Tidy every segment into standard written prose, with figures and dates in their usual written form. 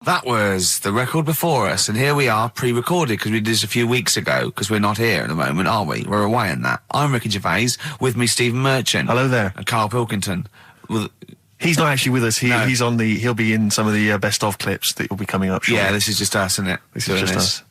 That was the record before us, and here we are, pre-recorded, because we did this a few weeks ago, because we're not here at the moment, are we? We're away in that. I'm Ricky Gervais, with me Stephen Merchant. Hello there. And Karl Pilkington. He's not actually with us. No. He'll be in some of the best-of clips that will be coming up shortly. Yeah, this is just us, isn't it? This is just us.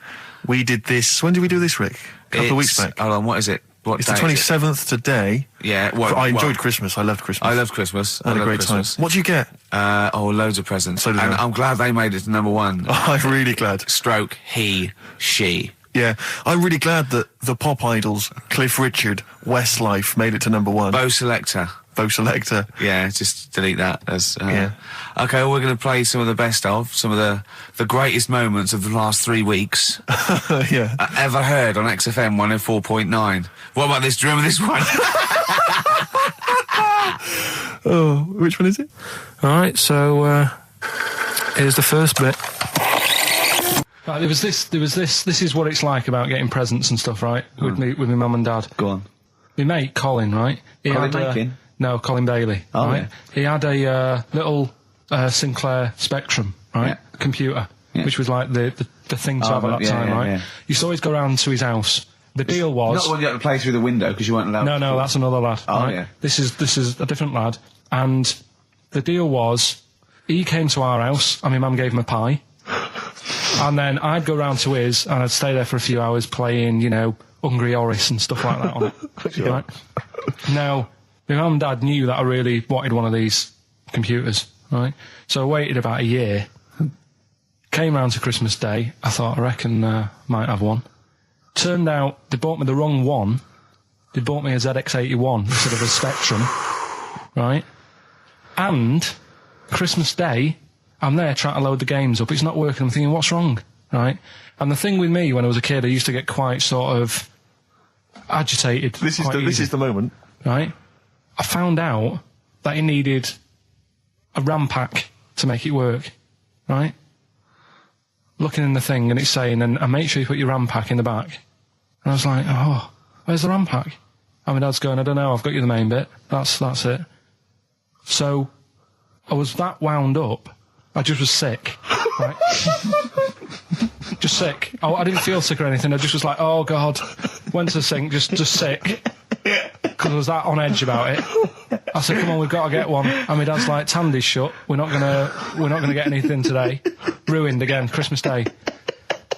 We did this, when did we do this, Rick? A couple of weeks back. Hold on, what is it? It's the 27th today. Yeah. I enjoyed Christmas. I loved Christmas. I loved Christmas. I had a great time. What'd you get? Loads of presents. So did and I. I'm glad they made it to number one. Oh, I'm really glad. Stroke, he, she. Yeah, I'm really glad that the pop idols, Cliff Richard, Westlife, made it to number one. Bo Selector. Yeah, just delete that. Yeah. Okay, well, we're going to play some of the best of, some of the greatest moments of the last 3 weeks. Yeah. Ever heard on XFM 104.9. What about this? Do you remember this one? Oh, which one is it? Alright, so, here's the first bit. Right, there was this is what it's like about getting presents and stuff, right? With my mum and dad. Go on. My mate, Colin, right? No, Colin Bailey. Oh, right? yeah. He had a little Sinclair Spectrum, right? Yeah. Computer, Yeah. which was like the thing to have at that time, right? Yeah. Used to always go round to his house. The deal was... Not the one you had to play through the window because you weren't allowed to. No, that's another lad. Oh, right? yeah. This is a different lad. And the deal was, he came to our house, and my mum gave him a pie. And then I'd go round to his, and I'd stay there for a few hours playing, Hungry Horace and stuff like that on it. Sure. Right? Now, my mum and dad knew that I really wanted one of these computers, right? So I waited about a year, came round to Christmas Day, I thought, I reckon might have one. Turned out, they bought me the wrong one. They bought me a ZX81 instead of a Spectrum, right? And, Christmas Day, I'm there trying to load the games up, it's not working, I'm thinking, what's wrong, right? And the thing with me, when I was a kid, I used to get quite sort of agitated. This is the moment. Right? I found out that it needed a RAM pack to make it work, right? Looking in the thing and it's saying, and make sure you put your RAM pack in the back. And I was like, oh, where's the RAM pack? And my dad's going, I don't know, I've got you the main bit. That's it. So, I was that wound up, I just was sick, right? Just sick. I didn't feel sick or anything, I just was like, oh God. Went to the sink, just sick. Because I was that on edge about it. I said, come on, we've got to get one. And my dad's like, Tandy's shut, we're not gonna get anything today. Ruined again, Christmas Day.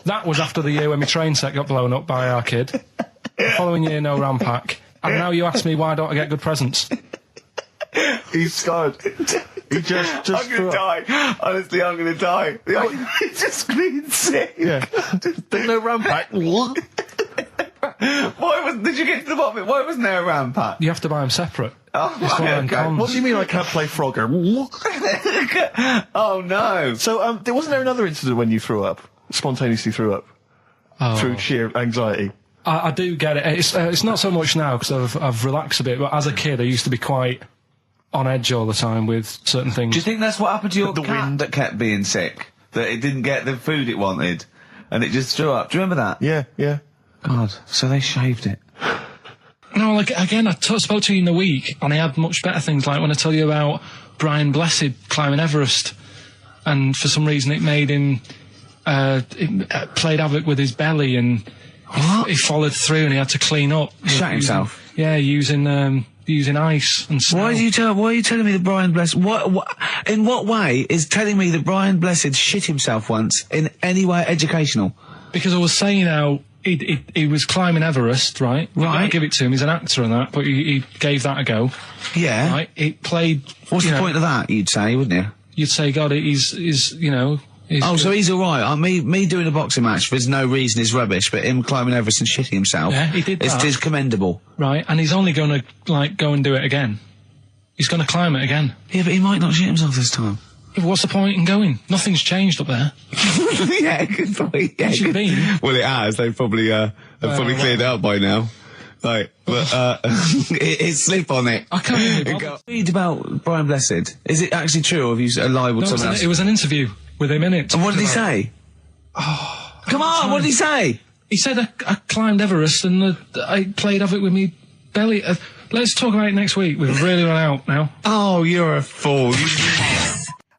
That was after the year when my train set got blown up by our kid. The following year, no RAM pack. And now you ask me, why don't I get good presents? He's scarred. He just I'm gonna die. Honestly, I'm gonna die. He's just screaming sick. Yeah. There's no RAM pack. What? Did you get to the bottom of it? Why wasn't there a RAM pack? You have to buy them separate. Oh, It's one of them okay. cons. What do you mean I can't play Frogger? Oh no. So, wasn't there another incident when you threw up? Spontaneously threw up? Oh. Through sheer anxiety? I do get it. It's not so much now because I've relaxed a bit, but as a kid I used to be quite on edge all the time with certain things. Do you think that's what happened to your The cat wind. that kept being sick? That it didn't get the food it wanted, and it just threw up? Do you remember that? Yeah. God, so they shaved it. No, like, again, I spoke to you in the week, and I had much better things, like when I tell you about Brian Blessed climbing Everest, and for some reason it made him, it played havoc with his belly, and he followed through, and he had to clean up. Shut himself? Yeah, using ice and snow. Why are you telling me that Brian Blessed... in what way is telling me that Brian Blessed shit himself once in any way educational? Because I was saying how he was climbing Everest, right? Right. I give it to him, he's an actor and that, but he gave that a go. Yeah. Right? It played... What's the point of that, you'd say, wouldn't you? You'd say, God, he's he's so he's alright. Me doing a boxing match for no reason is rubbish, but him climbing Everest and shitting himself... Yeah, he did that. Is commendable. Right, and he's only going to, go and do it again. He's going to climb it again. Yeah, but he might not shit himself this time. What's the point in going? Nothing's changed up there. Yeah, good point. Yeah, Should been. Well, it has. They've probably cleared it up by now. Like, but it's slip on it. I can't even bother. Read about Brian Blessed. Is it actually true, or have you libelled No, someone else? it was an interview with him in it. And what did he say? Oh, Come on, what did he say? He said I climbed Everest and I played havoc with me belly. Let's talk about it next week. We've really run out now. Oh, you're a fool.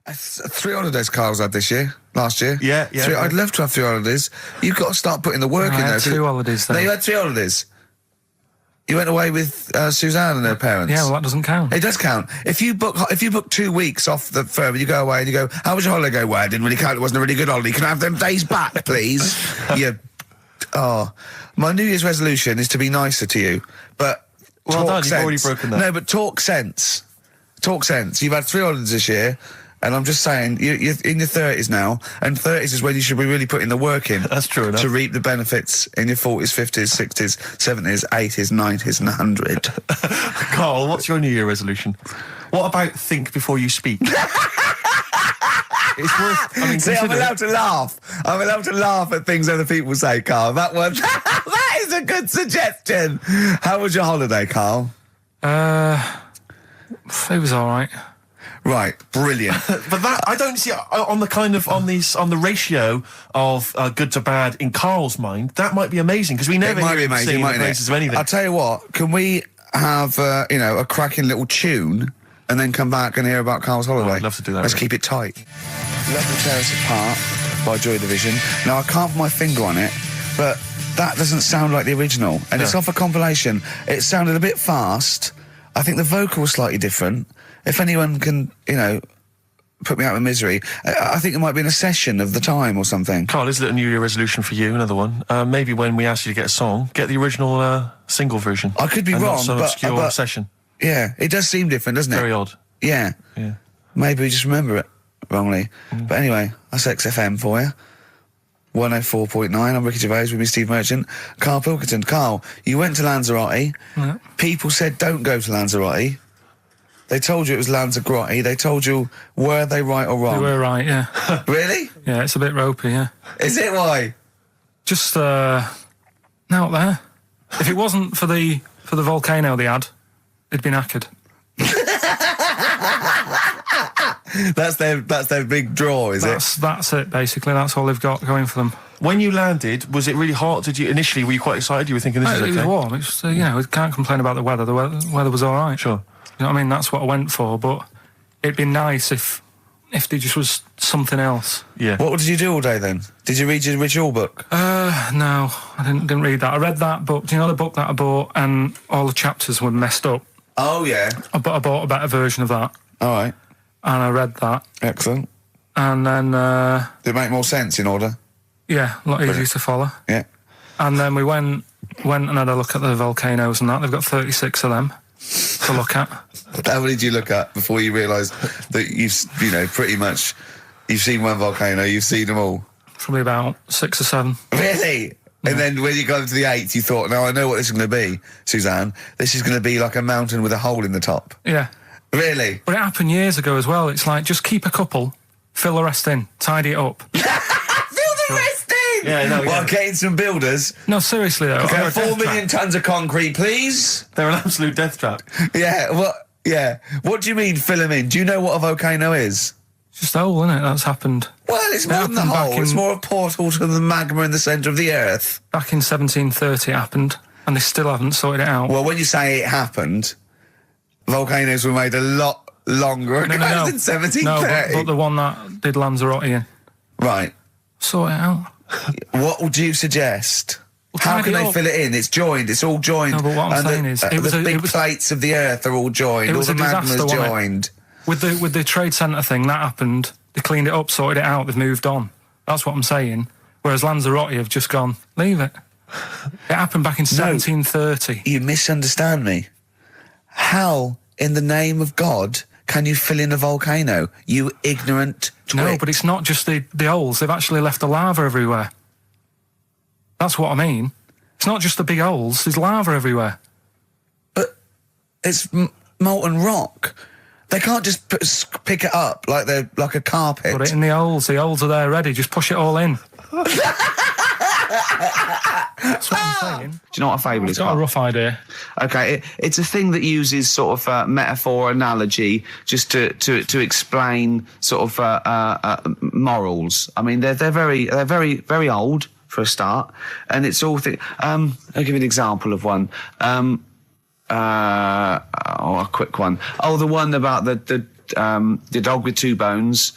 3 holidays Carl's had this year. Last year. Yeah. I'd love to have 3 holidays. You've got to start putting the work in I there. had 2 holidays, though. No, you had 3 holidays. You went away with Suzanne and her parents. Yeah, well, that doesn't count. It does count. If you book 2 weeks off the firm, you go away and you go, how was your holiday? Well, I didn't really count. It wasn't a really good holiday. Can I have them days back, please? My New Year's resolution is to be nicer to you, but Well talk done, sense. you've already broken that. No, but talk sense. Talk sense. You've had 3 holidays this year, and I'm just saying, you're in your 30s now, and 30s is when you should be really putting the work in. That's true enough. To reap the benefits in your 40s, 50s, 60s, 70s, 80s, 90s, and 100. Carl, what's your New Year resolution? What about think before you speak? It's worth. I mean, See, I'm consider- allowed to laugh. I'm allowed to laugh at things other people say, Carl. That one, that is a good suggestion. How was your holiday, Carl? It was all right. Right, brilliant. But that I don't see on the ratio of good to bad in Carl's mind. That might be amazing because we never It might hear be him amazing, singing the mightn't praises it? of anything. I'll tell you what. Can we have a cracking little tune and then come back and hear about Carl's holiday? I'd love to do that, Let's really. keep it tight. Love to Tear Us Apart by Joy Division. Now I can't put my finger on it, but that doesn't sound like the original, and it's off a compilation. It sounded a bit fast. I think the vocal was slightly different. If anyone can, put me out of misery, I think it might be in a session of the time or something. Carl, is it a New Year resolution for you? Another one. Maybe when we ask you to get a song, get the original single version. I could be and wrong, not some but- obscure but- session. Yeah, it does seem different, doesn't it? Very odd. Yeah. Yeah. Maybe we just remember it wrongly. But anyway, that's XFM for you. 104.9, I'm Ricky Gervais with me, Steve Merchant. Karl Pilkington. Carl, you went to Lanzarote. Yeah. People said don't go to Lanzarote. They told you it was Lanzarote. They told you, were they right or We wrong? were right, yeah. Really? Yeah, it's a bit ropey, yeah. Is it why? Just, out there. If it wasn't for the volcano they had, it'd been knackered. That's their big draw, is it? That's it, basically. That's all they've got going for them. When you landed, was it really hot? Were you quite excited? You were thinking this is It okay? was warm. It's, we can't complain about the weather. The weather was all right. Sure. You know what I mean? That's what I went for, but it'd be nice if there just was something else. Yeah. What did you do all day then? Did you read your ritual book? No, I didn't read that. I read that book. Do you know the book that I bought and all the chapters were messed up? Oh, yeah. I bought a better version of that, All right. and I read that, Excellent. and then, Did it make more sense in order? yeah, a lot easier to follow. Yeah. And then we went and had a look at the volcanoes and that. They've got 36 of them to look at. How many did you look at before you realised that pretty much, you've seen one volcano, you've seen them all? Probably about 6 or 7. Really? And then when you got to the 8th, you thought, now I know what this is going to be, Suzanne. This is going to be like a mountain with a hole in the top. Yeah. Really? But it happened years ago as well. It's like, just keep a couple, fill the rest in, tidy it up. Fill the rest in! Yeah, no, Well, yeah. getting some builders. No, seriously though. Okay, on a 4 death million trap. tonnes of concrete, please. They're an absolute death trap. Yeah, what? Yeah. What do you mean fill them in? Do you know what a volcano is? It's just a hole, isn't it? That's happened. Well, it's more than the happened back hole. It's in- more a portal to the magma in the centre of the earth. Back in 1730 it happened, and they still haven't sorted it out. Well, when you say it happened, volcanoes were made a lot longer ago than 1730. No, but the one that did Lanzarote in. Right. Sort it out. What would you suggest? Well, How tidy can they up. fill it in? It's joined. It's all joined. No, but what I'm And saying is, it was the a- big it was- plates of the earth are all joined. It All was the a disaster, magma's wasn't it? joined. With the trade centre thing, that happened. They cleaned it up, sorted it out, they've moved on. That's what I'm saying. Whereas Lanzarote have just gone, leave it. It happened back in 1730. You misunderstand me. How, in the name of God, can you fill in a volcano? You ignorant twit. No, but it's not just the holes. They've actually left the lava everywhere. That's what I mean. It's not just the big holes. There's lava everywhere. But it's molten rock. They can't just pick it up like they're like a carpet. Put it in the holes. The holes are there ready. Just push it all in. That's what I'm saying. Do you know what a fable is? I've got a rough idea. Okay, it's a thing that uses sort of metaphor, analogy, just to explain sort of morals. I mean, they're very old for a start, and it's all. I'll give you an example of one. A quick one. Oh, the one about the the dog with 2 bones.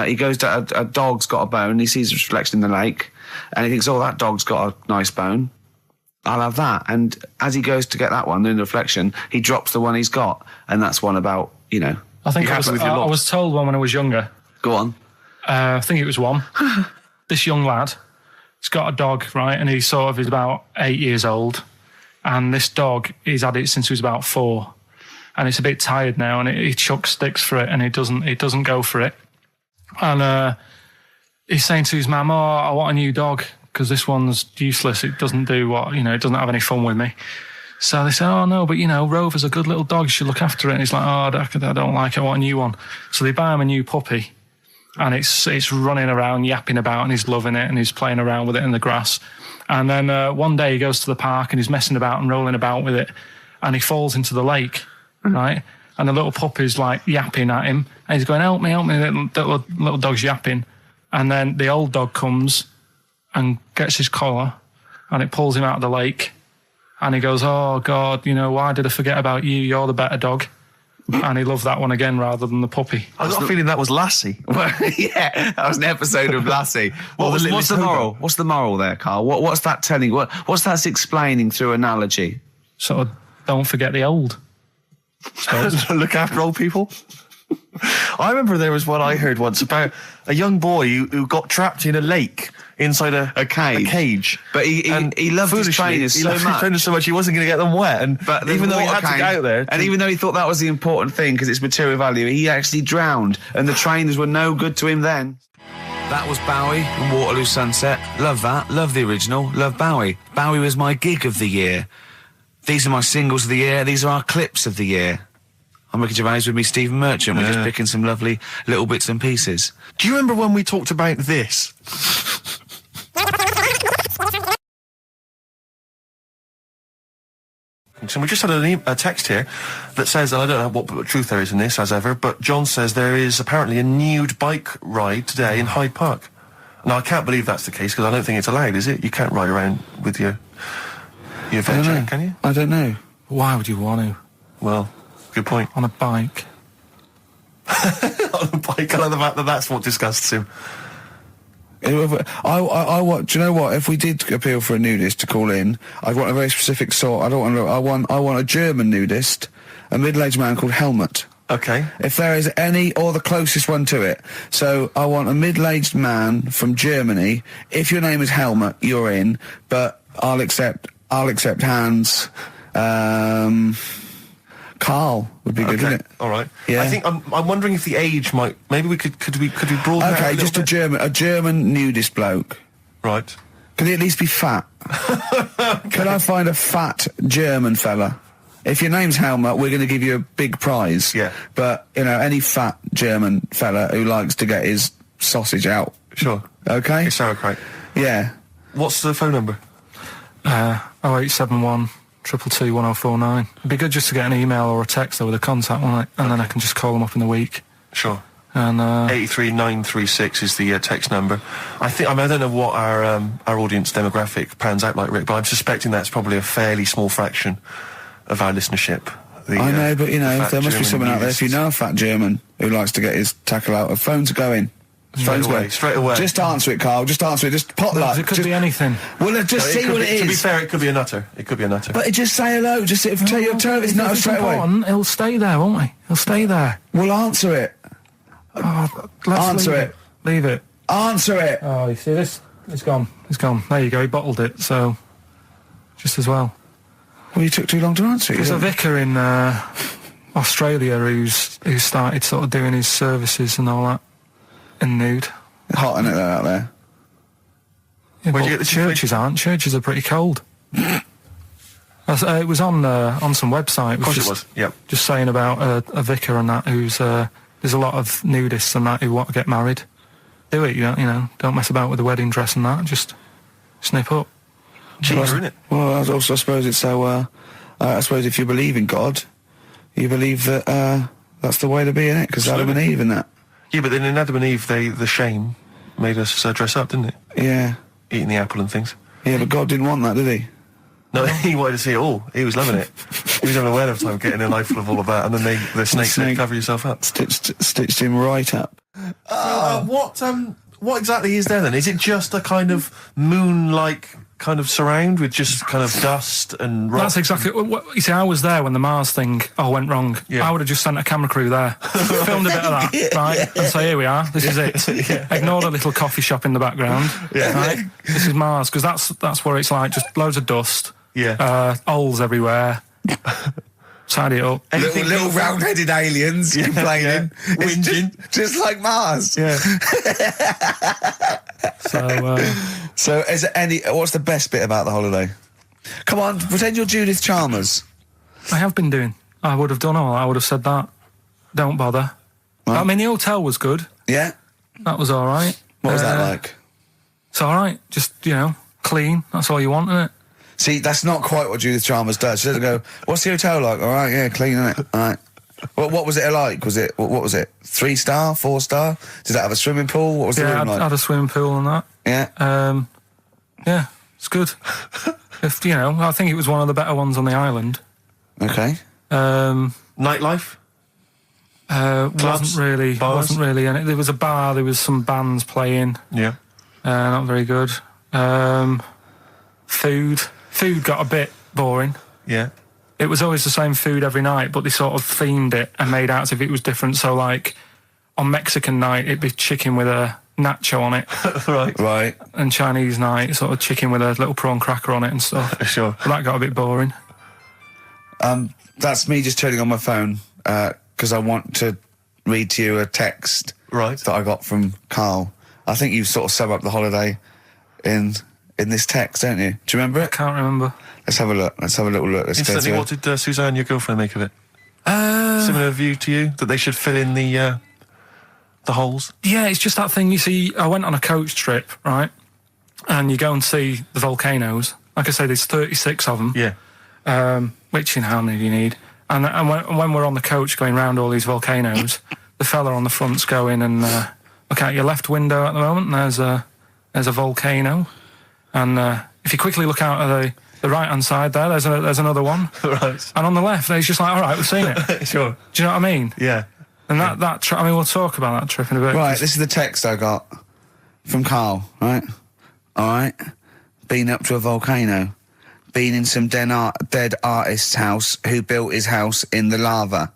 He goes to a dog's got a bone. He sees a reflection in the lake, and he thinks, "Oh, that dog's got a nice bone. I'll have that." And as he goes to get that one in the reflection, he drops the one he's got, and that's one about, you know. I think I was told one when I was younger. Go on. I think it was one. This young lad, he's got a dog, right, and he's about 8 years old, and this dog, he's had it since he was about 4, and it's a bit tired now, and he chucks sticks for it, and it doesn't go for it, and he's saying to his mum, "Oh, I want a new dog because this one's useless. It doesn't do what, it doesn't have any fun with me." So they say, "Oh no, but Rover's a good little dog. You should look after it." And he's like, "Oh, I don't like it. I want a new one." So they buy him a new puppy. And it's running around, yapping about, and he's loving it, and he's playing around with it in the grass. And then one day he goes to the park, and he's messing about and rolling about with it, and he falls into the lake, right? And the little puppy's like yapping at him, and he's going, "Help me, help me." The little dog's yapping. And then the old dog comes and gets his collar, and it pulls him out of the lake. And he goes, "Oh, God, why did I forget about you? You're the better dog." And he loved that one again rather than the puppy. I got a feeling that was Lassie. Well, yeah, that was an episode of Lassie. What's the moral? What's the moral there, Carl? What's that telling? What's that explaining through analogy? Sort of, don't forget the old. Look after old people. I remember there was one I heard once about a young boy who got trapped in a lake inside a cage. But he loved his trainers so much. He wasn't going to get them wet. But even though he had to get out there, and even though he thought that was the important thing because it's material value, he actually drowned, and the trainers were no good to him then. That was Bowie and Waterloo Sunset. Love that. Love the original. Love Bowie. Bowie was my gig of the year. These are my singles of the year. These are our clips of the year. I'm Ricky Gervais, with me Stephen Merchant. We're just picking some lovely little bits and pieces. Do you remember when we talked about this? So we just had a text here that says, and I don't know what truth there is in this, as ever, but John says there is apparently a nude bike ride today in Hyde Park. Now, I can't believe that's the case, because I don't think it's allowed, is it? You can't ride around with your veg check, can you? I don't know. Why would you want to? Well, good point. On a bike. On a bike, I like the fact that that's what disgusts him. I want. Do you know what? If we did appeal for a nudist to call in, I'd want a very specific sort. I want a German nudist, a middle-aged man called Helmut. Okay. If there is any, or the closest one to it. So I want a middle-aged man from Germany. If your name is Helmut, you're in. But I'll accept Hans. Carl would be good, wouldn't it? All right. Yeah. I think I'm wondering if the age might. Maybe we could we broaden it out Okay, just a German nudist bloke. Right. Could he at least be fat? Could I find a fat German fella? If your name's Helmut, we're going to give you a big prize. Yeah. But any fat German fella who likes to get his sausage out. Sure. Okay. It's sauerkraut. Yeah. What's the phone number? 0871 222 1049. It'd be good just to get an email or a text with a contact on it, and then I can just call them up in the week. Sure. And 83936 is the text number. I don't know what our audience demographic pans out like, Rick, but I'm suspecting that's probably a fairly small fraction of our listenership. I know, but there must be someone out there. If you know a fat German who likes to get his tackle out, phones are going. Straight away. Just answer it, Carl. Just answer it. Just pot light. It could be anything. Well, just see what it is. To be fair, it could be a nutter. But just say hello. Just tell it's nutter straight away. He'll stay there, won't he? He'll stay there. Well, answer it. Answer it. Leave it. Answer it. Oh, you see this? It's gone. It's gone. There you go. He bottled it. So, just as well. Well, you took too long to answer it. There's a vicar in Australia who's started sort of doing his services and all that in nude. Hot, isn't it, out there? Yeah, where'd you get the churches aren't. Churches are pretty cold. It was on some website. Of course it was. Yep. Just saying about a vicar and that who's there's a lot of nudists and that who want to get married. Do it, don't mess about with the wedding dress and that. Just snip up. Cheaper, isn't it? Well, I suppose it's so. I suppose if you believe in God, you believe that that's the way to be in it, because Adam and Eve and that. Yeah, but then in Adam and Eve, the shame made us dress up, didn't it? Yeah. Eating the apple and things. Yeah, but God didn't want that, did he? No, he wanted to see it all. He was loving it. You don't know ahead of time getting a knife full of all of that, and then the snakes snake. cover yourself up. Stitched him right up. What exactly is there then? Is it just a kind of moon-like kind of surround with just kind of dust and rock? That's exactly what you see. I was there when the Mars thing went wrong. Yeah. I would have just sent a camera crew there, filmed a bit of that, right, and say, here we are, this is it. Ignore the little coffee shop in the background, right? This is Mars, because that's what it's like, just loads of dust, holes everywhere. Tidy it up. Little round-headed aliens complaining, whinging, just like Mars. Yeah. So, is there any? What's the best bit about the holiday? Come on, pretend you're Judith Chalmers. I have been doing. I would have done all. I would have said that. Don't bother. Right. I mean, the hotel was good. Yeah. That was all right. What was that like? It's all right. Just clean. That's all you want, isn't it? See, that's not quite what Judith Chalmers does. She doesn't go, what's the hotel like? All right, yeah, clean, innit? All right. What was it like? What was it? 3-star, 4-star? Did it have a swimming pool? What was the room like? I had a swimming pool and that. Yeah. Yeah, it's good. I think it was one of the better ones on the island. Okay. Nightlife? Wasn't really. And there was a bar. There was some bands playing. Yeah. Not very good. Food got a bit boring. Yeah. It was always the same food every night, but they sort of themed it and made out as if it was different. So, like, on Mexican night, it'd be chicken with a nacho on it. Right. And Chinese night, sort of chicken with a little prawn cracker on it and stuff. Sure. But that got a bit boring. That's me just turning on my phone, because I want to read to you a text that I got from Karl. I think you sort of sum up the holiday in this text, don't you? Do you remember it? I can't remember. Let's have a look. Let's have a little look. Instantly, what did Suzanne, your girlfriend, make of it? Similar view to you, that they should fill in the holes? Yeah, it's just that thing. You see, I went on a coach trip, right? And you go and see the volcanoes. Like I say, there's 36 of them. Yeah. Which, how many do you need? And when we're on the coach going round all these volcanoes, the fella on the front's going and look out your left window at the moment, and there's a volcano. And if you quickly look out at the right-hand side there, there's another one. Right. And on the left, there's just like, all right, we've seen it. Sure. Do you know what I mean? Yeah. And that trip, we'll talk about that trip in a bit. Right, this is the text I got from Karl, right? All right. Been up to a volcano. Been in some dead artist's house who built his house in the lava.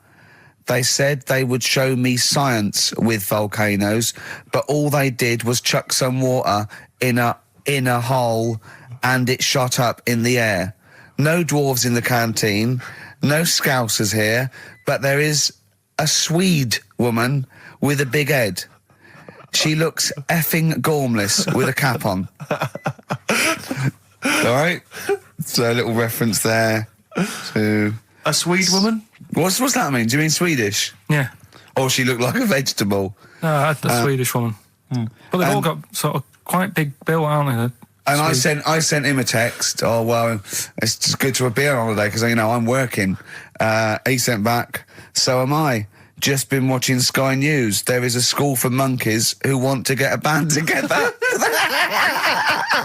They said they would show me science with volcanoes, but all they did was chuck some water in a hole and it shot up in the air. No dwarves in the canteen, no scousers here, but there is a Swede woman with a big head. She looks effing gormless with a cap on. All right? So a little reference there to... A Swede woman? What's that mean? Do you mean Swedish? Yeah. Or she looked like a vegetable? A Swedish woman. But they've all got sort of quite big bill, aren't they? And I sent him a text. Oh, well, it's just good to be on holiday because, I'm working. He sent back, so am I. Just been watching Sky News. There is a school for monkeys who want to get a band together.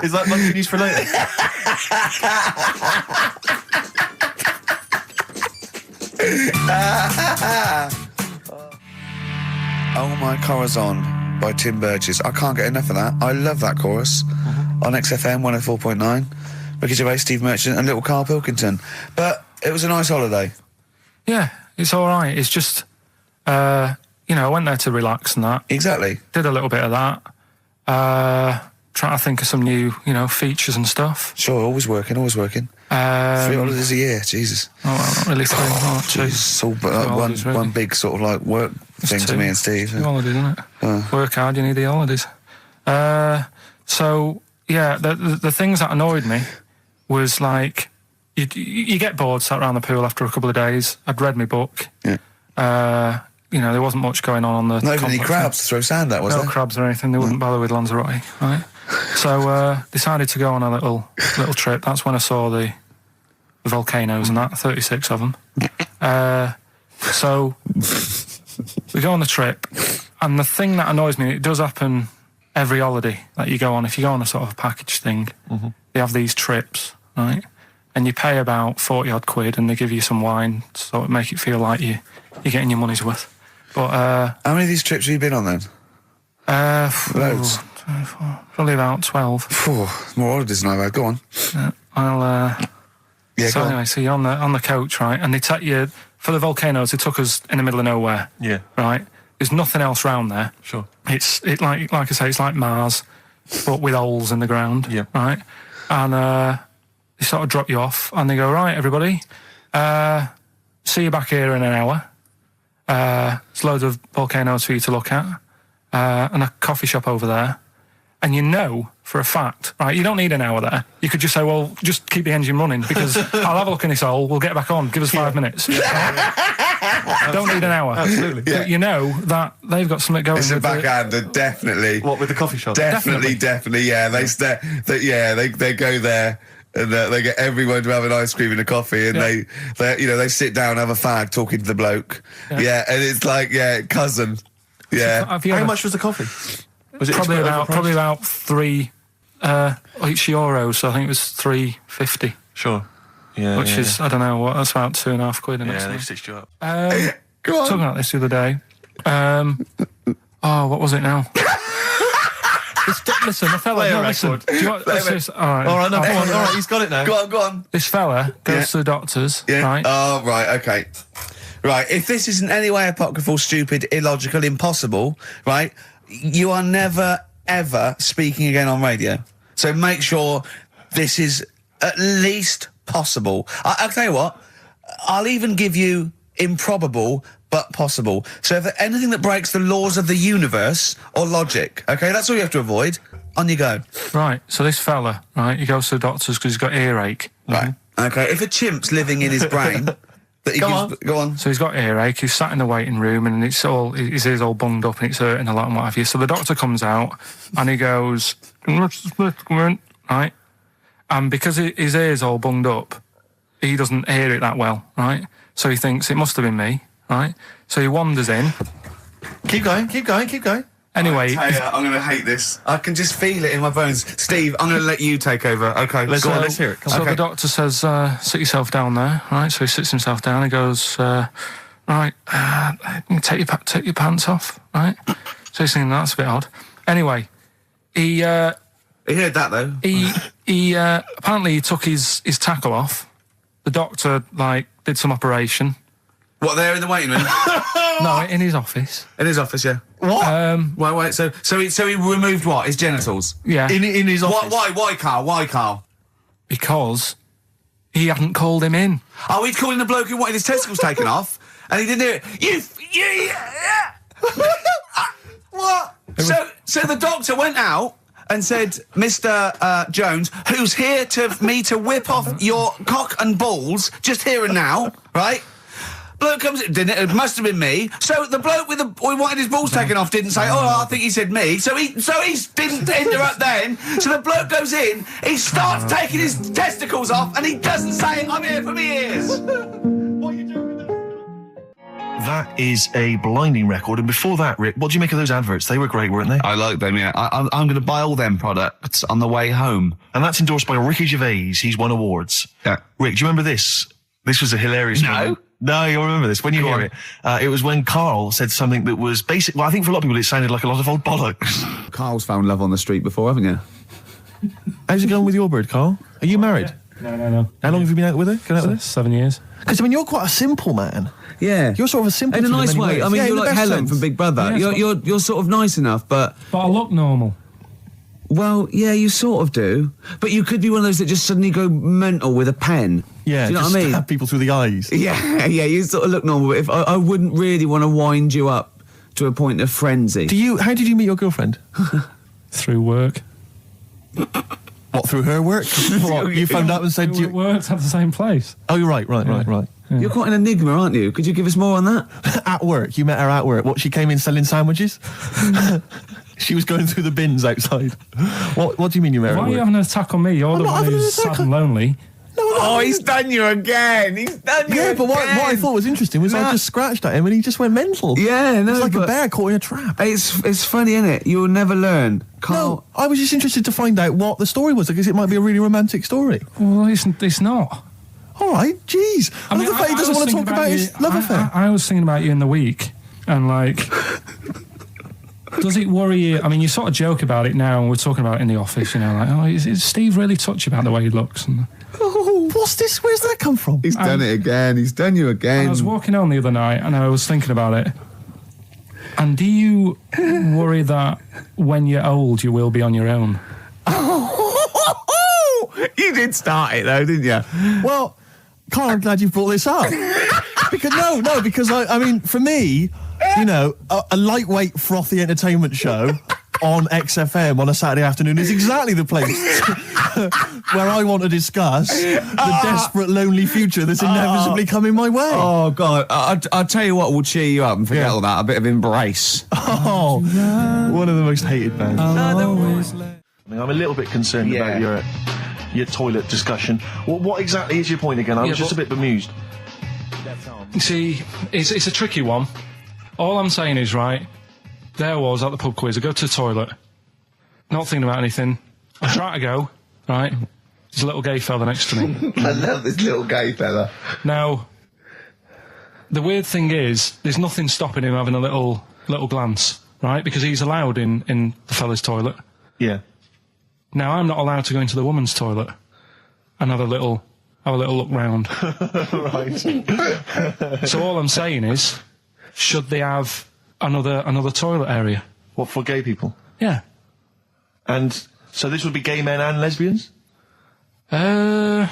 Is that monkey news for later? Oh My Corazon by Tim Burgess. I can't get enough of that. I love that chorus. On XFM 104.9. Ricky Gervais, Steve Merchant and little Karl Pilkington. But it was a nice holiday. Yeah, it's all right. It's just, I went there to relax and that. Exactly. Did a little bit of that. Trying to think of some new, features and stuff. Sure, always working. 3 holidays a year, Jesus. Oh, well, not really 3. Two. It's all holidays, really. one big sort of like work thing to me and Steve. 2 holidays, isn't it? Work hard, you need the holidays. So, yeah, the things that annoyed me was like, you get bored sat around the pool after a couple of days. I'd read my book. Yeah. There wasn't much going on the... Not even any crabs to throw sand at, was there? No crabs or anything. They wouldn't bother with Lanzarote, right? So, decided to go on a little trip. That's when I saw the volcanoes and that, 36 of them. So, we go on the trip, and the thing that annoys me, it does happen every holiday that you go on. If you go on a sort of package thing, they have these trips, right? and you pay about 40 odd quid, and they give you some wine, so it make it feel like you're getting your money's worth. But how many of these trips have you been on then? Loads. Probably about 12. More holidays than I've had. Go on. So anyway, so you're on the coach, right? And they take you for the volcanoes. They took us in the middle of nowhere. Yeah. Right. There's nothing else round there. Sure. It's like I say, it's like Mars, but with holes in the ground. Yeah. Right. And they sort of drop you off, and they go, right, everybody, see you back here in an hour. There's loads of volcanoes for you to look at, and a coffee shop over there. And you know for a fact, right, you don't need an hour there. You could just say, well, just keep the engine running, because I'll have a look in this hole, we'll get back on, give us 5 minutes. Don't need an hour. Absolutely. But you know that they've got something going. It's a with backhander, definitely. What, with the coffee shop? Definitely, yeah. They go there. And they get everyone to have an ice cream and a coffee, and they sit down, have a fag, talking to the bloke. Yeah, and it's like, cousin. Yeah. How much was the coffee? Was it probably about €3 each euro, so I think it was $3.50. Sure. Yeah. Which is, I don't know, what, that's about £2.50, isn't it? Yeah, they stitched you up. Go on. Talking about this the other day. What was it now? Listen, the fella. Play a listen. record. Do you want, all right, No, all right, he's got it now. Go on. This fella goes to the doctors, right? Oh, right, okay. Right, if this is in any way apocryphal, stupid, illogical, impossible, right, you are never, ever speaking again on radio. So make sure this is at least possible. I'll tell you what, I'll even give you improbable but possible. So if anything that breaks the laws of the universe or logic, okay, that's all you have to avoid. On you go. Right, so this fella, right, he goes to the doctors because he's got earache. Right, okay, if a chimp's living in his brain... Go on. So he's got earache, he's sat in the waiting room, and his ear's all bunged up and it's hurting a lot and what have you. So the doctor comes out and he goes, right? And because his ear's all bunged up, he doesn't hear it that well, right? So he thinks it must have been me, right? So he wanders in. Keep going. Anyway, I'm going to hate this. I can just feel it in my bones. Steve, I'm going to let you take over. Okay, let's hear it. Come so on. the doctor says, sit yourself down there, right? So he sits himself down. He goes, right, take your pants off, right? So he's thinking that's a bit odd. Anyway, he heard that though. He apparently he took his tackle off. The doctor did some operation. What, there in the waiting room? No, in his office. In his office, yeah. What? Wait. So he removed what? His genitals. Yeah. In his office. Why, Carl? Because he hadn't called him in. Oh, he'd called in the bloke who wanted his testicles taken off, and he didn't do it. What? So the doctor went out and said, Mr. Jones, who's here to whip off your cock and balls just here and now, right? Bloke comes in, didn't it? It must have been me. So the bloke who wanted his balls taken off didn't say, I think he said me. So he didn't interrupt then. So the bloke goes in, he starts taking his testicles off, and he doesn't say, I'm here for me ears. What are you doing with that? That is a blinding record. And before that, Rick, what do you make of those adverts? They were great, weren't they? I like them, yeah. I'm going to buy all them products on the way home. And that's endorsed by Ricky Gervais. He's won awards. Yeah. Rick, do you remember this? This was a hilarious moment. No, you'll remember this when you hear it. It was when Karl said something that was basic. Well, I think for a lot of people it sounded like a lot of old bollocks. Carl's found love on the street before, haven't you? How's it going with your bird, Karl? Are you married? No. How long have you been out with her? Going out with her? 7 years. Because, I mean, you're quite a simple man. Yeah. You're sort of a simple in a nice way. ways. I mean, yeah, you're like Helen from Big Brother. Yeah, you're sort of nice enough, but I look normal. Well, yeah, you sort of do. But you could be one of those that just suddenly go mental with a pen. Yeah, do you know just what I mean? stab people through the eyes. Yeah, you sort of look normal. But if I wouldn't really want to wind you up to a point of frenzy. How did you meet your girlfriend? Through work. What, through her work? What, you phoned up and said... We worked at the same place. Oh, you're right. Yeah. You're quite an enigma, aren't you? Could you give us more on that? At work. You met her at work. What, she came in selling sandwiches? She was going through the bins outside. What do you mean you met her at Why work? are you having an attack on me? You're the one who's sad and lonely. No, I'm Oh, he's done you again. He's done you again. But what I thought was interesting was I just scratched at him and he just went mental. Yeah, no, it's like a bear caught in a trap. It's funny, isn't it? You'll never learn. No, I was just interested to find out what the story was, because it might be a really romantic story. Well, it's not. All right, jeez. I love the fact he doesn't want to talk about his love affair. I was thinking about you in the week, and like, does it worry you? I mean, you sort of joke about it now, and we're talking about it in the office, you know, like, oh, is Steve really touchy about the way he looks? And, oh, what's this? Where's that come from? He's done it again. He's done you again. I was walking home the other night, and I was thinking about it. And do you worry that when you're old, you will be on your own? You did start it, though, didn't you? Well, Carl, I'm glad you've brought this up. because I mean, for me, you know, a lightweight, frothy entertainment show on XFM on a Saturday afternoon is exactly the place where I want to discuss the desperate, lonely future that's inevitably coming my way. Oh, God. I'll tell you what will cheer you up and forget all that. A bit of Embrace. Oh, one of the most hated bands. I'm a little bit concerned about your toilet discussion. What exactly is your point again? I was just a bit bemused. You see, it's a tricky one. All I'm saying is, right, there I was at the pub quiz. I go to the toilet, not thinking about anything. I try to go, right, there's a little gay fella next to me. I love this little gay fella. Now, the weird thing is, there's nothing stopping him having a little glance, right, because he's allowed in the fella's toilet. Yeah. Now, I'm not allowed to go into the woman's toilet and have a little look round. Right. So all I'm saying is, should they have another toilet area? What, for gay people? Yeah. And so this would be gay men and lesbians? Is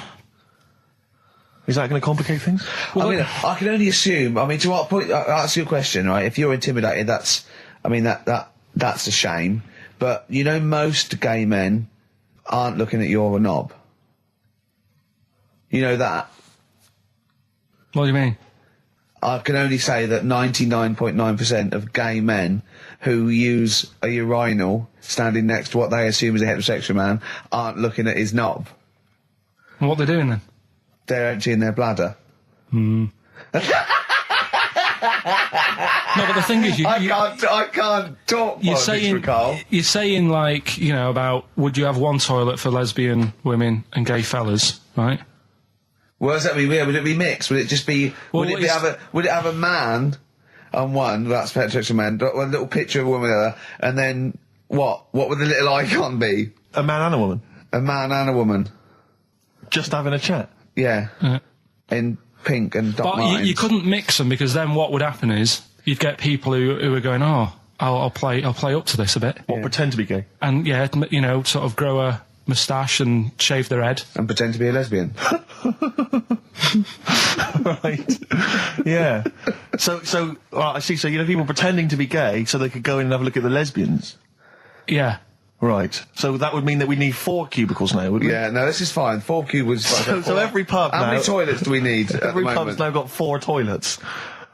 that going to complicate things? Well, I mean, I can only assume. I mean, to what point? I'll ask you a question, right? If you're intimidated, that's a shame. But you know, most gay men aren't looking at your knob. You know that? What do you mean? I can only say that 99.9% of gay men who use a urinal standing next to what they assume is a heterosexual man aren't looking at his knob. And what they're doing then? They're emptying their bladder. No, but the thing is, I can't talk politics, Carl. You're saying, like, you know, about would you have one toilet for lesbian women and gay fellas, right? What does that mean? Would it be mixed? Would it just be? Well, would it have a man on one? That's heterosexual man. One little picture of a woman, the other, and then what? What would the little icon be? A man and a woman. A man and a woman. Just having a chat. Yeah. In pink and dark. But you couldn't mix them, because then what would happen is you'd get people who are going, oh, I'll play up to this a bit. What, pretend to be gay? And yeah, you know, sort of grow a moustache and shave their head. And pretend to be a lesbian. Right. Yeah. So I see. So you know, people pretending to be gay so they could go in and have a look at the lesbians. Yeah. Right. So that would mean that we need 4 cubicles now, wouldn't we? Yeah. No, this is fine. 4 cubicles. So every pub How now, many toilets do we need? Every pub's now got 4 toilets.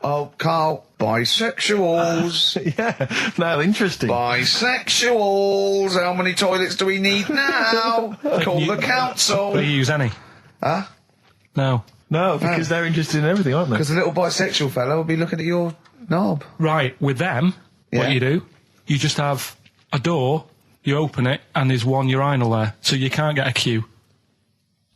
Oh, Carl, bisexuals. Yeah. Now, interesting. Bisexuals. How many toilets do we need now? Call the council. Do you use any? Huh? No. No, because they're interested in everything, aren't they? Because the little bisexual fella will be looking at your knob. Right. With them, what you do, you just have a door, you open it, and there's one urinal there, so you can't get a queue.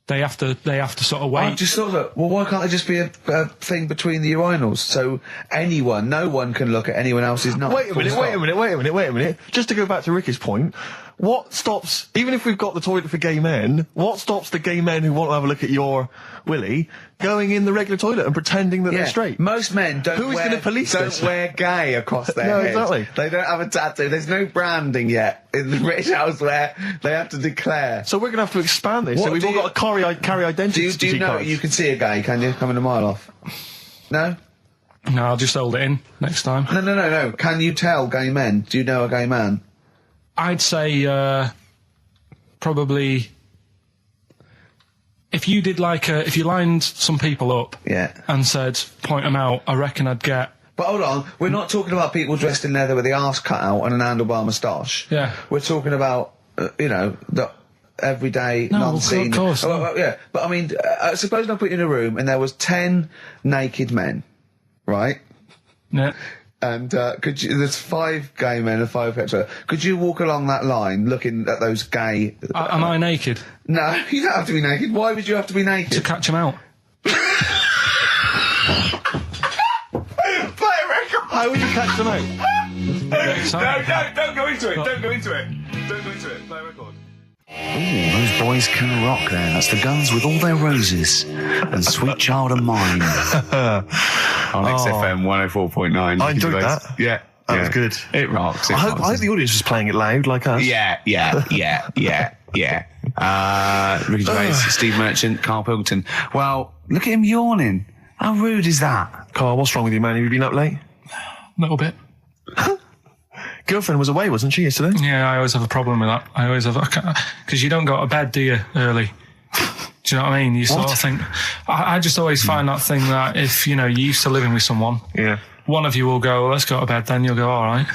They have to sort of wait. I just thought that, well, why can't there just be a thing between the urinals so no one can look at anyone else's knob? Wait a minute. Just to go back to Ricky's point, what stops, even if we've got the toilet for gay men, what stops the gay men who want to have a look at your willy going in the regular toilet and pretending that they're straight? Most men don't wear gay across their head. Exactly. They don't have a tattoo. There's no branding yet in the British House where they have to declare. So we're going to have to expand this. So we've all got to carry identity. Do you know you can see a gay, can you? Coming a mile off. No? No, I'll just hold it in next time. No. Can you tell gay men? Do you know a gay man? I'd say probably if you did if you lined some people up and said point them out, I reckon I'd get. But hold on, we're not talking about people dressed in leather with the arse cut out and an handlebar moustache. Yeah, we're talking about everyday, No, non-seen. of course. Well, yeah, but I mean, suppose I put you in a room and there was 10 naked men, right? Yeah. And there's 5 gay men and 5 hetero. Could you walk along that line looking at those gay... Am I naked? No, you don't have to be naked. Why would you have to be naked? To catch them out. Play a record! How would you catch them out? Don't go into it. Don't go into it. Don't go into it. Play a record. Ooh, those boys can rock there. That's the Guns with All Their Roses and Sweet Child of Mine. On XFM 104.9. I enjoyed that. Yeah. That was good. It rocks. I hope the audience was playing it loud like us. Yeah. Ricky Gervais, Steve Merchant, Karl Pilkington. Well, look at him yawning. How rude is that? Carl, what's wrong with you, man? Have you been up late? A little bit. Girlfriend was away, wasn't she, yesterday? Yeah, I always have a problem with that. I always have, because you don't go to bed, do you, early? Do you know what I mean? You sort of think, I just always find that thing that if, you're used to living with someone, Yeah. one of you will go, let's go to bed, then you'll go, all right.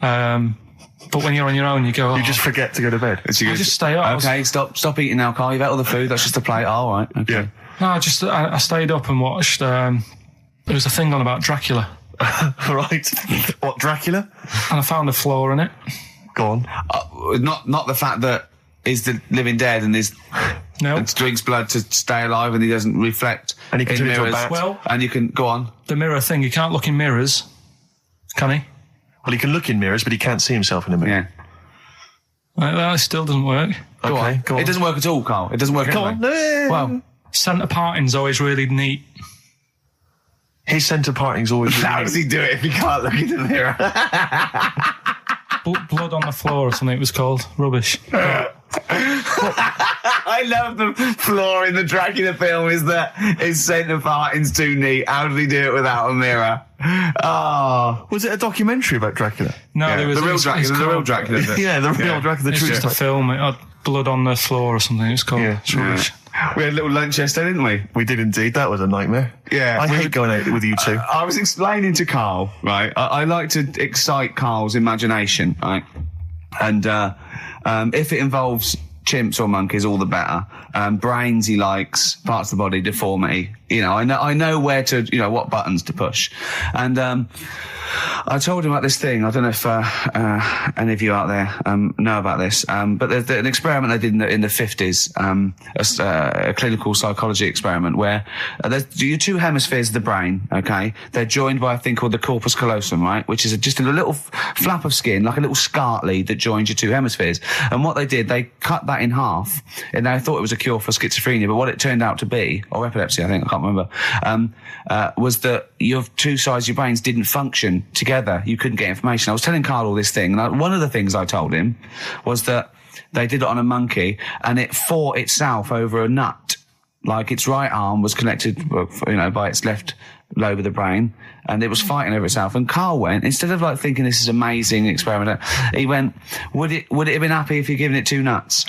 But when you're on your own, you go, You just forget to go to bed. I just stay up. Okay, stop eating now, Carl. You've ate all the food. That's just a plate. All right. Okay. Yeah. No, I stayed up and watched, there was a thing on about Dracula, Right. What, Dracula? and I found a flaw in it. Go on. Not the fact that he's the living dead and No. and drinks blood to stay alive and he doesn't reflect And he can in turn into a mirrors. bat. Well, And you can go on. the mirror thing, you can't look in mirrors, can he? Well, he can look in mirrors, but he can't see himself in a mirror. Yeah. That still doesn't work. Go on. Go on. It doesn't work at all, Carl. It doesn't work. Go anyway. on. Well, Centre parting's always really neat. His centre parting's always... how does he do it if he can't look in the mirror? Blood on the floor or something it was called. Rubbish. I love the flaw in the Dracula film is that his centre parting's too neat. How did he do it without a mirror? Oh. Was it a documentary about Dracula? No, Yeah, there was the real it's Dracula. The real called- Dracula. Yeah, the real Dracula, the It's true just a story. film. It had blood on the floor or something. It's called. Yeah. It's rubbish. We had a little lunch yesterday, didn't we? We did indeed. That was a nightmare. Yeah. I hate going out with you two. I was explaining to Carl, right? I like to excite Carl's imagination, right? And if it involves chimps or monkeys, all the better. Brains he likes, parts of the body, deformity. I know where to, what buttons to push. And I told him about this thing. I don't know if any of you out there know about this, but there's an experiment they did in the 50s, a clinical psychology experiment where there's your 2 hemispheres of the brain, okay? They're joined by a thing called the corpus callosum, right? Which is just a little flap of skin, like a little scarlet lead that joins your 2 hemispheres. And what they did, they cut that in half, and they thought it was a cure for schizophrenia, but what it turned out to be, or epilepsy, I think, I can't remember, was that your 2 sides of your brains didn't function together. You couldn't get information. I was telling Carl all this thing, and one of the things I told him was that they did it on a monkey, and it fought itself over a nut. Like its right arm was connected, by its left lobe of the brain, and it was fighting over itself. And Carl went, instead of thinking this is amazing experiment, he went, would it have been happy if you'd given it 2 nuts?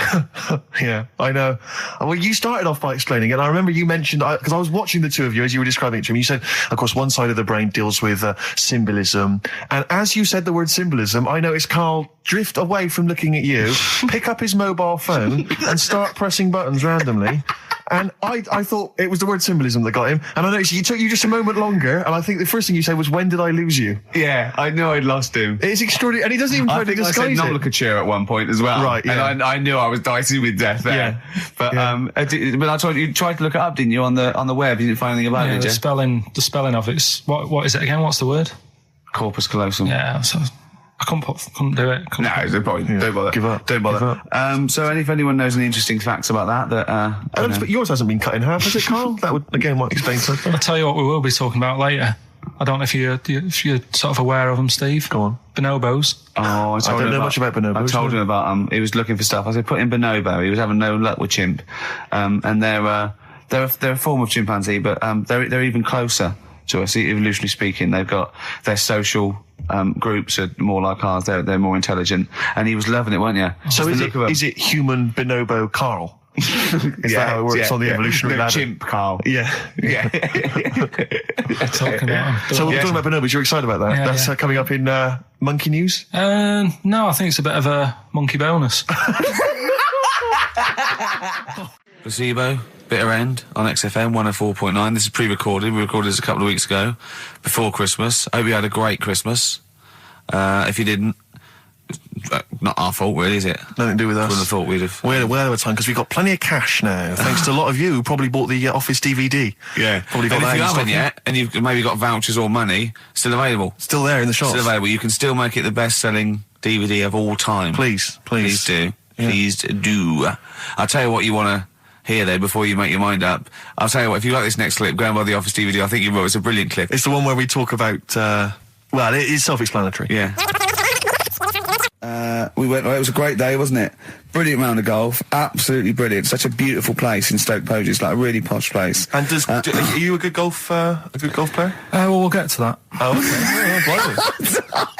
Yeah, I know. Well, you started off by explaining it, and I remember you mentioned, because I was watching the 2 of you as you were describing it to me, you said, of course, one side of the brain deals with symbolism, and as you said the word symbolism, I noticed Carl drift away from looking at you, pick up his mobile phone, and start pressing buttons randomly. And I thought it was the word symbolism that got him. And I noticed it took you just a moment longer. And I think the first thing you said was, when did I lose you? Yeah, I knew I'd lost him. It's extraordinary. And he doesn't even try I to think I said disguise it. nomenclature at one point as well. Right, yeah. And I knew I was dicing with death there. Yeah. But Yeah. but I told you tried to look it up, didn't you, on the web? You didn't find anything about Yeah, it, the did you? spelling of it's what is it again? What's the word? Corpus callosum. Yeah, so I couldn't do it. No, it's a point. Yeah. Don't bother. Give up. Don't bother. Give up. So if anyone knows any interesting facts about that But yours hasn't been cut in half, has it, Carl? That would, again, might explain something. I'll tell you what we will be talking about later. I don't know if you're sort of aware of them, Steve. Go on. Bonobos. Oh, I don't know much about bonobos, I told no. him about he was looking for stuff. I said put in bonobo. He was having no luck with chimp, and they're a form of chimpanzee, but they're even closer to us, evolutionarily speaking. They've got their social groups are more like ours. They're more intelligent, and he was loving it, weren't you? So is it human bonobo Carl? Is that how it works on the evolutionary ladder? Chimp, Carl. Yeah. Yeah. Talking about So we're talking about bonobos. You're excited about that? Yeah, That's yeah. Coming up in Monkey News? No, I think it's a bit of a monkey bonus. Placebo, Bitter End on XFM 104.9. This is pre-recorded. We recorded this a couple of weeks ago, before Christmas. Hope you had a great Christmas. If you didn't, not our fault, really, is it? Nothing to do with us. Wouldn't have thought we'd have. We had a whale of a time because we got plenty of cash now, thanks to a lot of you who probably bought the Office DVD. Yeah. Probably got And that if you in haven't stock. yet, and you've maybe got vouchers or money, still available. Still there in the shops. Still available. You can still make it the best-selling DVD of all time. Please. Please do. Yeah. Please do. I'll tell you what you want to hear, though, before you make your mind up. I'll tell you what, if you like this next clip, go and buy the Office DVD. I think you will. It's a brilliant clip. It's the one where we talk about, well, it is self-explanatory. Yeah. We went, it was a great day, wasn't it? Brilliant round of golf. Absolutely brilliant. Such a beautiful place in Stoke Poges. It's like a really posh place. And are you a good golf player? Well, we'll get to that. Oh, okay.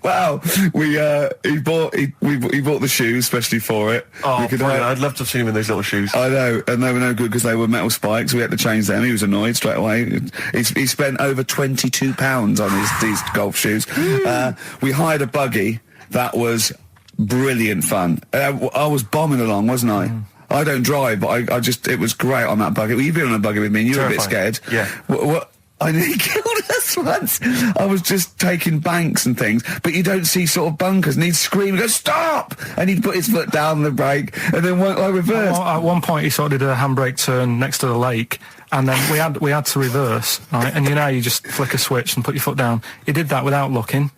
Wow, he bought the shoes especially for it. Oh, We could brilliant. hire- I'd love to have seen him in those little shoes. I know, and they were no good because they were metal spikes. We had to change them. He was annoyed straight away. He spent over £22 on these golf shoes. We hired a buggy that was brilliant fun. I was bombing along, wasn't I? I don't drive, but I just, it was great on that buggy. Well, you've been on a buggy with me and you were a bit Terrifying. scared. Yeah. What I nearly killed us once. I was just taking banks and things, but you don't see sort of bunkers, and he'd scream and go, "Stop!" And he'd put his foot down the brake, and then I reversed. At one point, he sort of did a handbrake turn next to the lake, and then we had to reverse, right? And you know, you just flick a switch and put your foot down. He did that without looking.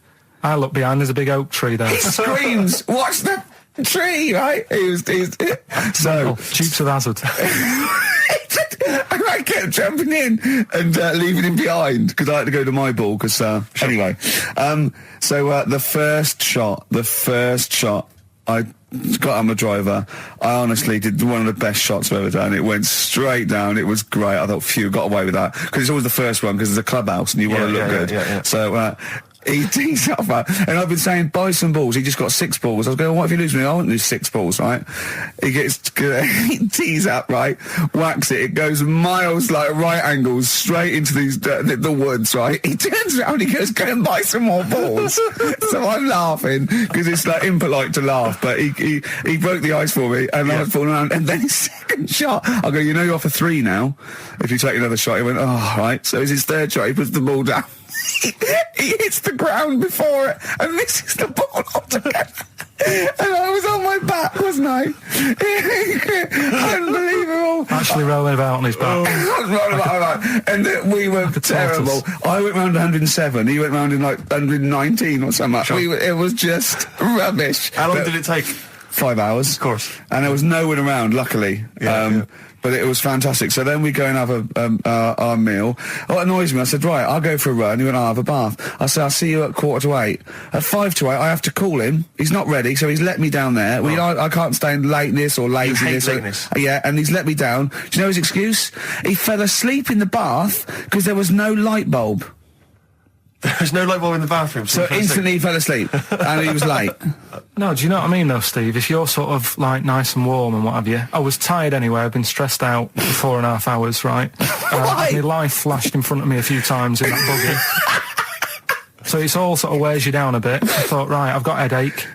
I looked behind. There's a big oak tree there. He screams, "Watch the tree!" Right? He's so. Dukes of Hazzard. And I kept jumping in and leaving him behind because I had to go to my ball. Because anyway, so the first shot, I got on the driver. I honestly did one of the best shots I've ever done. It went straight down. It was great. I thought, phew, got away with that because it's always the first one because it's a clubhouse and you want to look good. Yeah. So. He tees up, and I've been saying, buy some balls. He just got 6 balls. I was going, what if you lose me? I won't lose 6 balls, right? He tees up, right? Whacks it. It goes miles, like right angles, straight into these the woods, right? He turns around, he goes, go and buy some more balls. So I'm laughing because it's like impolite to laugh, but he broke the ice for me, and I was falling around. And then his second shot, I go, you know, you're off a 3 now. If you take another shot, he went, oh, right. So it's his third shot. He puts the ball down. He hits the ground before it and misses the ball altogether. And I was on my back, wasn't I? Unbelievable. Actually rolling about on his back. And we were terrible. I went round 107. He went round in like 119 or something. Sure. It was just rubbish. How long did it take? 5 hours. Of course. And there was no one around, luckily. Yeah. But it was fantastic. So then we go and have our meal. What annoys me, I said, right, I'll go for a run. He went, I'll have a bath. I said, I'll see you at 7:45. At 7:55, I have to call him. He's not ready, so he's let me down there. I can't stand lateness or laziness. You hate lateness. Yeah, and he's let me down. Do you know his excuse? He fell asleep in the bath because there was no light bulb. There's no light bulb in the bathroom. So instantly he fell asleep, and he was late. No, do you know what I mean, though, Steve? If you're sort of, like, nice and warm and what have you. I was tired anyway. I've been stressed out for 4.5 hours, right? Why? My life flashed in front of me a few times in that buggy. So it's all sort of wears you down a bit. I thought, right, I've got a headache.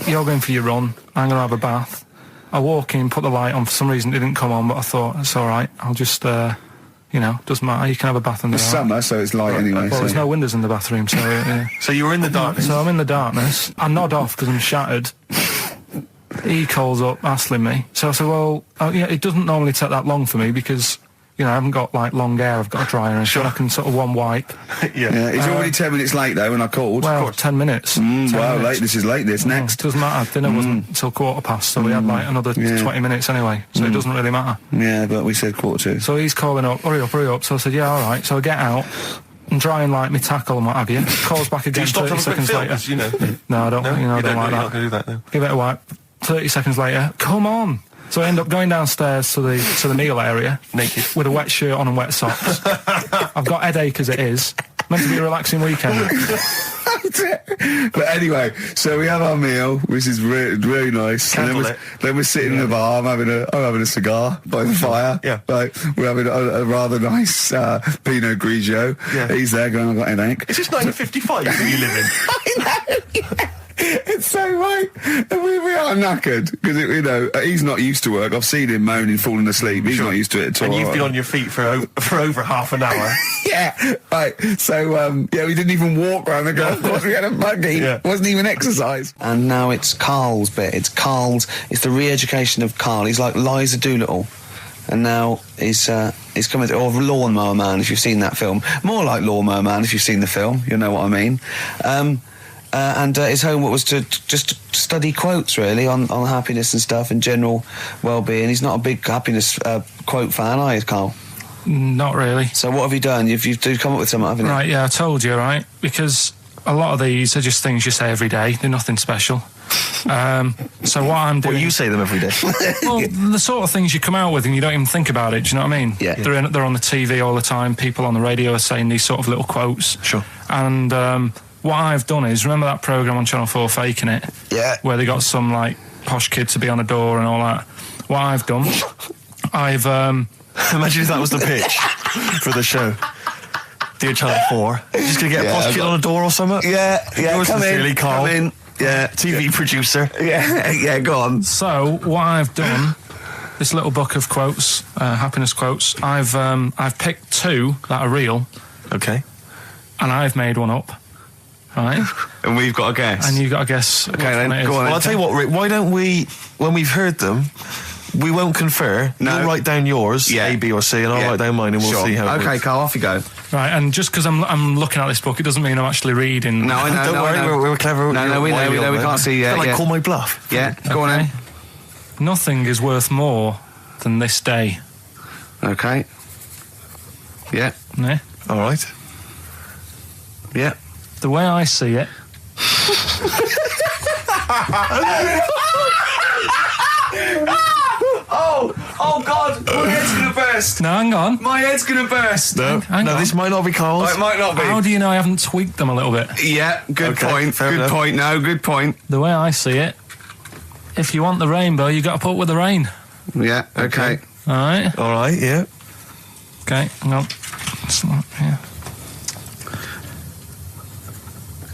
You're going for your run. I'm going to have a bath. I walk in, put the light on. For some reason, it didn't come on, but I thought, it's all right. I'll just... you know, doesn't matter. You can have a bath in the It's summer, so it's light anyway. Well, there's no windows in the bathroom, so... So you were in the darkness? So I'm in the darkness. I nod off because I'm shattered. He calls up, hassling me. So I said, well, yeah, it doesn't normally take that long for me because, you know, I haven't got, like, long hair. I've got a dryer and Sure. I can sort of one wipe. Yeah, he's already 10 minutes late, though, when I called. Well, 10 minutes. 10 Wow, minutes. late. This is late, this. Next. Doesn't matter. Dinner wasn't until 7:15, so we had, like, another 20 minutes anyway. So it doesn't really matter. Yeah, but we said 7:45. So he's calling up, hurry up. So I said, yeah, all right. So I get out and dry and like my tackle and what have you. Calls back again 30 seconds later. You know. No, I don't. No, You know, I don't like you're that. not going to do that, no. Give it a wipe. 30 seconds later, come on. So I end up going downstairs to the meal area. Naked. With a wet shirt on and wet socks. I've got headache as it is. Meant to be a relaxing weekend. But anyway, so we have our meal, which is really nice. And then we're sitting in the bar. I'm having a cigar by the fire. Yeah. Like, we're having a rather nice Pinot Grigio. Yeah. He's there going, I've got a headache. Is this 1955 that you live in? I know. Yeah. It's so right. And we are knackered because he's not used to work. I've seen him moaning, falling asleep. He's not used to it at all. And you've been on your feet for over half an hour. Yeah, right. So we didn't even walk around the golf course. We had a buggy. Yeah. It wasn't even exercise. And now it's Karl's bit. It's the re-education of Karl. He's like Liza Doolittle. And now he's coming to, or Lawnmower Man, if you've seen that film. More like Lawnmower Man, if you've seen the film. You know what I mean. And his homework was to just study quotes, really, on happiness and stuff and general well-being. He's not a big happiness quote fan, are you, Karl? Not really. So what have you done? You've come up with something, haven't you? Right, yeah, I told you, right? Because a lot of these are just things you say every day. They're nothing special. So what I'm doing... Well, you say them every day. Well, the sort of things you come out with and you don't even think about it, do you know what I mean? Yeah. They're on the TV all the time. People on the radio are saying these sort of little quotes. Sure. And what I've done is, remember that programme on Channel 4, Faking It? Yeah. Where they got some, like, posh kid to be on a door and all that. What I've done, I've... Imagine if that was the pitch for the show. Dear Channel 4, just going to get a posh kid on a door or something? Yeah, Yours sincerely, Karl. Come in. Yeah. TV producer. Yeah, go on. So, what I've done, this little book of quotes, happiness quotes, I've picked two that are real. Okay. And I've made one up. Right? And we've got a guess. And you've got to guess. Okay, then, go on. Well, I'll tell you what, Rick, why don't we, when we've heard them, we won't confer. No. You'll write down yours, A, B, or C, and I'll write down mine, and we'll see how it Okay, works. Karl, off you go. Right, and just because I'm looking at this book, it doesn't mean I'm actually reading. No, I know. Don't worry, we're clever. No, we know. We can't see yet. Call my bluff. Yeah, go on then. Nothing is worth more than this day. Okay. Yeah. Yeah? All right. Yeah. The way I see it... Oh God, my head's gonna burst. No, hang on. My head's gonna burst. No, Hang on. this might not be Karl's. Oh, it might not be. How do you know I haven't tweaked them a little bit? Yeah, good Okay, point. fair Good enough. point. No, good point. The way I see it, if you want the rainbow, you got to put up with the rain. Yeah, okay. All right? All right, yeah. Okay, hang on. It's not here.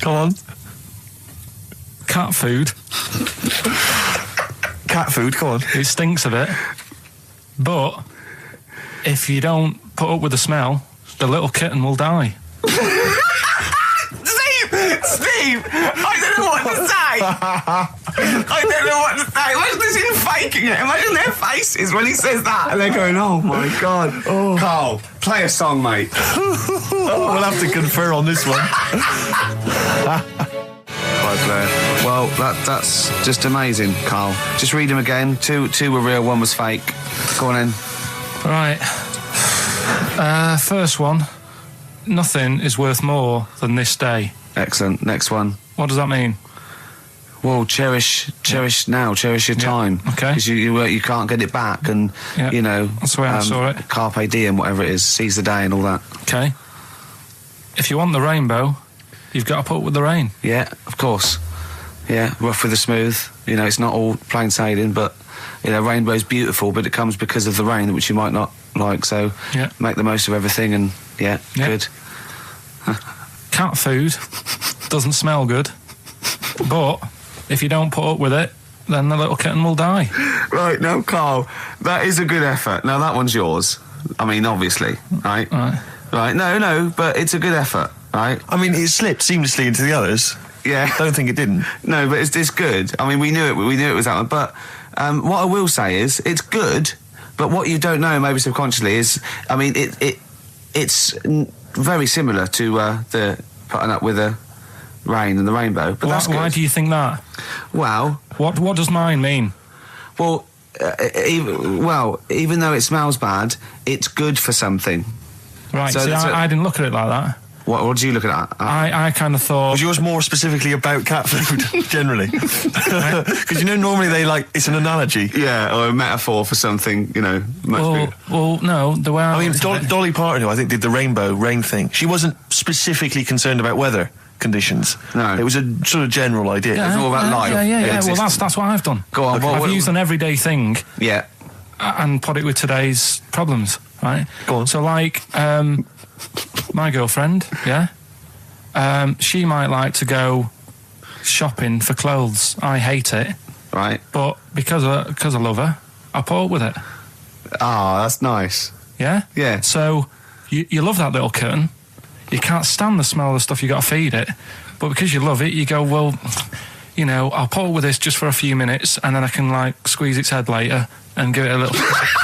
Come on. Cat food, Cat food, come on. it stinks a bit. But if you don't put up with the smell, the little kitten will die. Steve, I don't know what to say. I don't know what to say. Imagine this in faking it. Imagine their faces when he says that, and they're going, "Oh my God." Oh. Karl, play a song, mate. We'll have to confer on this one. Right, Blair. Well, that's just amazing, Karl. Just read them again. Two were real, one was fake. Go on in. Right. First one. Nothing is worth more than this day. Excellent. Next one. What does that mean? Well, cherish now, cherish your time. Okay. Because you can't get it back, and that's the way I saw it. Carpe diem, whatever it is, seize the day and all that. Okay. If you want the rainbow, you've got to put up with the rain. Yeah, of course. Yeah, rough with the smooth. It's not all plain sailing, but rainbow's beautiful, but it comes because of the rain, which you might not like. So make the most of everything, and good. Cat food doesn't smell good, but if you don't put up with it, then the little kitten will die. Right, now, Karl, that is a good effort. Now, that one's yours. I mean, obviously, right? Right, no, but it's a good effort, right? I mean, it slipped seamlessly into the others. Yeah. Don't think it didn't. No, but it's good. I mean, we knew it was that one. But what I will say is, it's good, but what you don't know, maybe subconsciously, is, I mean, it's very similar to the putting up with the rain and the rainbow. But that's good. Why do you think that? Well... What does mine mean? Well, even though it smells bad, it's good for something. Right, so I didn't look at it like that. What did you look at that? I kind of thought... Was yours more specifically about cat food, generally? Because normally it's an analogy. Yeah, or a metaphor for something, much bigger. Well, no, the way I mean, Dolly Parton, who I think did the rainbow rain thing, she wasn't specifically concerned about weather conditions. No. It was a sort of general idea. It's all about life. Yeah. Well, that's what I've done. Go on. I've used an everyday thing. Yeah. And put it with today's problems, right? Go on. So, my girlfriend, she might like to go shopping for clothes. I hate it. Right. But because I love her, I put up with it. Ah, that's nice. Yeah? Yeah. So, you love that little kitten. You can't stand the smell of the stuff you got to feed it. But because you love it, you go, well, you know, I'll put up with this just for a few minutes and then I can, like, squeeze its head later and give it a little...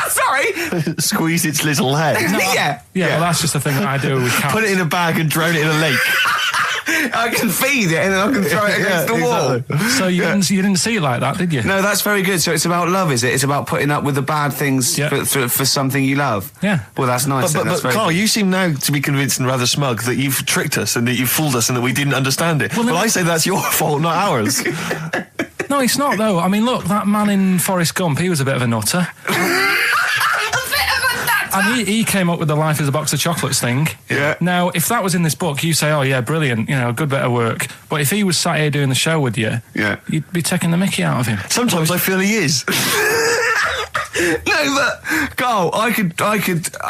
Sorry! Squeeze its little head. Yeah. Yeah, well, that's just the thing that I do with cats. Put it in a bag and drone it in a lake. I can feed it and then I can throw it against the wall. So you didn't see it like that, did you? No, that's very good. So it's about love, is it? It's about putting up with the bad things for something you love. Yeah. Well, that's nice. But that's very Carl, good. you seem now to be convinced and rather smug that you've tricked us and that you've fooled us and that we didn't understand it. Well, I say that's your fault, not ours. No, it's not, though. I mean, look, that man in Forrest Gump, he was a bit of a nutter. And he came up with the life as a box of chocolates thing. Yeah. Now, if that was in this book, you say, oh, yeah, brilliant, you know, good bit of work. But if he was sat here doing the show with you, you'd be taking the mickey out of him. Sometimes I feel he is. No, but Carl, I could.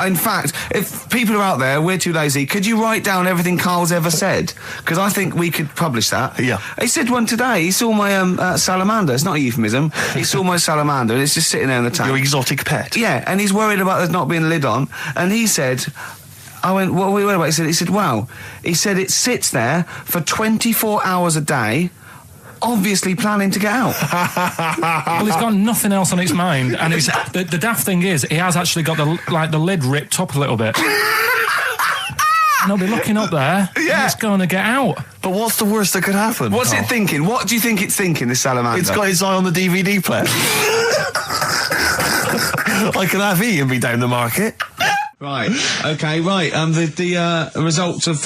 In fact, if people are out there, we're too lazy. Could you write down everything Carl's ever said? Because I think we could publish that. Yeah. He said one today. He saw my salamander. It's not a euphemism. He saw my salamander, and it's just sitting there in the tank. Your exotic pet. Yeah, and he's worried about there not being a lid on. And he said, I went, what are we worried about? He said, wow. He said it sits there for 24 hours a day, obviously planning to get out. Well, it's got nothing else on its mind, and it's the daft thing is, he has actually got the lid ripped up a little bit. And he'll be looking up there, and it's going to get out. But what's the worst that could happen? What's it thinking? What do you think it's thinking, this salamander? It's got its eye on the DVD player. I can have E and be down the market. Right. Okay. Right. The results of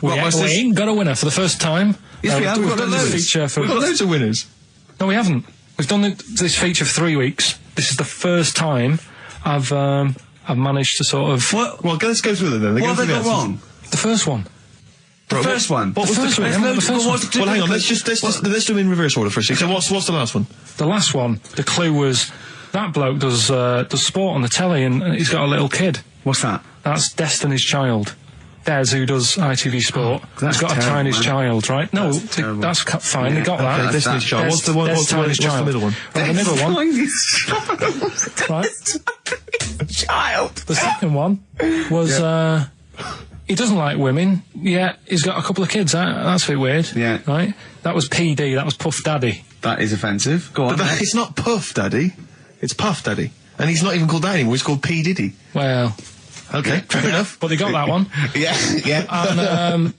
We ain't got a winner for the first time. Yes, we have. We've We've done got this loads. feature for... We've got loads of winners. No, we haven't. We've done this feature for 3 weeks. This is the first time I've managed to sort of... Well, let's go through them then. What have they got wrong? The first one. The first one. What was the first one? correct? The first one. Well, hang on. Let's do them in reverse order first. So what's the last one? The last one, the clue was that bloke does sport on the telly and he's got a little kid. What's that? That's Destiny's Child. Des, who does ITV Sport, that's has got terrible, a tiny man. child, right? No, that's fine. They got that. Okay, Destiny's Child. What's the one? What's the middle one? Right, the middle one. Right. Child. The second one was he doesn't like women. Yeah, he's got a couple of kids. That's a bit weird. Yeah. Right. That was PD. That was Puff Daddy. That is offensive. Go on. But it's not Puff Daddy. It's Puff Daddy. And he's not even called that anymore. He's called P. Diddy. Well. Okay, fair enough. But they got that one. Yeah.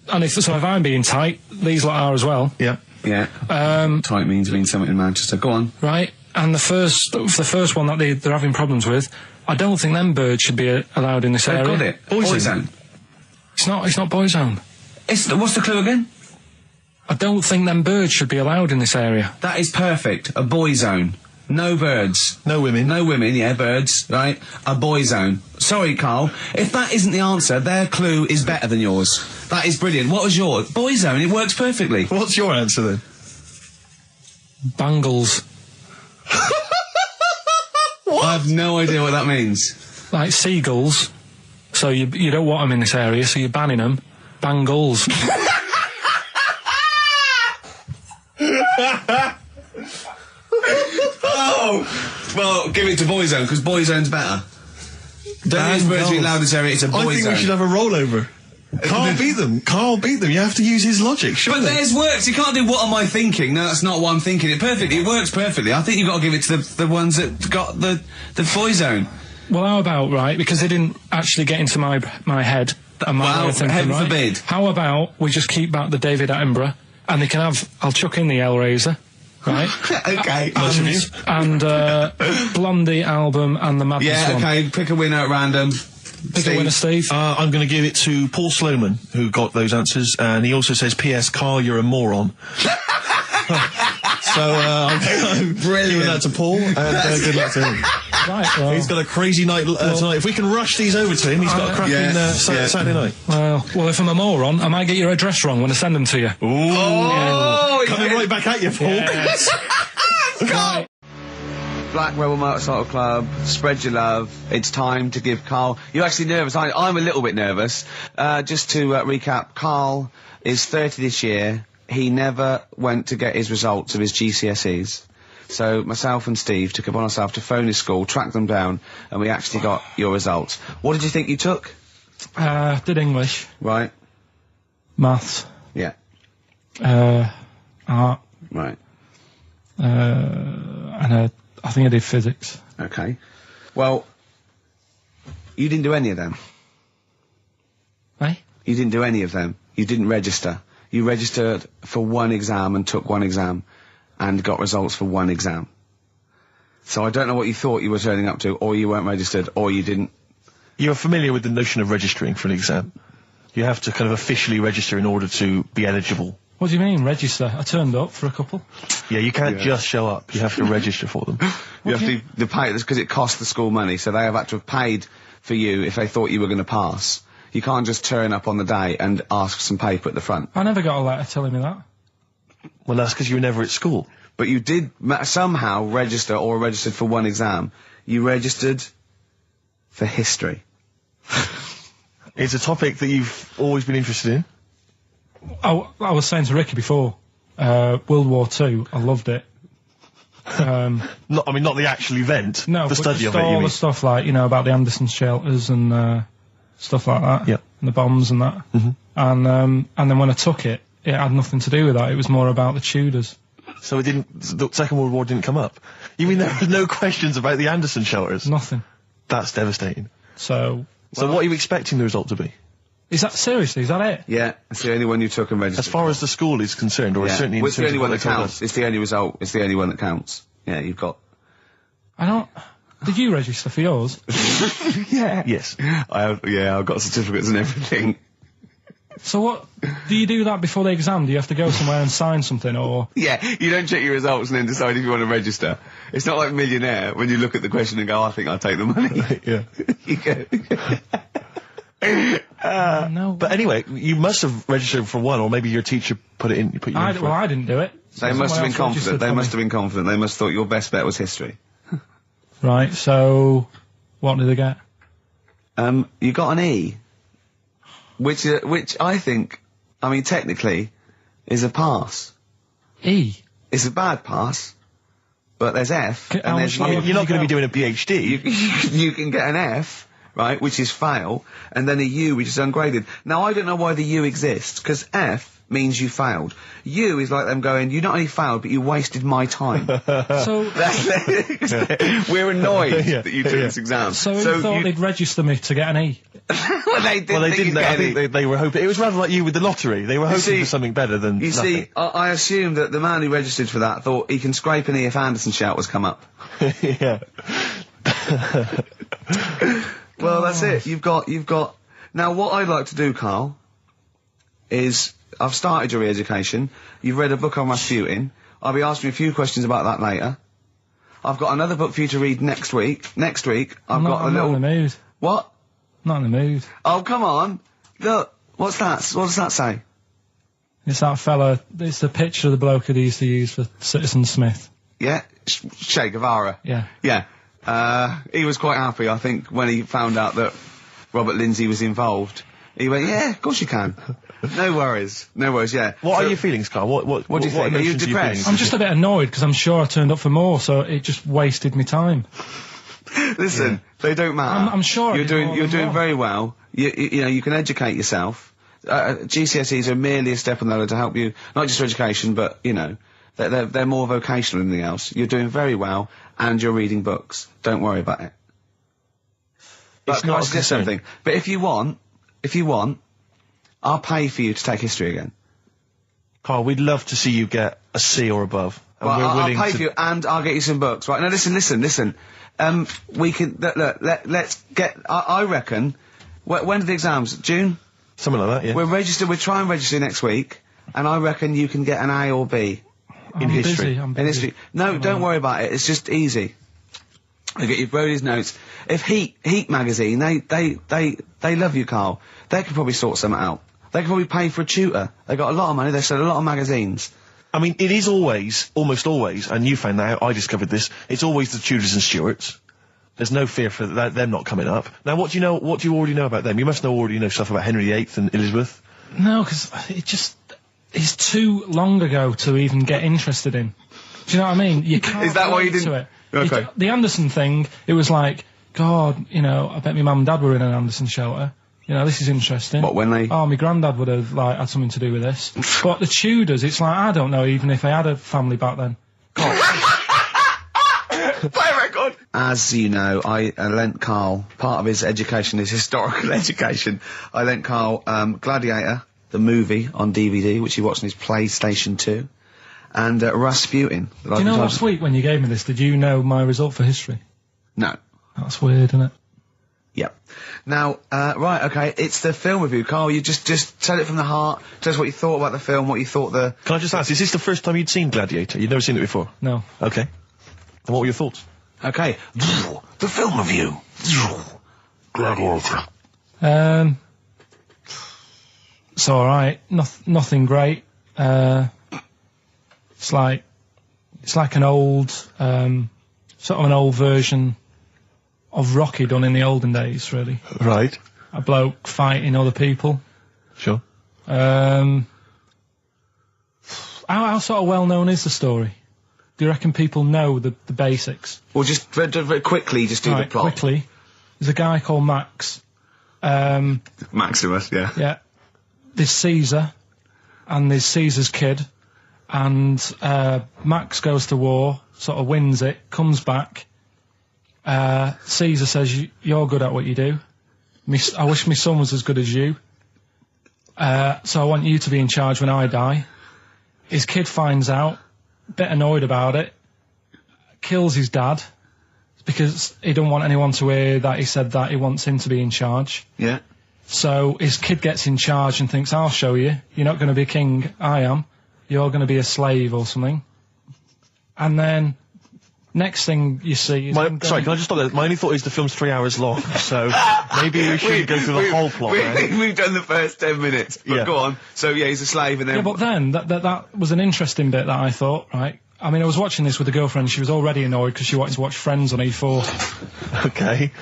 And if I'm being tight, these lot are as well. Yeah. Yeah. Tight means something in Manchester. Go on. Right. And the first one that they're having problems with, I don't think them birds should be allowed in this They've area. got it. Boyzone. It's not Boyzone. What's the clue again? I don't think them birds should be allowed in this area. That is perfect. A boy zone. No birds. No women. No women, yeah, birds, right? A boy zone. Sorry, Carl. If that isn't the answer, their clue is better than yours. That is brilliant. What was yours? Boy zone, it works perfectly. What's your answer then? Bangles. I have no idea what that means. Like seagulls. So you don't want them in this area, so you're banning them. Bangles. Oh! Well, give it to boy zone, because boy zone's better. Don't use birds being allowed in this area, it's a boy zone. I think we should have a rollover. Carl beat them. You have to use his logic, surely. But theirs works. You can't do what am I thinking. No, that's not what I'm thinking. It works perfectly. I think you've got to give it to the ones that got the boy zone. Well, how about, right, because they didn't actually get into my head and my way of thinking, heaven right? forbid. How about we just keep back the David Attenborough and they can have, I'll chuck in the Hellraiser, right? Okay. And Blondie album and the Madness one. Yeah, okay, pick a winner at random. Pick a winner, Steve. I'm going to give it to Paul Sloman, who got those answers, and he also says, P.S. Carl, you're a moron. So I'm giving that to Paul, and good luck to him. Right, well, He's got a crazy night tonight. If we can rush these over to him, he's got a cracking Saturday night. well, if I'm a moron, I might get your address wrong when I send them to you. Oh, coming right back at you, Paul. Yes. Right. Black Rebel Motorcycle Club, spread your love. It's time to give Carl... You're actually nervous. I'm a little bit nervous. Just to recap, Carl is 30 this year. he never went to get his results of his GCSEs. So myself and Steve took upon ourselves to phone his school, track them down, and we actually got your results. What did you think you took? Did English, Right. maths, Yeah. art, Right. and I think I did physics. Okay. Well, you didn't do any of them. Eh? You didn't do any of them. You didn't register. You registered for one exam and took one exam and got results for one exam. So I don't know what you thought you were turning up to, or you weren't registered, or you didn't. You're familiar with the notion of registering for an exam. You have to kind of officially register in order to be eligible. What do you mean, register? I turned up for a couple. Yeah, you can't just show up. You have to register for them. You have to pay this because it costs the school money, so they have had to have paid for you if they thought you were going to pass. You can't just turn up on the day and ask for some paper at the front. I never got a letter telling me that. Well, that's because you were never at school. But you did somehow register or registered for one exam. You registered for history. It's a topic that you've always been interested in. I was saying to Ricky before, World War II, I loved it. Not the actual event. No, the but study just of it. You all mean? the stuff like, about the Anderson shelters and stuff like that. Yeah. And the bombs and that. Mm-hmm. And then when I took it, it had nothing to do with that. It was more about the Tudors. So the Second World War didn't come up. You mean there was no questions about the Anderson shelters? Nothing. That's devastating. So So what are you expecting the result to be? is that it? Yeah, it's the only one you took and registered. As far as the school is concerned, or yeah. certainly in Well, it's the terms only of one what that they told counts. us. It's the only result. It's the only one that counts. Yeah, you've got. I don't. Did you register for yours? Yeah. Yes. I've got certificates and everything. So what? Do you do that before the exam? Do you have to go somewhere and sign something, or? Yeah, you don't check your results and then decide if you want to register. It's not like Millionaire when you look at the question and go, I think I'll take the money. Yeah. You go. No. But anyway, you must have registered for one, or maybe your teacher put you in for I it. didn't do it. They must have been confident. They must have been confident. They must have thought your best bet was history. Right. So, what did they get? You got an E, which I think, technically, is a pass. E. It's a bad pass, but there's F, How and there's much- U. You're not going to be doing a PhD. You can get an F, right, which is fail, and then a U, which is ungraded. Now, I don't know why the U exists, because F means you failed. U is like them going, you not only failed, but you wasted my time. So, We're annoyed Yeah, that you took yeah. this exam. so you thought they'd register me to get an E? well, they didn't. Well, they think didn't. you'd I get think any. they were hoping. It was rather like you with the lottery. They were hoping see- for something better than You nothing. see, I assume that the man who registered for that thought he can scrape an E if Anderson shelters come up. Yeah. Well, that's it. You've got. Now, what I'd like to do, Carl, is I've started your re-education. You've read a book on Rasputin. I'll be asking you a few questions about that later. I've got another book for you to read next week. Next week, I'm not in the mood. What? Not in the mood. Oh, come on. Look, what's that? What does that say? It's that fella. It's the picture of the bloke that he used to use for Citizen Smith. Yeah? Che Guevara. Yeah. Yeah. He was quite happy, I think, when he found out that Robert Lindsay was involved. He went, yeah, of course you can. No worries. No worries, yeah. What So- are your feelings, Carl? What do you think? Are you emotions depressed? I'm just a bit annoyed because I'm sure I turned up for more, so it just wasted me time. Listen, they don't matter. I'm sure I you're did doing. more You're than doing one. very well. You can educate yourself. GCSEs are merely a step on the ladder to help you, not just for education, but they're more vocational than anything else. You're doing very well, and you're reading books. Don't worry about it. But It's can I not a suggest concern. something? But if you want, I'll pay for you to take history again. Carl, we'd love to see you get a C or above. And Well, we're I'll willing pay to... for you, and I'll get you some books. Right now, listen. We can let's get. I reckon. When are the exams? June. Something like that, yeah. We're registered. We'll try and register next week, and I reckon you can get an A or B I'm history. Busy, I'm busy. in history. No, don't worry about it. It's just easy. I get you Brody's notes. If Heat magazine, they love you, Carl. They could probably sort something out. They could probably pay for a tutor. They got a lot of money. They sell a lot of magazines. I mean, it is always, almost always, and you found that out, I discovered this, it's always the Tudors and Stuarts. There's no fear for them not coming up. Now, what do you already know about them? You must already know stuff about Henry VIII and Elizabeth. No, because it just... it's too long ago to even get interested in. Do you know what I mean? You can't. Is that why you relate didn't? to it. Okay. The Anderson thing, it was like, God, you know, I bet my mum and dad were in an Anderson shelter. You know, this is interesting. What, when they- Oh, my granddad would have, like, had something to do with this. But the Tudors, it's like, I don't know even if they had a family back then. Play a record. As you know, I lent Karl, part of his education, his historical education, I lent Karl Gladiator, the movie on DVD, which he watched on his PlayStation 2, and Rasputin. Do you know last week when you gave me this, did you know my result for history? No. That's weird, isn't it? Yep. Now, right, okay, it's the film review. Karl, you just tell it from the heart, tell us what you thought about the film, what you thought the... Can I just ask, is this the first time you'd seen Gladiator? You'd never seen it before? No. Okay. And what were your thoughts? Okay. The film review. Gladiator. It's alright. Nothing great. It's like an old, sort of an old version of Rocky done in the olden days, really. Right. A bloke fighting other people. Sure. How sort of well known is the story? Do you reckon people know the basics? Well, just very quickly, just do the plot. Quickly. There's a guy called Max. Maximus, yeah. Yeah. There's Caesar, and there's Caesar's kid, and Max goes to war, sort of wins it, comes back. Caesar says, you're good at what you do. I wish my son was as good as you. So I want you to be in charge when I die. His kid finds out, a bit annoyed about it, kills his dad, because he don't want anyone to hear that he said that he wants him to be in charge. Yeah. So his kid gets in charge and thinks, I'll show you. You're not going to be king. I am. You're going to be a slave or something. And then, next thing you see is... Sorry, can I just stop there? My only thought is the film's 3 hours long, so maybe we shouldn't go through the whole plot, right? We've done the first 10 minutes, but Yeah. go on. So, yeah, he's a slave and then... Yeah, but then, that was an interesting bit that I thought, right? I mean, I was watching this with a girlfriend. She was already annoyed because she wanted to watch Friends on E4. Okay.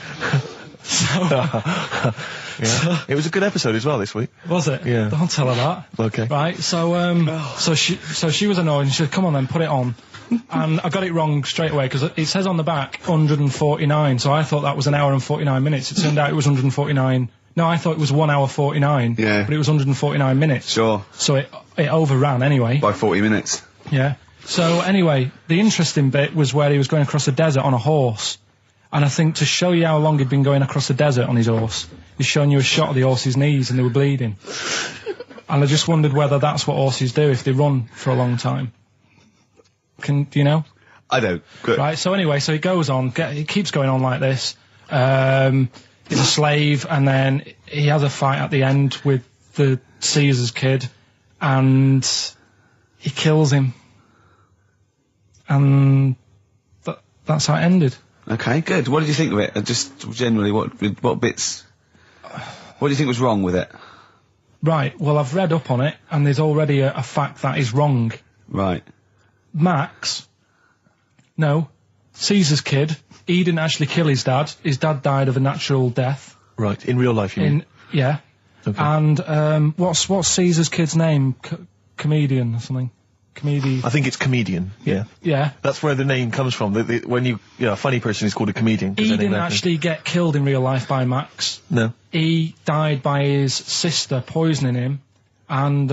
Yeah. It was a good episode as well this week. Was it? Yeah. Don't tell her that. Okay. Right, so she was annoyed and she said, come on then, put it on. And I got it wrong straight away because it says on the back 149, so I thought that was an hour and 49 minutes. It turned out it was 149. No, I thought it was 1 hour 49. Yeah. But it was 149 minutes. Sure. So it overran anyway. By 40 minutes. Yeah. So anyway, the interesting bit was where he was going across the desert on a horse. And I think to show you how long he'd been going across the desert on his horse, he's showing you a shot of the horse's knees and they were bleeding. And I just wondered whether that's what horses do if they run for a long time. Do you know? I don't. Good. Right, so anyway, so he goes on, he keeps going on like this. He's a slave, and then he has a fight at the end with the Caesar's kid, and he kills him. And that's how it ended. Okay, good. What did you think of it? Just generally, what bits... What do you think was wrong with it? Right, well, I've read up on it, and there's already a fact that is wrong. Right. Caesar's kid, he didn't actually kill his dad. His dad died of a natural death. Right, in real life, you mean? Yeah. Okay. And, what's Caesar's kid's name? Comedian or something? I think it's comedian, yeah. Yeah. That's where the name comes from. When a funny person is called a comedian. 'cause He their name didn't happens. actually get killed in real life by Max. No. He died by his sister poisoning him, and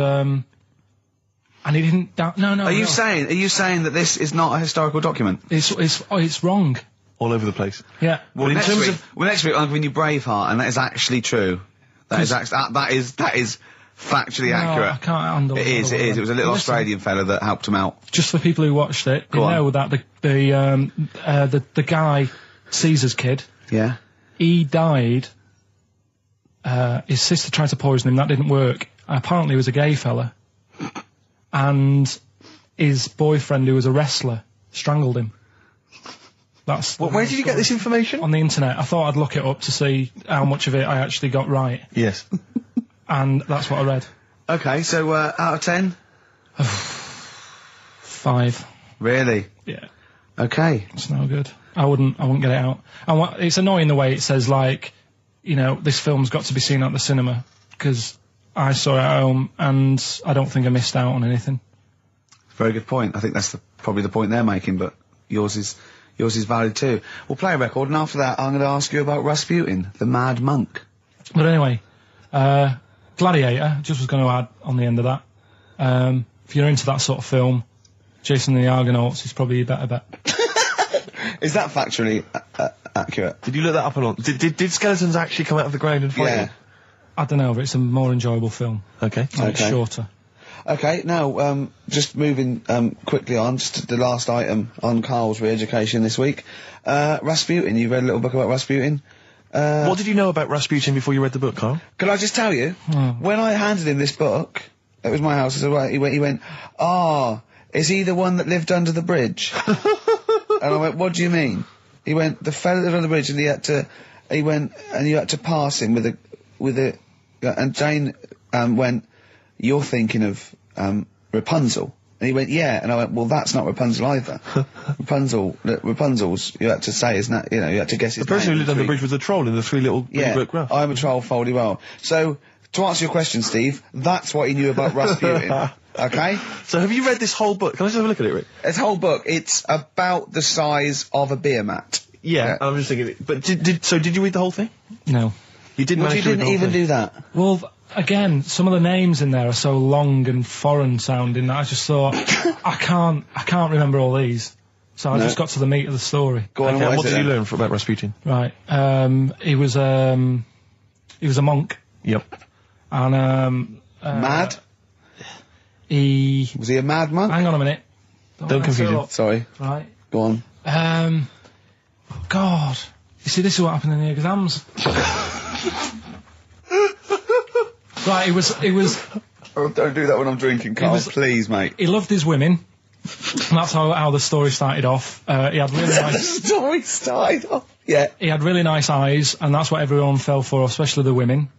he didn't die. No. Are you saying that this is not a historical document? It's wrong. All over the place. Yeah. Well, in next terms week, of- next week I'm giving you Braveheart, and that is actually true. That is factually No, accurate. I can't handle It is. It was a little Listen, Australian fella that helped him out. Just for people who watched it, they Go on. know that the guy, Caesar's kid, Yeah. he died. His sister tried to poison him. That didn't work. Apparently, he was a gay fella, and his boyfriend, who was a wrestler, strangled him. That's Well, where did you get this information? on the internet. I thought I'd look it up to see how much of it I actually got right, Yes. and that's what I read. Okay, so out of 10? 5. Really? Yeah. Okay. It's no good. I wouldn't get it out. It's annoying the way it says, like, you know, this film's got to be seen at the cinema, because I saw it at home, and I don't think I missed out on anything. Very good point. I think that's probably the point they're making, but yours is valid too. We'll play a record, and after that, I'm going to ask you about Rasputin, the Mad Monk. But anyway, Gladiator, just was going to add on the end of that. If you're into that sort of film, Jason and the Argonauts is probably a better bet. Is that factually accurate? Did you look that up or not? Did skeletons actually come out of the ground and fight? Yeah. I don't know, but it's a more enjoyable film. Okay. And it's shorter. Okay, now, just moving quickly on, just to the last item on Carl's re-education this week. Rasputin, you read a little book about Rasputin? What did you know about Rasputin before you read the book, Carl? Can I just tell you, when I handed him this book, it was my house, I said, right, he went, is he the one that lived under the bridge? And I went, what do you mean? He went, the fella that lived under the bridge, and you had to pass him with a, and Jane, went, you're thinking of, Rapunzel. And he went, yeah. And I went, well, that's not Rapunzel either. Rapunzel's, you had to say, isn't that, you had to guess his The person name. who lived under the bridge was the troll in the three little book graph. I'm a troll, foldy well. So, to answer your question, Steve, that's what he knew about Rasputin. Okay? So have you read this whole book? Can I just have a look at it, Rick? This whole book, it's about the size of a beer mat. Yeah, I'm just thinking. But did you read the whole thing? No. You didn't Well, manage you to read didn't the whole even thing? do that. Well, again, some of the names in there are so long and foreign sounding that I just thought, I can't remember all these. So I just got to the meat of the story. Go on, Okay, what what is did it you then? learn about Rasputin? Right. He was a monk. Yep. And, Mad? he... Was he a mad monk? Hang on a minute. Don't mess confuse it him. up. Sorry. Right. Go on. God. You see, this is what happened in the exams. Right, it was... Oh, don't do that when I'm drinking, Carl. Please, mate. He loved his women. And that's how the story started off. He had really nice... Story started off. Yeah. He had really nice eyes, and that's what everyone fell for, especially the women.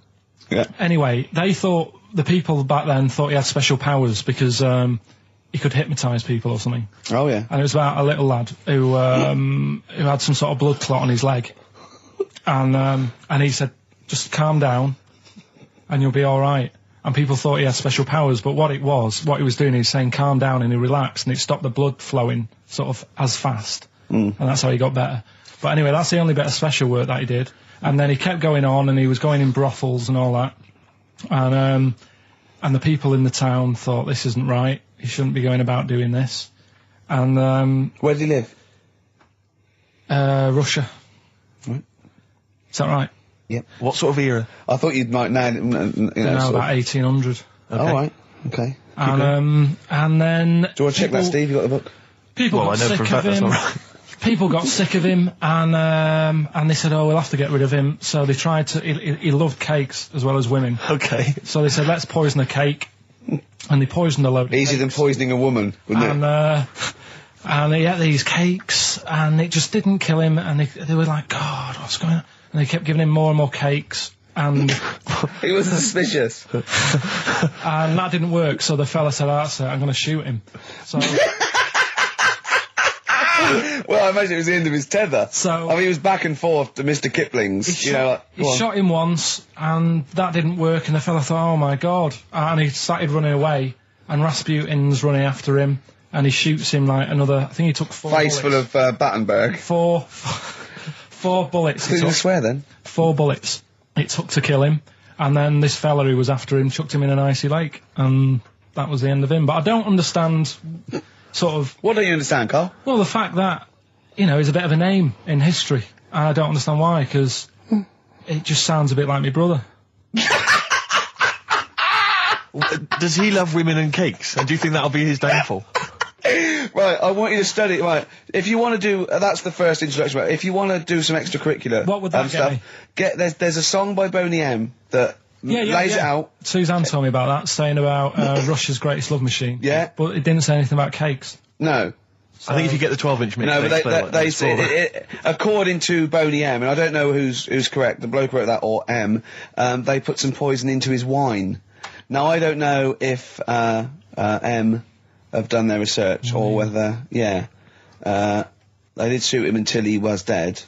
Yeah. Anyway, the people back then thought he had special powers because he could hypnotise people or something. Oh, yeah. And it was about a little lad who had some sort of blood clot on his leg. And he said, just calm down and you'll be all right. And people thought he had special powers, but what he was doing, he was saying calm down and he relaxed, and it stopped the blood flowing sort of as fast. And that's how he got better. But anyway, that's the only bit of special work that he did. And then he kept going on, and he was going in brothels and all that. And the people in the town thought, this isn't right, he shouldn't be going about doing this. And Where did he live? Russia. Right. Is that right? Yep. What sort of era? I thought you'd might know, No, sort about 1800. Okay. All right. Okay. And then... Do you want to check that, Steve? You got the book? People Well, got I know sick for a of fact that's him. not right. People got sick of him, and they said, oh, we'll have to get rid of him. So they tried to... He loved cakes as well as women. Okay. So they said, let's poison a cake. And they poisoned a load of Easier than cakes. poisoning a woman, wouldn't it? And he ate these cakes, and it just didn't kill him, and they were like, God, what's going on? And they kept giving him more and more cakes, and He was suspicious. and that didn't work, so the fella said, that's it, I'm going to shoot him. So... Well, I imagine it was the end of his tether. So- I mean, he was back and forth to Mr. Kipling's, He go on. shot him once, and that didn't work, and the fella thought, oh my God. And he started running away, and Rasputin's running after him, and he shoots him like another, I think he took 4 Face bullets. full of Battenberg. Four bullets. Did It you took, swear then? 4 bullets it took to kill him, and then this fella who was after him chucked him in an icy lake, and that was the end of him. But I don't understand, sort of, What don't you understand, Carl? well, the fact that, he's a bit of a name in history, and I don't understand why, because it just sounds a bit like my brother. Does he love women and cakes? And do you think that'll be his downfall? Right, I want you to study. Right, if you want to do, that's the first introduction. Right, if you want to do some extracurricular, What would that get me? There's a song by Boney M that lays it out. Suzanne told me about that, saying about Russia's greatest love machine. Yeah. But it didn't say anything about cakes. No, I think if you get the 12-inch mix, no, but explain what they that's say for. according to Boney M, and I don't know who's correct, the bloke who wrote that or M. They put some poison into his wine. Now I don't know if M have done their research or whether they did shoot him until he was dead.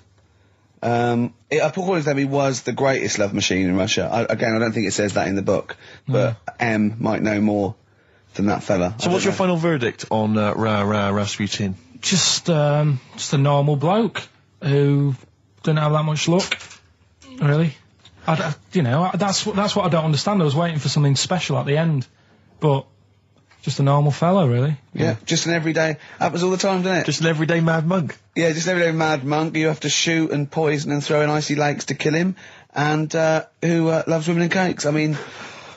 According to them, he was the greatest love machine in Russia. I don't think it says that in the book, but M might know more than that fella. So what's your final verdict on Rasputin? Just a normal bloke who didn't have that much luck, really. That's what I don't understand. I was waiting for something special at the end, but just a normal fellow, really. Yeah, just an everyday. Happens all the time, doesn't it? Just an everyday mad monk. Yeah, just an everyday mad monk. You have to shoot and poison and throw in icy lakes to kill him, and who loves women and cakes. I mean,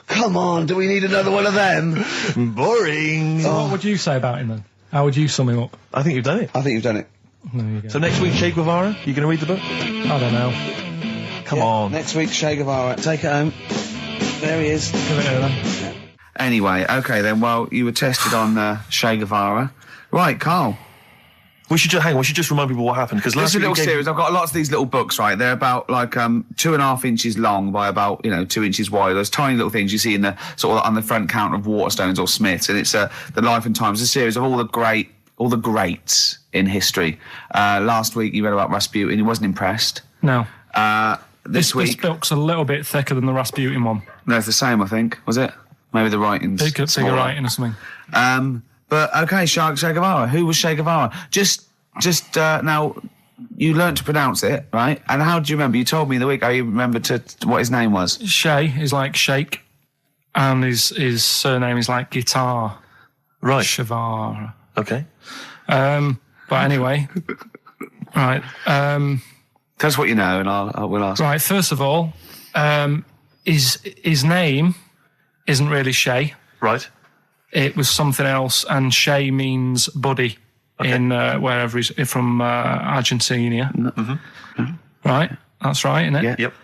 come on, do we need another one of them? Boring. So what would you say about him then? How would you sum him up? I think you've done it. I think you've done it. There you go. So next week, Che Guevara, you going to read the book? I don't know. Come on. Next week, Che Guevara. Take it home. There he is. Give it to them. Anyway, okay then. Well, you were tested on Che Guevara, right, Carl? We should just remind people what happened, because This last is a week little we gave- series. I've got lots of these little books, right? They're about like 2.5 inches long by about 2 inches wide. Those tiny little things you see in the sort of on the front counter of Waterstones or Smiths, and it's the Life and Times, a series of all the greats in history. Last week you read about Rasputin. You wasn't impressed. No. This This week, book's a little bit thicker than the Rasputin one. no, it's the same. I think was it? Maybe the writing's Bigger smaller. writing or something. But okay, Che Guevara. Who was Che Guevara? Just now, you learnt to pronounce it, right? And how do you remember? You told me the week how you remembered what his name was. Che is like shake, and his surname is like guitar. Right. Shavara. Okay. But anyway, right. Tell us what you know, and we'll ask. Right. First of all, his name isn't really Che. Right. It was something else, and Che means buddy in wherever he's from, Argentina. Mm-hmm. Right. That's right, isn't it? Yeah. Yep.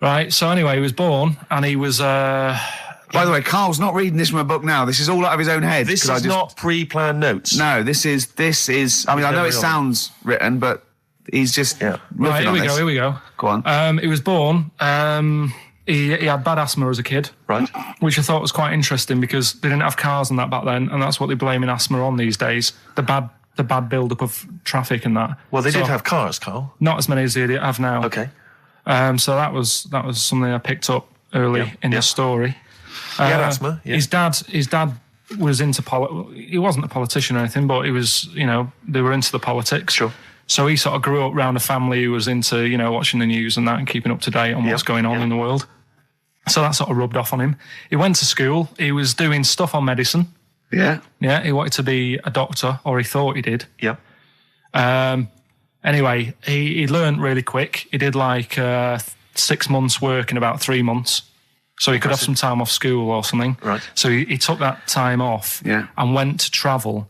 Right. So anyway, he was born, and he was. By the way, Carl's not reading this from a book now. This is all out of his own head. This 'cause is not pre-planned notes. No, this is. I mean, I know it sounds written, but he's just. Yeah. Right. riffing on this. Here we go. Go on. He was born. He had bad asthma as a kid. Right. Which I thought was quite interesting because they didn't have cars and that back then, and that's what they're blaming asthma on these days. The bad build-up of traffic and that. Well, they So, did have cars, Carl. not as many as they have now. Okay. So that was something I picked up early in the story. He had asthma. Yeah. His dad was into he wasn't a politician or anything, but he was, they were into the politics. Sure. So he sort of grew up around a family who was into, watching the news and that and keeping up to date on what's going on in the world. So that sort of rubbed off on him. He went to school. He was doing stuff on medicine. Yeah. Yeah, he wanted to be a doctor, or he thought he did. Yeah. Anyway, he learned really quick. He did like 6 months work in about 3 months. So he could have some time off school or something. Right. So he took that time off and went to travel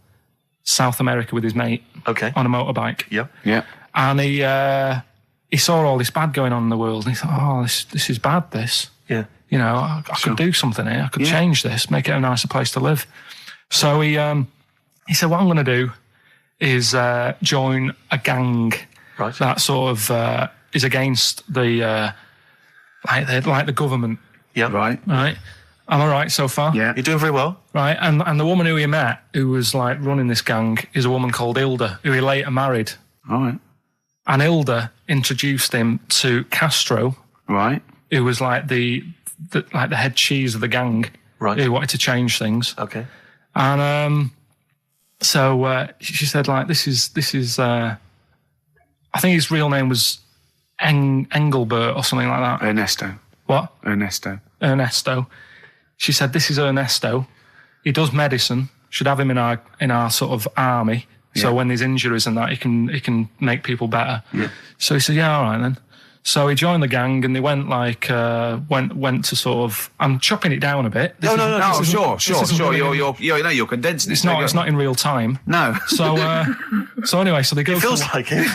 South America with his mate Okay. on a motorbike. Yeah. Yeah. And he saw all this bad going on in the world. And he thought, oh, this is bad, this. Yeah. I could do something here. I could change this, make it a nicer place to live. So he said, what I'm going to do is join a gang Right. that sort of is against the like the government. Yeah. Right. Right? Am I right so far? Yeah. You're doing very well. Right, and the woman who he met, who was like running this gang, is a woman called Hilda, who he later married. All right. And Hilda introduced him to Castro, Right. who was like the head cheese of the gang, Right. who wanted to change things. Okay. And so she said, like, this is I think his real name was Engelbert or something like that. Ernesto. What? Ernesto. She said, this is Ernesto. He does medicine. Should have him in our sort of army. So when there's injuries and that, he can make people better. Yeah. So he said, yeah, all right then. So he joined the gang and they went like went to sort of. I'm chopping it down a bit. This No, isn't- No, this isn't sure. really- You're condensing. It's not. It's not in real time. No. So anyway, so they go. It feels to, like it.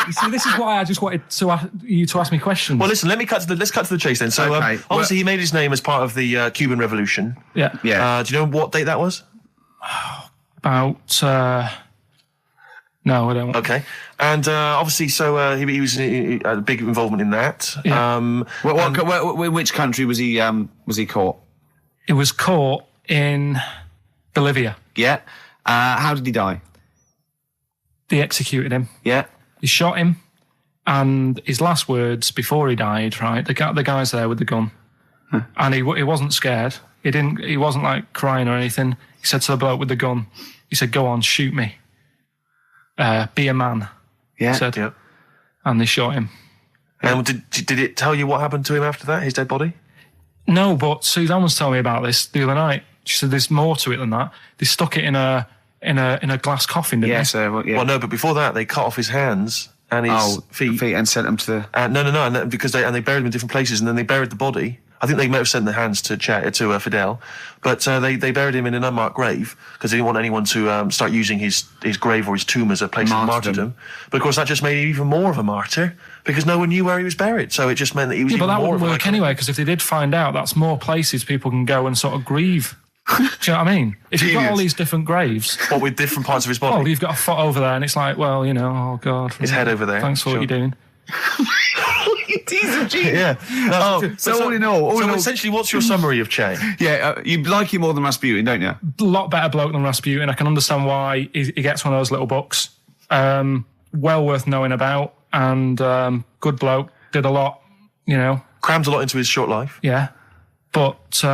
You see, this is why I just wanted you to ask me questions. Well, listen. Let's cut to the chase then. So, Okay, obviously, he made his name as part of the Cuban Revolution. yeah. Yeah. Do you know what date that was? About. No, I don't. Okay. And obviously, so he was a big involvement in that. Yeah. Which country was he caught? It was caught in Bolivia. Yeah. How did he die? They executed him. Yeah. They shot him, And his last words before he died, right? The guy's there with the gun, and he wasn't scared. He wasn't like crying or anything. He said to the bloke with the gun, he said, "Go on, shoot me. Be a man." Yeah. He said, Yeah. and they shot him. And did it tell you what happened to him after that? His dead body? No, but Suzanne was telling me about this the other night. She said there's more to it than that. They stuck it in a glass coffin, didn't they? Well, no, but before that, they cut off his hands and his feet. And sent them to the... No, and because they buried him in different places, and then they buried the body. I think they might have sent the hands to Fidel, but they buried him in an unmarked grave because they didn't want anyone to start using his grave or his tomb as a place of martyrdom. But of course, that just made him even more of a martyr because no one knew where he was buried. So it just meant that he was even more of a... But that wouldn't work anyway, because if they did find out, that's more places people can go and sort of grieve. Do you know what I mean? If you've got all these different graves... What, with different parts of his body? Well, you've got a foot over there, and it's like, well, you know, oh, God. His head over there. Thanks for what you're doing. He's a genius. Yeah. No, So all in all... essentially, what's your summary of Che? Yeah, you like him more than Rasputin, don't you? A lot better bloke than Rasputin. I can understand why he gets one of those little books. Well worth knowing about, and good bloke. Did a lot, you know. Crammed a lot into his short life. Yeah. But,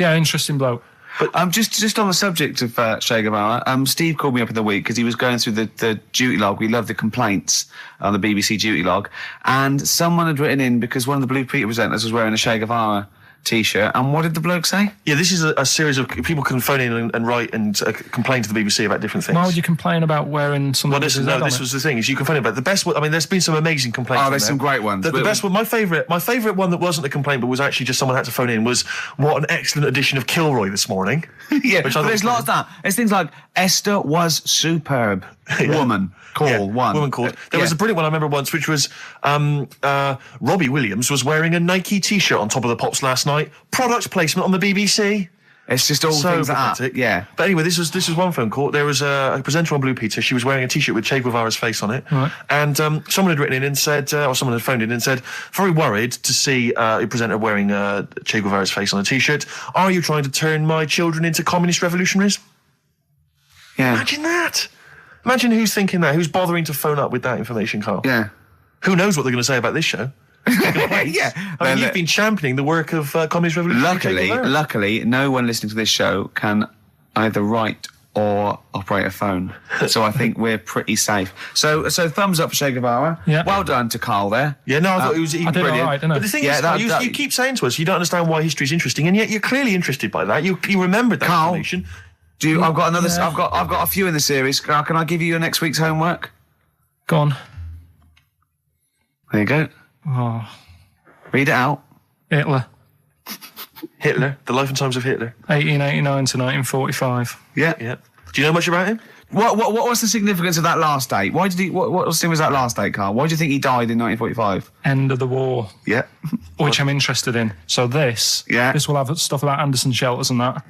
interesting bloke. But just on the subject of Che Guevara, Steve called me up in the week because he was going through the duty log. We love the complaints on the BBC duty log, and someone had written in because one of the Blue Peter presenters was wearing a Che Guevara T-shirt. And what did the bloke say? Yeah, this is a series of people can phone in and write and complain to the BBC about different things. Why would you complain about wearing something? Well, this was the thing. Is you complain about the best. I mean, there's been some amazing complaints. Oh, there's some great ones. The best one, my favourite one that wasn't a complaint, but was actually just someone had to phone in. Was what an excellent edition of Kilroy this morning. Yeah, but there's lots of that. There's things like Esther was superb. Woman call one. Woman called. There was a brilliant one I remember once, which was Robbie Williams was wearing a Nike T-shirt on top of the pops last night. Product placement on the BBC. It's just all so things like pathetic. that. Yeah. But anyway, this was one phone call. There was a presenter on Blue Peter. She was wearing a T-shirt with Che Guevara's face on it. Right. And someone had written in and said, or someone had phoned in and said, very worried to see a presenter wearing Che Guevara's face on a T-shirt. Are you trying to turn my children into communist revolutionaries? Yeah. Imagine that. Imagine who's thinking that. Who's bothering to phone up with that information, Carl? Yeah. Who knows what they're going to say about this show? Yeah. I mean, you've been championing the work of communist revolution. Luckily, no one listening to this show can either write or operate a phone. So I think we're pretty safe. So thumbs up for Che Guevara. Yeah. Well done to Carl there. Yeah, no, I thought it was I did brilliant. all right, didn't I? But the thing Yeah, is, Carl, that- you keep saying to us you don't understand why history is interesting, and yet you're clearly interested by that. You remembered that Carl, information. I've got another. I've got a few in the series. Can I give you your next week's homework? Go on. There you go. Oh, Read it out. Hitler. Hitler, the life and times of Hitler. 1889 to 1945. Yeah. Yeah. Do you know much about him? What was the significance of that last date? Why did he? What was that last date, Carl? Why do you think he died in 1945? End of the war. Yeah. Which I'm interested in. So this will have stuff about Anderson shelters and that.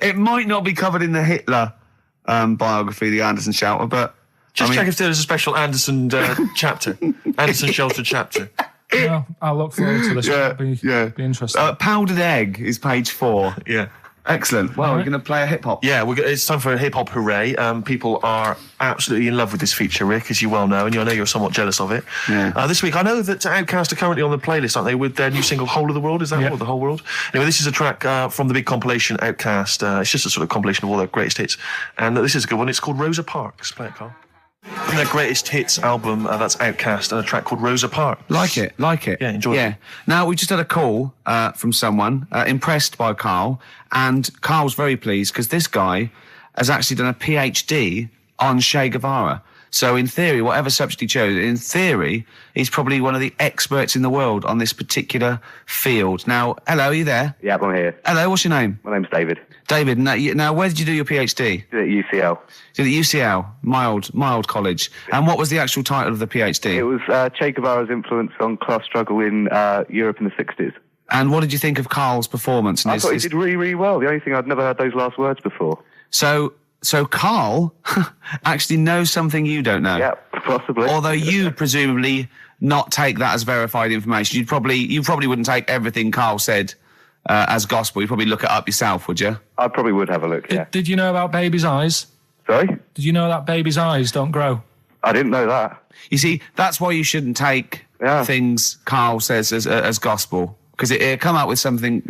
It might not be covered in the Hitler biography, the Anderson Shelter, but Just check if there's a special Anderson chapter. Anderson Shelter chapter. Well, I'll look forward to this. Yeah, It'll be interesting. Powdered Egg is page 4. Yeah. Excellent. Well, we're going to play a hip hop. Yeah, it's time for a hip hop hooray. People are absolutely in love with this feature, Rick, as you well know, and I know you're somewhat jealous of it. Yeah. This week, I know that Outkast are currently on the playlist, aren't they, with their new single "Whole of the World"? Is that Yeah. or the whole world? Anyway, this is a track from the big compilation Outkast. It's just a sort of compilation of all their greatest hits, and this is a good one. It's called Rosa Parks. Play it, Carl. From their greatest hits album, that's Outkast, and a track called Rosa Parks. Like it. Yeah, enjoy it. Now, we just had a call from someone impressed by Carl, and Carl's very pleased because this guy has actually done a PhD on Che Guevara. So in theory, whatever subject he chose, in theory, he's probably one of the experts in the world on this particular field. Now, hello, are you there? Yeah, I'm here. Hello, what's your name? My name's David. David, now where did you do your PhD? Did it at UCL. Did it at UCL, mild college. And what was the actual title of the PhD? It was Che Guevara's influence on class struggle in Europe in the 60s. And what did you think of Carl's performance? I thought he did really, really well. The only thing, I'd never heard those last words before. So Carl actually knows something you don't know. Yeah, possibly. Although you presumably not take that as verified information. You probably wouldn't take everything Carl said as gospel. You'd probably look it up yourself, would you? I probably would have a look, yeah. Did you know about babies' eyes? Sorry? Did you know that babies' eyes don't grow? I didn't know that. You see, that's why you shouldn't take things Karl says as gospel. Because it come out with something,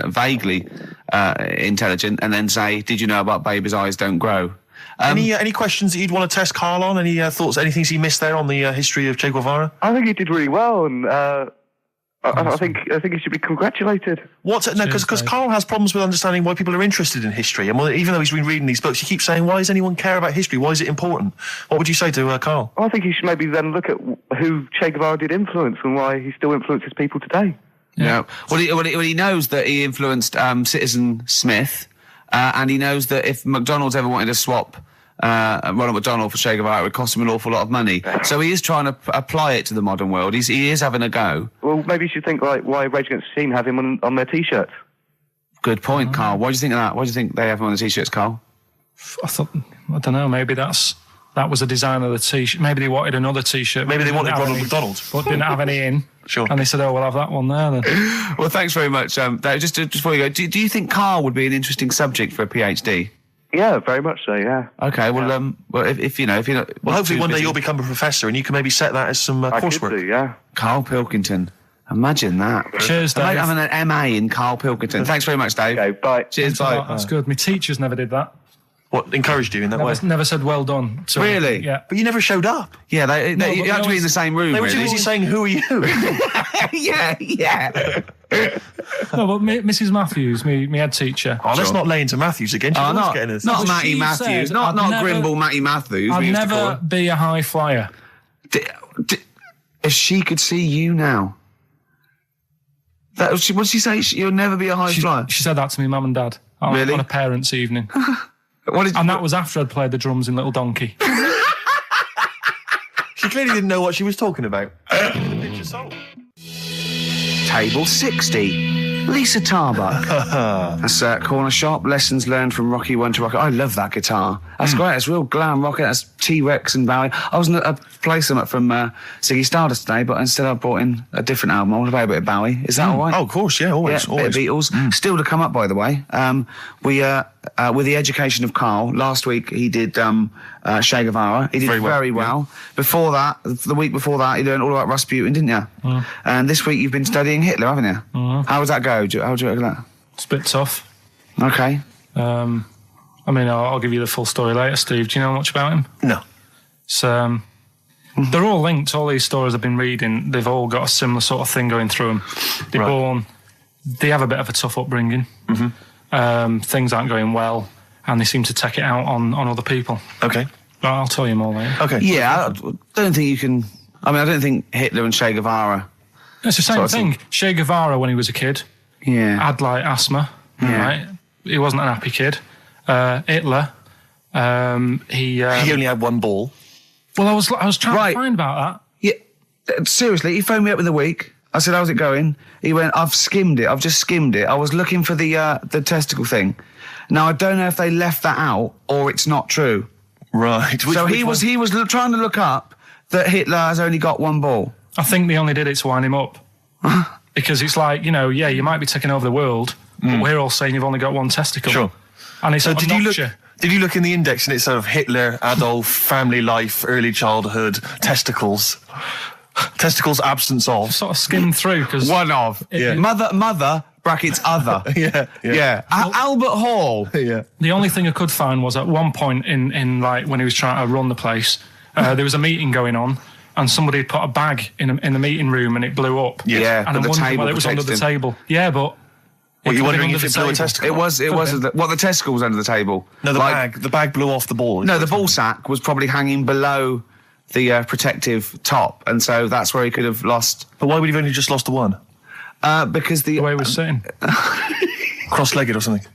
vaguely intelligent, and then say, "Did you know about babies' eyes don't grow?" Any questions that you'd want to test Karl on? Any thoughts? Any things he missed there on the history of Che Guevara? I think he did really well, and I think he should be congratulated. Because Karl has problems with understanding why people are interested in history, and even though he's been reading these books, he keeps saying, "Why does anyone care about history? Why is it important?" What would you say to Karl? I think he should maybe then look at who Che Guevara did influence and why he still influences people today. Yeah. Well, he knows that he influenced Citizen Smith, and he knows that if McDonald's ever wanted to swap Ronald McDonald for Che Guevara, it would cost him an awful lot of money. So he is trying to apply it to the modern world. He is having a go. Well, maybe you should think like why Rage Against the Machine have him on their T-shirts. Good point, Karl. Why do you think of that? Why do you think they have him on the T-shirts, Karl? I don't know, maybe that was a design of the T-shirt. Maybe they wanted another T-shirt. Maybe they wanted Ronald McDonald. But didn't have any in. Sure. And they said, "Oh, we'll have that one there then." Well, thanks very much. Just before you go, do you think Karl would be an interesting subject for a PhD? Yeah, very much so, yeah. Okay, well, if you're not... Well, hopefully one day you'll become a professor and you can maybe set that as some I coursework. could do, yeah. Karl Pilkington. Imagine that. Cheers, Dave. Like having an MA in Karl Pilkington. Thanks very much, Dave. Okay, bye. Cheers, bye. That's good. My teachers never did that. What, encouraged you in that way? Never said well done. So, Really? Yeah. But you never showed up. Yeah, you had to be in the same room, They were too really. busy saying, "Who are you?" yeah. No, but Mrs. Matthews, me head teacher. Oh, let's not lay into Matthews again. She's always getting us. Not Well, Matty she Matthews. said Not I'd never- Grimble Matty Matthews. we I'd used to call never her. be a high flyer. If she could see you now. What did she say? You'll never be a high flyer. She said that to me, mum and dad, Really? on a parents' evening. And that was after I'd played the drums in Little Donkey. She clearly didn't know what she was talking about. Table 60. Lisa Tarbuck. That's Corner Shop. Lessons learned from Rocky 1 to Rocky. I love that guitar. That's great. It's real glam rock. That's T-Rex and Bowie. I was going to play some from Ziggy Stardust today, but instead I brought in a different album. I want to play a bit of Bowie. Is that all right? Oh, of course, yeah, always. Yeah, bit of Beatles. Still to come up, by the way. With the education of Karl, last week he did Che Guevara. He did very well. Before that, the week before that, he learned all about Rasputin, didn't you? And this week you've been studying Hitler, haven't you? How does that go? How do you reckon that? It's a bit tough. Okay. I mean, I'll give you the full story later, Steve. Do you know much about him? No. It's, they're all linked. All these stories I've been reading, they've all got a similar sort of thing going through them. They're born... They have a bit of a tough upbringing. Things aren't going well, and they seem to take it out on other people. Okay. But I'll tell you more later. Okay. Yeah, I don't think you can... I mean, I don't think Hitler and Che Guevara... It's the same thing. Che Guevara, when he was a kid, had like asthma. Right? He wasn't an happy kid. Hitler, he only had one ball. Well, I was trying to find about that. Yeah, seriously, he phoned me up in the week. I said, "How's it going?" He went, "I've skimmed it. I've just skimmed it. I was looking for the testicle thing. Now I don't know if they left that out or it's not true." Right. So he was trying to look up that Hitler has only got one ball. I think they only did it to wind him up. Because it's like, you might be taking over the world, but we're all saying you've only got one testicle. Sure. And it's So did you look in the index and it's sort of Hitler, Adolf, family life, early childhood, testicles absence of. sort of skimmed through because One of. Mother brackets other. Yeah. Albert Hall. Yeah. the only thing I could find was at one point in like when he was trying to run the place, there was a meeting going on. And somebody had put a bag in the meeting room and it blew up. Yeah, and but I'm the wondering table whether it was under the protected him. table. Yeah, but... Well, you're wondering if under it the blew a table. testicle? It was. The testicle was under the table. No, the bag blew off the ball. No, the ball sack was probably hanging below the protective top, and so that's where he could have lost. But why would he have only just lost the one? Because The way he was sitting. Cross-legged or something?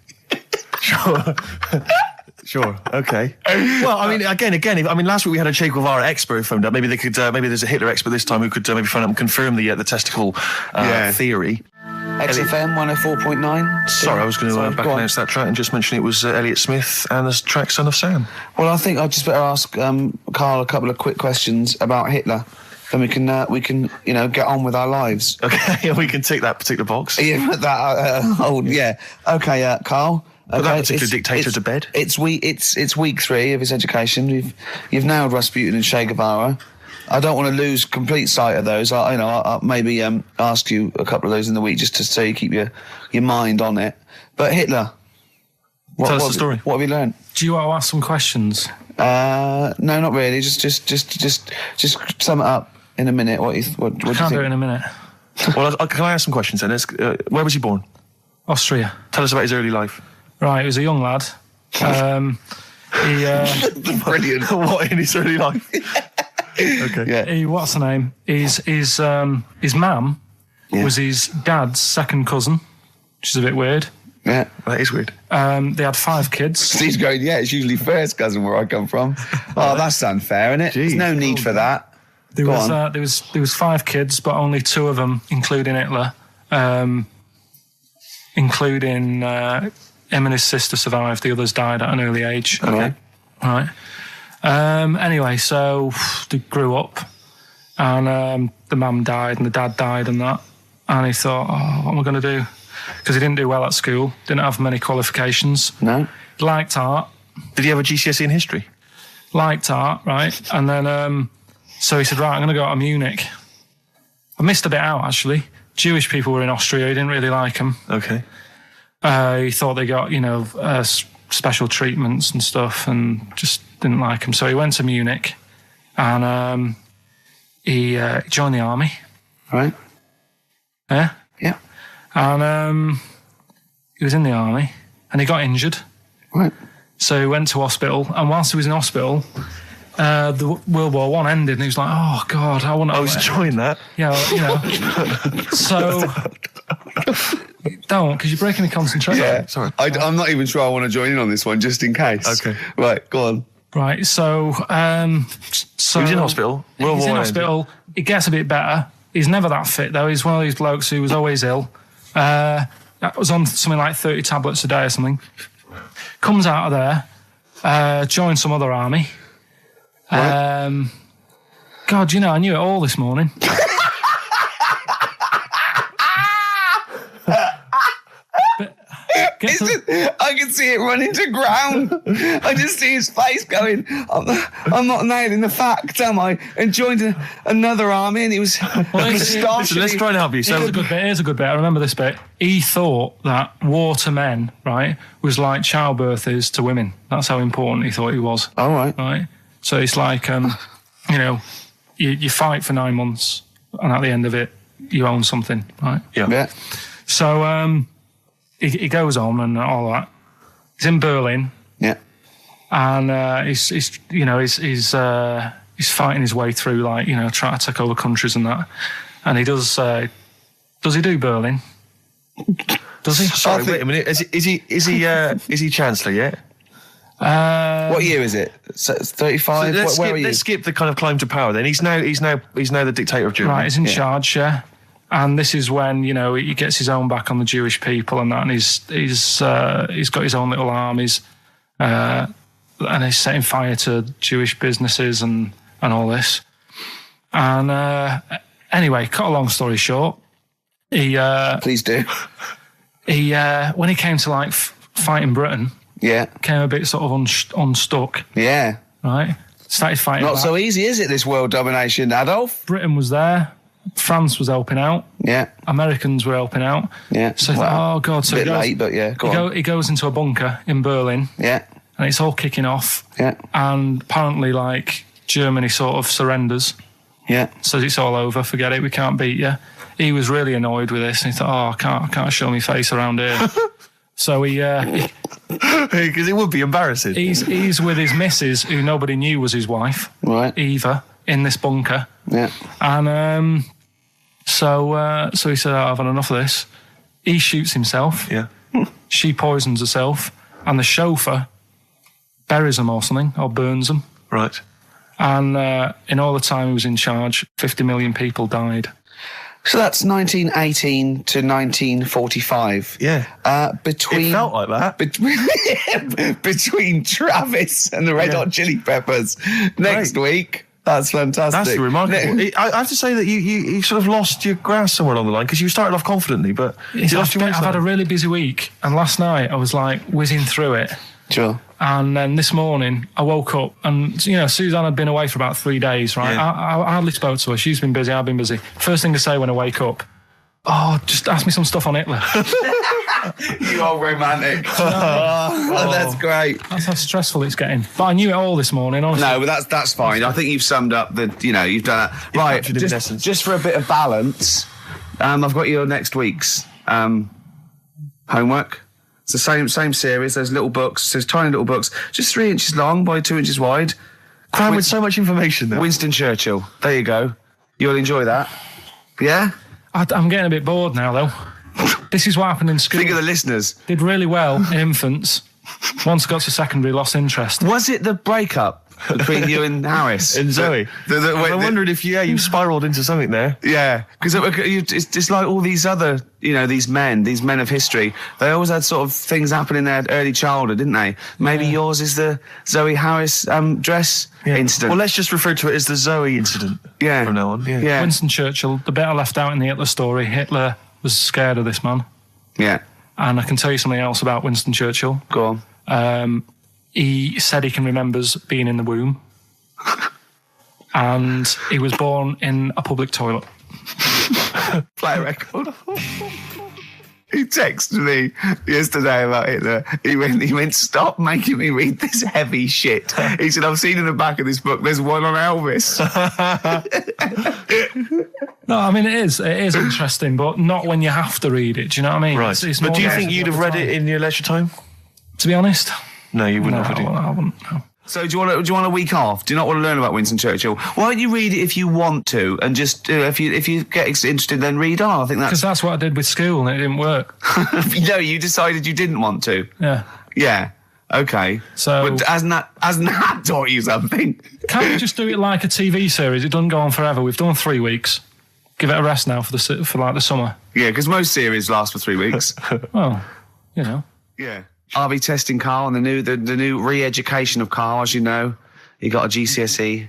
Sure. Okay. Well, I mean, again. Last week we had a Che Guevara expert phoned up. Maybe they could. Maybe there's a Hitler expert this time who could maybe phone up and confirm the testicle theory. XFM 104.9. Sorry, I was going to back announce that track and just mention it was Elliott Smith and the track "Son of Sam." Well, I think I'd just better ask Karl a couple of quick questions about Hitler. Then we can get on with our lives. Okay, we can tick that particular box. Yeah, that. Okay, Karl. Put that particular dictator to bed. It's week 3 of his education. You've nailed Rasputin and Che Guevara. I don't want to lose complete sight of those. I'll maybe ask you a couple of those in the week just to so you keep your mind on it. But Hitler. Tell us the story. What have you learned? Do you want to ask some questions? No, not really. Just sum it up in a minute. What do you Can't do it think? in a minute. Well, can I ask some questions then? Where was he born? Austria. Tell us about his early life. Right, he was a young lad. Brilliant. What in his early life? Okay. Yeah. What's the name? His mum was his dad's second cousin, which is a bit weird. Yeah. That is weird. They had 5 kids. He's going, yeah, it's usually first cousin where I come from. Oh, that's unfair, isn't it? There's no need for that. There was 5 kids, but only 2 of them, including Hitler, including him and his sister survived. The others died at an early age. Okay. Right. Anyway, so they grew up, and the mum died and the dad died and that, and he thought, oh, what am I going to do? Because he didn't do well at school, didn't have many qualifications. No. Liked art. Did he have a GCSE in history? Liked art, right? And then, so he said, right, I'm going to go to Munich. I missed a bit out, actually. Jewish people were in Austria. He didn't really like them. Okay. He thought they got, special treatments and stuff, and just didn't like them. So he went to Munich, and he joined the army. Right. Yeah? Yeah. And he was in the army, and he got injured. Right. So he went to hospital, and whilst he was in hospital, the World War I ended, and he was like, oh, God, I want to... I was enjoying that. Yeah, so... Don't, because you're breaking the concentration. Yeah. Sorry. I'm not even sure I want to join in on this one, just in case. Okay. Right, go on. Right, so... He was in hospital. He's in hospital. He gets a bit better. He's never that fit, though. He's one of these blokes who was always ill. That was on something like 30 tablets a day or something. Comes out of there, joins some other army. Right. God, I knew it all this morning. I can see it running to ground. I just see his face going, I'm not nailing the fact, am I? And joined another army, and he was Listen, let's try and help you. So Here's a good bit. I remember this bit. He thought that war to men, right, was like childbirth is to women. That's how important he thought he was. All right. Right? So it's like, you fight for 9 months, and at the end of it, you own something, right? Yeah. So he goes on and all that. He's in Berlin. Yeah. And he's fighting his way through, trying to take over countries and that. And he does he do Berlin? Does he? sorry, wait a minute. Is he Chancellor yet? What year is it? 35? Where are you? Let's skip the kind of climb to power then. He's now the dictator of Germany. Right, he's in charge, yeah. And this is when, he gets his own back on the Jewish people and that, and he's got his own little armies, and he's setting fire to Jewish businesses and all this. And anyway, cut a long story short, Please do. When he came to fighting Britain, Yeah. came a bit sort of unstuck, Yeah. right? Started fighting Not back. so easy, is it, this world domination, Adolf? Britain was there. France was helping out. Yeah. Americans were helping out. Yeah. So he thought, oh, God. So a bit late, but yeah, go on. He goes into a bunker in Berlin, Yeah. and it's all kicking off. Yeah. And apparently, Germany sort of surrenders, Yeah. says it's all over, forget it, we can't beat you. He was really annoyed with this, and he thought, I can't show my face around here. So Because it would be embarrassing. he's with his missus, who nobody knew was his wife, Right. Eva, in this bunker. Yeah. And so he said, I've had enough of this. He shoots himself. Yeah. She poisons herself. And the chauffeur buries them or something, or burns them. Right. And in all the time he was in charge, 50 million people died. So that's 1918 to 1945. Yeah. Between It felt like that. Between Travis and the Red Hot Chili Peppers. Next week, That's fantastic. That's remarkable. I have to say that you sort of lost your grasp somewhere along the line because you started off confidently, but you lost your way. I've had a really busy week, and last night I was like whizzing through it. Sure. And then this morning I woke up, and Suzanne had been away for about 3 days, right? Yeah. I hardly spoke to her. She's been busy, I've been busy. First thing to say when I wake up, oh, just ask me some stuff on Hitler. You are romantic. Oh, that's great. That's how stressful it's getting. But I knew it all this morning, honestly. No, but that's fine. I think you've summed up you've done that. Right, captured it in essence. just for a bit of balance, I've got your next week's homework. It's the same series. There's little books. There's tiny little books, just 3 inches long by 2 inches wide. Crammed with so much information there. Winston Churchill. There you go. You'll enjoy that. Yeah? I'm getting a bit bored now, though. This is what happened in school. Think of the listeners. Did really well in infants. Once I got to secondary, lost interest. Was it the breakup between you and Harris? And Zoe. I'm wondering if you spiralled into something there. Yeah, because it's like all these other, these men of history. They always had sort of things happen in their early childhood, didn't they? Maybe yours is the Zoe Harris dress incident. Well, let's just refer to it as the Zoe incident. Yeah. From now on. Yeah. Winston Churchill, the bit I left out in the Hitler story, Hitler was scared of this man. Yeah. And I can tell you something else about Winston Churchill. Go on. He said he can remember being in the womb. And he was born in a public toilet. Play a record. He texted me yesterday about Hitler. He went, stop making me read this heavy shit. He said, I've seen in the back of this book, there's one on Elvis. No, I mean, it is interesting, but not when you have to read it. Do you know what I mean? Right. But do you think you'd have read it in your leisure time? To be honest? No, you wouldn't have. I wouldn't. No. So do you want a week off? Do you not want to learn about Winston Churchill? Why don't you read it if you want to, and just if you get interested, then read on. I think because that's what I did with school, and it didn't work. No, you decided you didn't want to. Yeah. Yeah. Okay. So but hasn't that taught you something? Can't we just do it like a TV series? It doesn't go on forever. We've done 3 weeks. Give it a rest now for the summer. Yeah, because most series last for 3 weeks. Well, Yeah. I'll be testing Karl on the new re-education of Karl, as you know. He got a GCSE.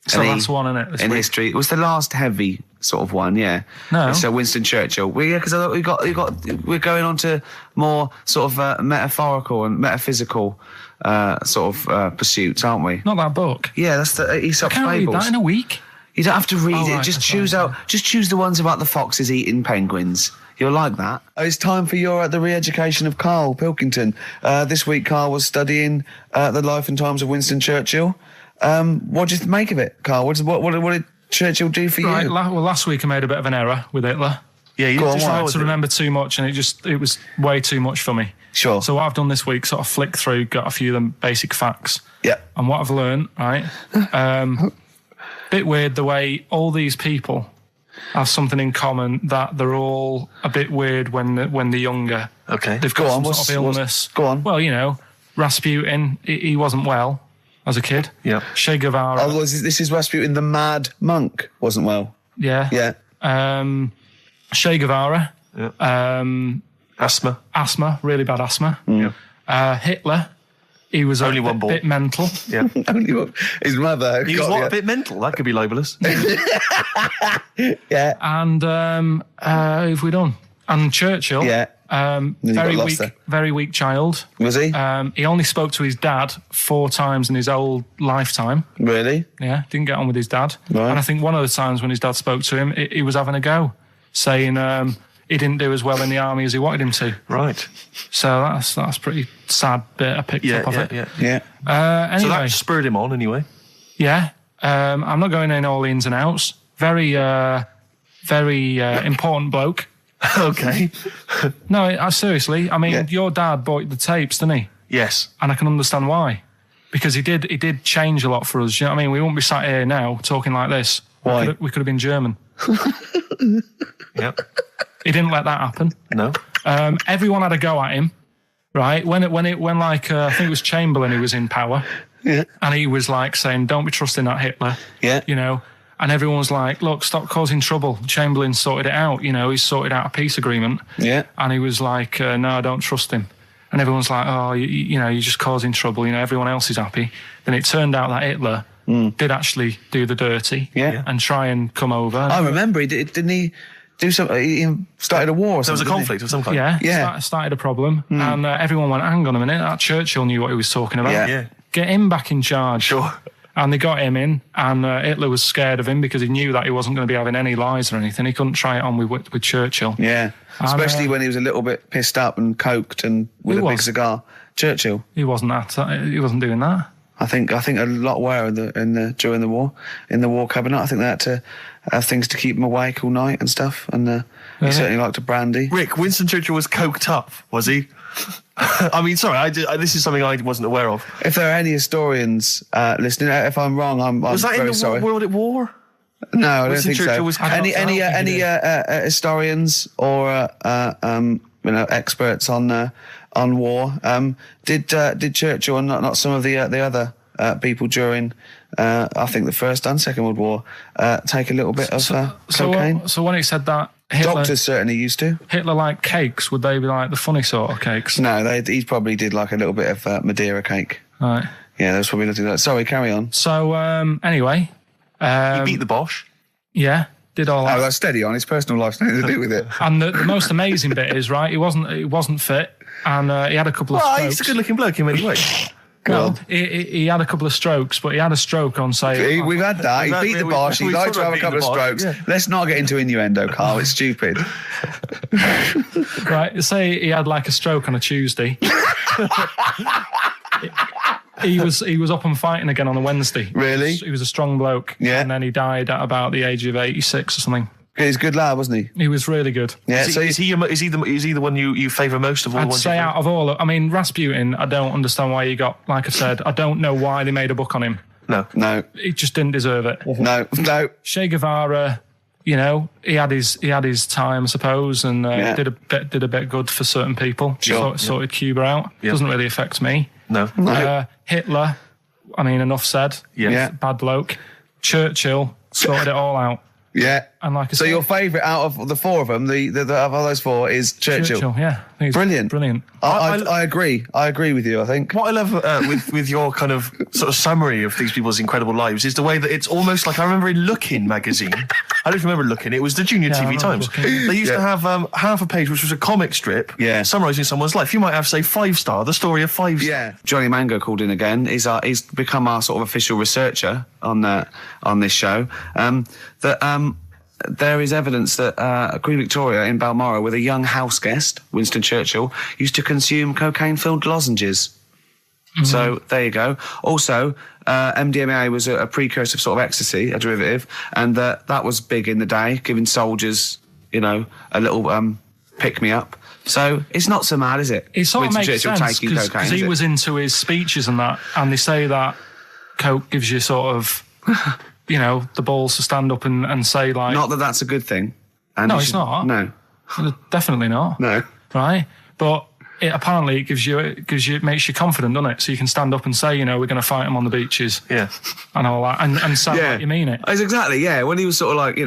It's the last one, isn't it? In history. It was the last heavy sort of one, yeah. No. So Winston Churchill. Well, yeah, because I thought we're going on to more sort of metaphorical and metaphysical pursuits, aren't we? Not that book. Yeah, that's the Aesop's I can't Fables. read that in a week. You don't have to read Oh, it. right, Just that's choose the ones about the foxes eating penguins. You'll like that. It's time for the re-education of Karl Pilkington. This week, Karl was studying the life and times of Winston Churchill. What did you make of it, Karl? What did Churchill do for Right. you? Last week I made a bit of an error with Hitler. Yeah, you I tried to remember too much, and it was way too much for me. Sure. So what I've done this week, sort of flicked through, got a few of them basic facts. Yeah. And what I've learned, right? Bit weird the way all these people have something in common, that they're all a bit weird when they're younger. Okay. They've got some sort of illness. Go on. Well, Rasputin, he wasn't well as a kid. Yeah. Che Guevara. Oh, this is Rasputin, the mad monk, wasn't well. Yeah. Yeah. Che Guevara. Yeah. Asthma, really bad asthma. Yeah. Hitler, he was Only one ball. bit mental. Yeah. His mother. He was a bit mental. That could be libelous. Yeah. And who have we done? And Churchill. Yeah. Very weak child. Was he? He only spoke to his dad 4 times in his whole lifetime. Really? Yeah, didn't get on with his dad. Right. And I think one of the times when his dad spoke to him, he was having a go, saying he didn't do as well in the army as he wanted him to. Right. So that's pretty sad bit I picked up of it. Yeah. Anyway, So that spurred him on anyway. yeah. I'm not going in all the ins and outs. Very important bloke. Okay. No, seriously. I mean, your dad bought the tapes, didn't he? Yes. And I can understand why. Because he did change a lot for us. You know what I mean? We wouldn't be sat here now talking like this. Why? We could have been German. Yep. He didn't let that happen. No. Everyone had a go at him, right? When I think it was Chamberlain who was in power. Yeah. And he was like saying, don't be trusting that Hitler. Yeah. You know? And everyone was like, look, stop causing trouble. Chamberlain sorted it out. He sorted out a peace agreement. Yeah. And he was like, no, I don't trust him. And everyone's like, oh, you're just causing trouble. Everyone else is happy. Then it turned out that Hitler did actually do the dirty and try and come over. I remember didn't he do something? He started a war or There was something. a conflict of some kind. Yeah. Started a problem. And everyone went, hang on a minute, that Churchill knew what he was talking about. Yeah. Get him back in charge. Sure. And they got him in, and Hitler was scared of him because he knew that he wasn't going to be having any lies or anything. He couldn't try it on with Churchill. Yeah, And, especially when he was a little bit pissed up and coked and with Who a big was? cigar. Churchill. He wasn't doing that. I think a lot were during the war, in the war cabinet. I think they had to have things to keep him awake all night and stuff. And he certainly liked a brandy. Rick, Winston Churchill was coked up, was he? I mean, sorry, this is something I wasn't aware of. If there are any historians listening, if I'm wrong, I'm Was that very in the sorry. World at War? No, I don't Winston think so. Churchill was Any historians or experts on war? Did Churchill and not some of the other people during I think the First and Second World War take a little bit of cocaine? So when he said that, Doctors certainly used to. Hitler liked cakes. Would they be like the funny sort of cakes? No, he probably did like a little bit of Madeira cake. Right. Yeah, that's probably nothing like that. Sorry, carry on. So anyway, He beat the Bosch. yeah, did all that. Oh, that's steady on. His personal life's nothing to do with it. And the most amazing bit is, right, he wasn't fit, and he had a couple of Well, strokes. he's a good-looking bloke in many ways. Well, he had a couple of strokes, but he had a stroke on, say... We've had that. He beat the Bosch. He we've liked to talked have a about couple of beating the strokes. Bosch, Let's not get into innuendo, Carl. It's stupid. Right, say he had like a stroke on a Tuesday. He was up and fighting again on a Wednesday. Really? He was a strong bloke. Yeah. And then he died at about the age of 86 or something. He's a good lad, wasn't he? He was really good. Yeah. Is he the one you favour most of all? the I'd ones say you've out of all... I mean, Rasputin, I don't understand why he got... Like I said, I don't know why they made a book on him. No. He just didn't deserve it. No. Che Guevara, he had his time, I suppose, and did a bit good for certain people. Sure. Sorted Cuba out. Yeah. Doesn't really affect me. No. Hitler, I mean, enough said. Yeah. Bad bloke. Churchill sorted it all out. Yeah. And like I So said, your favourite out of the four of them, the of all those four, is Churchill. yeah. I think he's Brilliant. Brilliant. I agree. I agree with you, I think. What I love with your kind of sort of summary of these people's incredible lives is the way that it's almost like, I remember in Lookin' magazine, I don't remember Lookin', it was the Junior I TV remember Times. Lookin'. They used to have half a page which was a comic strip summarising someone's life. You might have, say, 5 Star, the story of 5 Star. Yeah. Johnny Mango called in again. He's become our sort of official researcher on this show. There is evidence that Queen Victoria in Balmoral, with a young house guest, Winston Churchill, used to consume cocaine-filled lozenges. Mm-hmm. So there you go. Also, MDMA was a precursor of sort of ecstasy, a derivative, and that was big in the day, giving soldiers, a little pick-me-up. So it's not so mad, is it? It sort of Winston makes Churchill sense taking cocaine, because is he it? was into his speeches and that, and they say that coke gives you sort of, the balls to stand up and say like... Not that that's a good thing. And No, you it's should- not. No. Definitely not. No. Right? But apparently it makes you confident, doesn't it? So you can stand up and say, we're going to fight them on the beaches. Yeah. And all that, and sound like you mean it. It's exactly, yeah. When he was sort of like,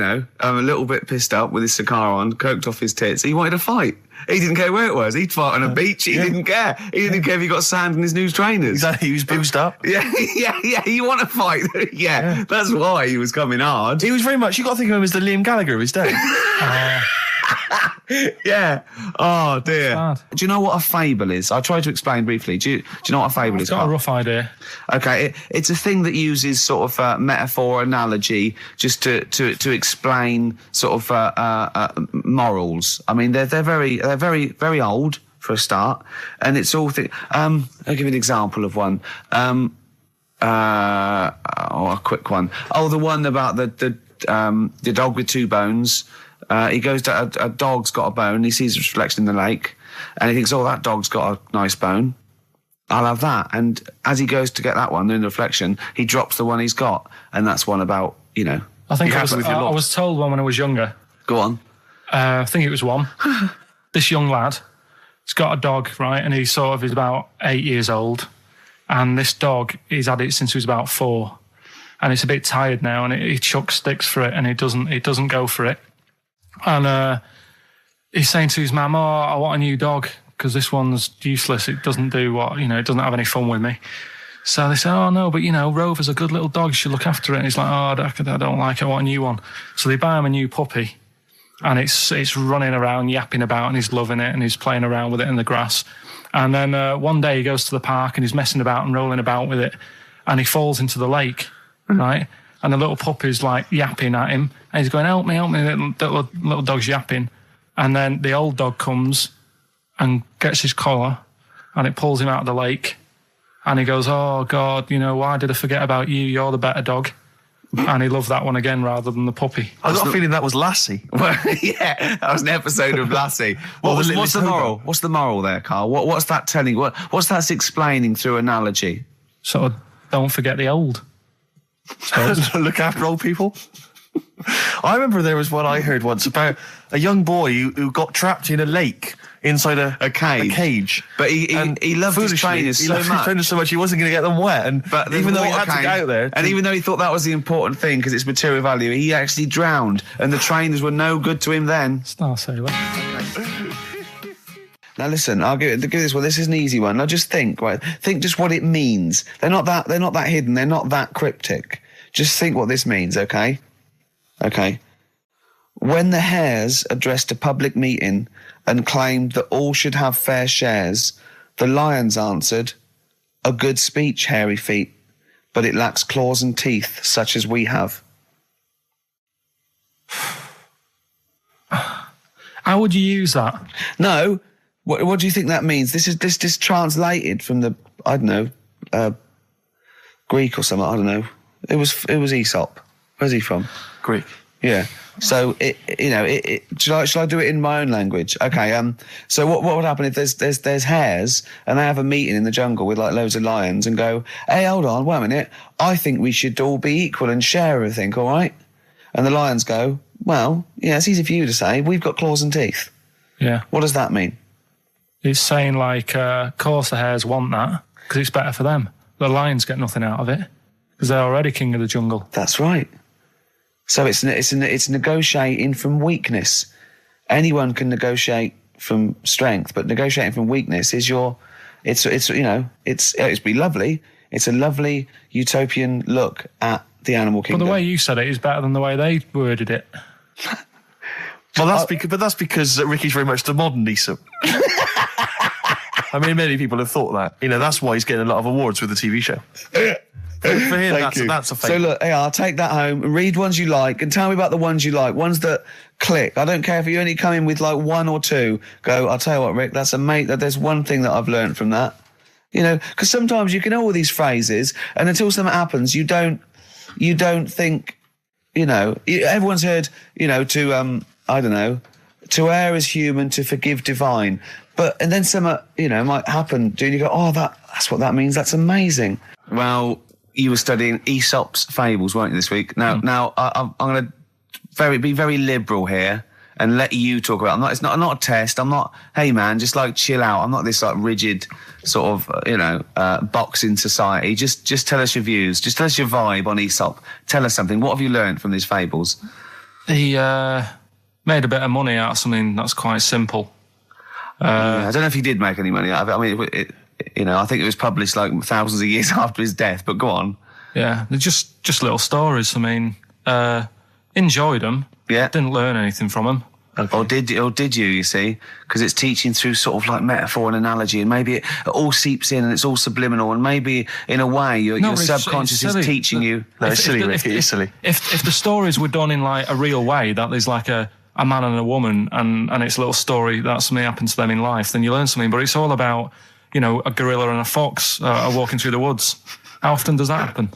a little bit pissed up with his cigar on, coked off his tits, he wanted to fight. He didn't care where it was. He'd fight on a beach. He didn't care. He didn't care if he got sand in his new trainers. Exactly, he was boozed up. Yeah. You want to fight? yeah, that's why he was coming hard. He was very much, you got to think of him as the Liam Gallagher of his day. Yeah. Oh dear. Bad. Do you know what a fable is? I tried to explain briefly. Do you know what a fable is? Got a Carl? rough idea. Okay, it's a thing that uses sort of metaphor, analogy, just to explain sort of morals. I mean, they're very very old for a start, and it's all I'll give you an example of one. A quick one. Oh, the one about the dog with 2 bones. He goes to a dog's got a bone. He sees its reflection in the lake, and he thinks, "Oh, that dog's got a nice bone. I'll have that." And as he goes to get that one in the reflection, he drops the one he's got, and that's one about I think You I have was, with your I lot. was told one when I was younger. Go on. I think it was one. This young lad, he's got a dog, right, and he's about 8 years old, and this dog, he's had it since he was about 4, and it's a bit tired now, and he chucks sticks for it, and it doesn't go for it. And he's saying to his mum, "Oh, I want a new dog because this one's useless. It doesn't do it doesn't have any fun with me." So they say, oh no, but Rover's a good little dog, you should look after it. And he's like, oh, I don't like it, I want a new one. So they buy him a new puppy, and it's running around, yapping about, and he's loving it, and he's playing around with it in the grass. And then one day he goes to the park and he's messing about and rolling about with it, and he falls into the lake, right? And the little puppy's like yapping at him, and he's going, help me, little dog's yapping. And then the old dog comes and gets his collar, and it pulls him out of the lake. And he goes, oh, God, why did I forget about you? You're the better dog. And he loved that one again rather than the puppy. I got a feeling that was Lassie. Well, yeah, that was an episode of Lassie. What's the moral? What's the moral there, Carl? What's that telling? What's that explaining through analogy? Sort of, don't forget the old. Look after old people. I remember there was one I heard once about a young boy who got trapped in a lake inside a cage. But he loved his trainers so much. He wasn't going to get them wet. But even though he had to get out there. And even though he thought that was the important thing because it's material value, he actually drowned. And the trainers were no good to him then. Star Sailor. Now listen, I'll give this one. This is an easy one. Now just think, right? Think just what it means. They're not that hidden. They're not that cryptic. Just think what this means, okay? Okay. When the Hares addressed a public meeting and claimed that all should have fair shares, the Lions answered, a good speech, hairy feet, but it lacks claws and teeth such as we have. How would you use that? No. What do you think that means? This is translated from the, I don't know, Greek or something, I don't know. It was Aesop. Where's he from? Greek. Yeah. So shall I do it in my own language? Okay. So what would happen if there's hares and they have a meeting in the jungle with like loads of lions and go, hey, hold on, wait a minute. I think we should all be equal and share everything, all right? And the lions go, well, yeah, it's easy for you to say. We've got claws and teeth. Yeah. What does that mean? It's saying like, of course the hares want that because it's better for them. The lions get nothing out of it because they're already king of the jungle. That's right. So it's negotiating from weakness. Anyone can negotiate from strength, but negotiating from weakness is it'd be lovely. It's a lovely utopian look at the animal kingdom. But the way you said it is better than the way they worded it. Well, that's because Ricky's very much the modern Aesop. I mean, many people have thought that. That's why he's getting a lot of awards with the TV show. For him, that's a fake. So look, I'll take that home and read ones you like and tell me about the ones you like, ones that click. I don't care if you only come in with like one or two. Go, I'll tell you what, Rick, there's one thing that I've learned from that. Because sometimes you can know all these phrases and until something happens, you don't think, everyone's heard, I don't know, to err is human, to forgive divine. And then something, might happen. And you go, oh, that's what that means. That's amazing. Well, you were studying Aesop's fables, weren't you, this week? Now, I'm going to be very liberal here and let you talk about it. It's not a test. I'm not, hey, man, just like chill out. I'm not this like rigid sort of, box in society. Just tell us your views. Just tell us your vibe on Aesop. Tell us something. What have you learned from these fables? He made a bit of money out of something that's quite simple. I don't know if he did make any money out of it. I mean, I think it was published like thousands of years after his death, but go on. Yeah, they're just little stories. I mean, enjoyed them. Yeah. Didn't learn anything from them. Okay. Or did you see? Because it's teaching through sort of like metaphor and analogy, and maybe it all seeps in and it's all subliminal, and maybe in a way your subconscious is teaching you. No, it's silly, Ricky, it's silly. If the stories were done in like a real way, that there's like a man and a woman and it's a little story that something happened to them in life, then you learn something. But it's all about, a gorilla and a fox are walking through the woods. How often does that happen?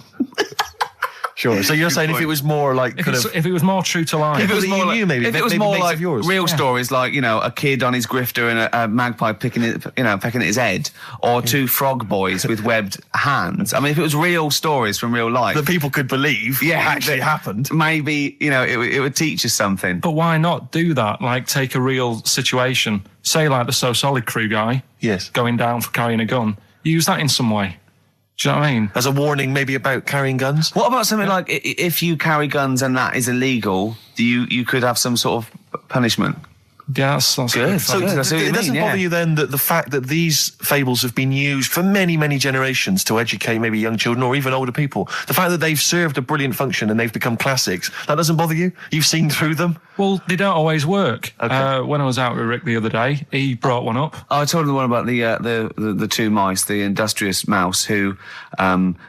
Sure. So you're saying if it was more like if it was more true to life, if it was more like, if it was more like real stories, like a kid on his grifter and a magpie pecking at his head, or two frog boys with webbed hands. I mean, if it was real stories from real life that people could believe, actually happened, maybe it would teach us something. But why not do that? Like take a real situation, say like the So Solid Crew guy, yes, going down for carrying a gun. Use that in some way. Do you know what I mean? As a warning, maybe about carrying guns? What about something like if you carry guns and that is illegal, you could have some sort of punishment? Yeah, that's Good. So That's what you it doesn't mean, bother yeah. you then that the fact that these fables have been used for many, many generations to educate maybe young children or even older people, the fact that they've served a brilliant function and they've become classics, that doesn't bother you? You've seen through them? Well, they don't always work. Okay. When I was out with Rick the other day, he brought one up. I told him the one about the two mice, the industrious mouse, who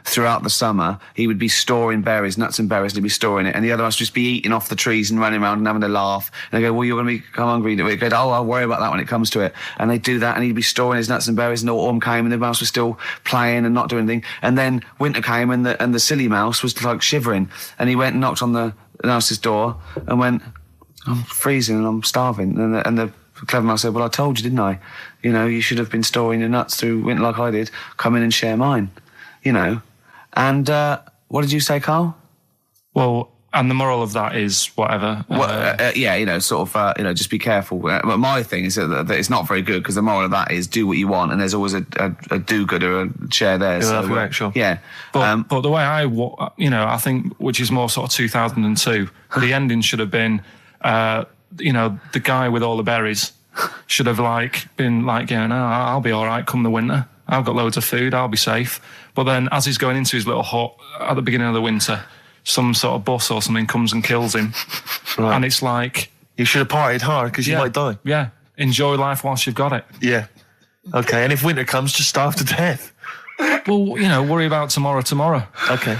throughout the summer he would be storing berries, nuts and berries, and he'd be storing it, and the other mice would just be eating off the trees and running around and having a laugh. And they go, "Well, you're going to become hungry." He'd go, "Oh, I'll worry about that when it comes to it." And they'd do that, and he'd be storing his nuts and berries, and autumn came, and the mouse was still playing and not doing anything. And then winter came, and the silly mouse was like shivering, and he went and knocked on the mouse's door and went, "I'm freezing and I'm starving." And the clever mouse said, "Well, I told you, didn't I? You know, you should have been storing your nuts through winter like I did. Come in and share mine." You know. And what did you say, Carl? Well, and the moral of that is whatever. Yeah, you know, sort of, you know, just be careful. But my thing is that it's not very good, because the moral of that is do what you want, and there's always a do-gooder, a share there. Yeah, So, correct, sure. Yeah. But the way I think, which is more sort of 2002, the ending should have been, the guy with all the berries should have been going, "Oh, I'll be all right come the winter. I've got loads of food. I'll be safe." But then, as he's going into his little hut at the beginning of the winter, some sort of bus or something comes and kills him, Right. and it's like, You should have partied hard because you might die. Yeah, enjoy life whilst you've got it. Yeah. Okay, and if winter comes, just starve to death. Well, worry about tomorrow. Okay.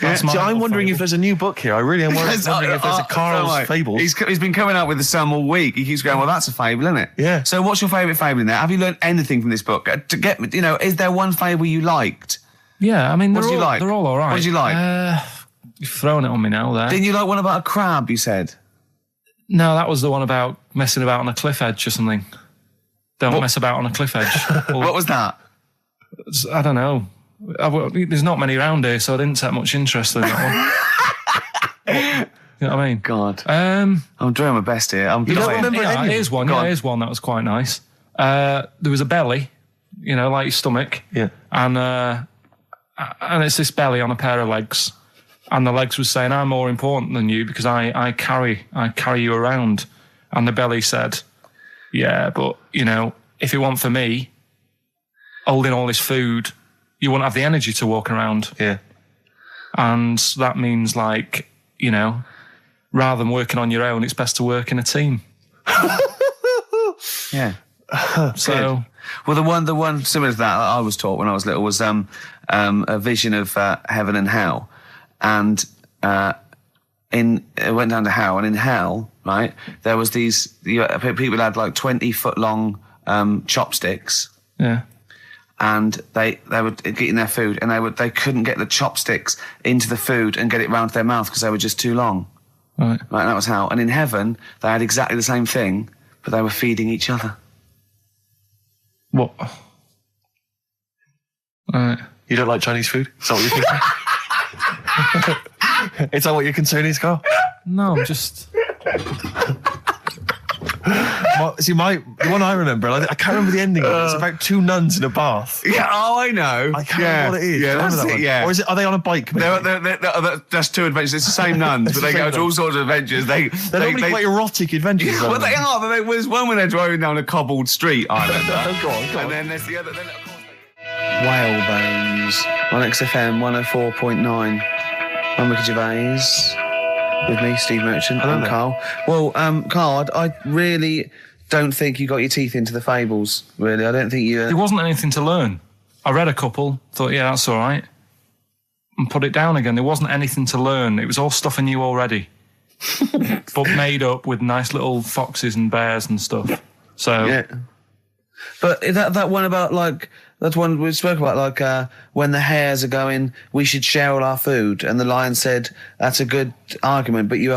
That's my See, I'm little wondering fable. if there's a new book here. I really am wondering if there's a Karl's Fables. He's been coming out with some all week. He keeps going, "Well, that's a fable, isn't it?" Yeah. So what's your favourite fable in there? Have you learned anything from this book? Is there one fable you liked? Yeah, I mean, What did you like? they're all right. What did you like? You've thrown it on me now there. Didn't you like one about a crab, you said? No, that was the one about messing about on a cliff edge or something. Don't mess about on a cliff edge. Well, What was that? I don't know. There's not many around here, so I didn't take much interest in that one. You know what I mean? God. Um, I'm doing my best here. I'm You don't dying. remember any of here's one. Go Yeah, on. here's one that was quite nice. There was a belly, like your stomach. Yeah. And it's this belly on a pair of legs. And the legs was saying, "I'm more important than you because I carry you around." And the belly said, "Yeah, but, if it weren't for me holding all this food, you wouldn't have the energy to walk around." Yeah. And that means, rather than working on your own, it's best to work in a team. Yeah. So, Well, the one similar to that I was taught when I was little was a vision of heaven and hell, and it went down to hell, and in hell, right, there was these people had like 20-foot long chopsticks, yeah. and they were getting their food, and they couldn't get the chopsticks into the food and get it round to their mouth because they were just too long. Right. Right, that was hell. And in heaven, they had exactly the same thing, but they were feeding each other. What? Right. You don't like Chinese food? Is that what you're thinking? Is that what your concern is, Carl? No, I'm just... The one I remember, I can't remember the ending of it. It's about two nuns in a bath. Yeah, I know. I can't remember what it is. Yeah, Do you remember that's that it, one? yeah. Or are they on a bike? Maybe? That's two adventures. It's the same nuns, but they go to all sorts of adventures. They're normally quite erotic adventures. Well, aren't they are, but there's one when they're driving down a cobbled street, I remember. Oh, go on. And then there's the other... Then, of course, Whalebones on XFM 104.9. I'm Ricky Gervais. With me, Steve Merchant, Hello and there. Carl. Well, Carl, I really don't think you got your teeth into the fables, really. I don't think you... There wasn't anything to learn. I read a couple, thought, yeah, that's all right, and put it down again. There wasn't anything to learn. It was all stuff I knew already, but made up with nice little foxes and bears and stuff. So, Yeah. But that one about, that one we spoke about, when the hares are going, we should share all our food, and the lion said, that's a good argument, but it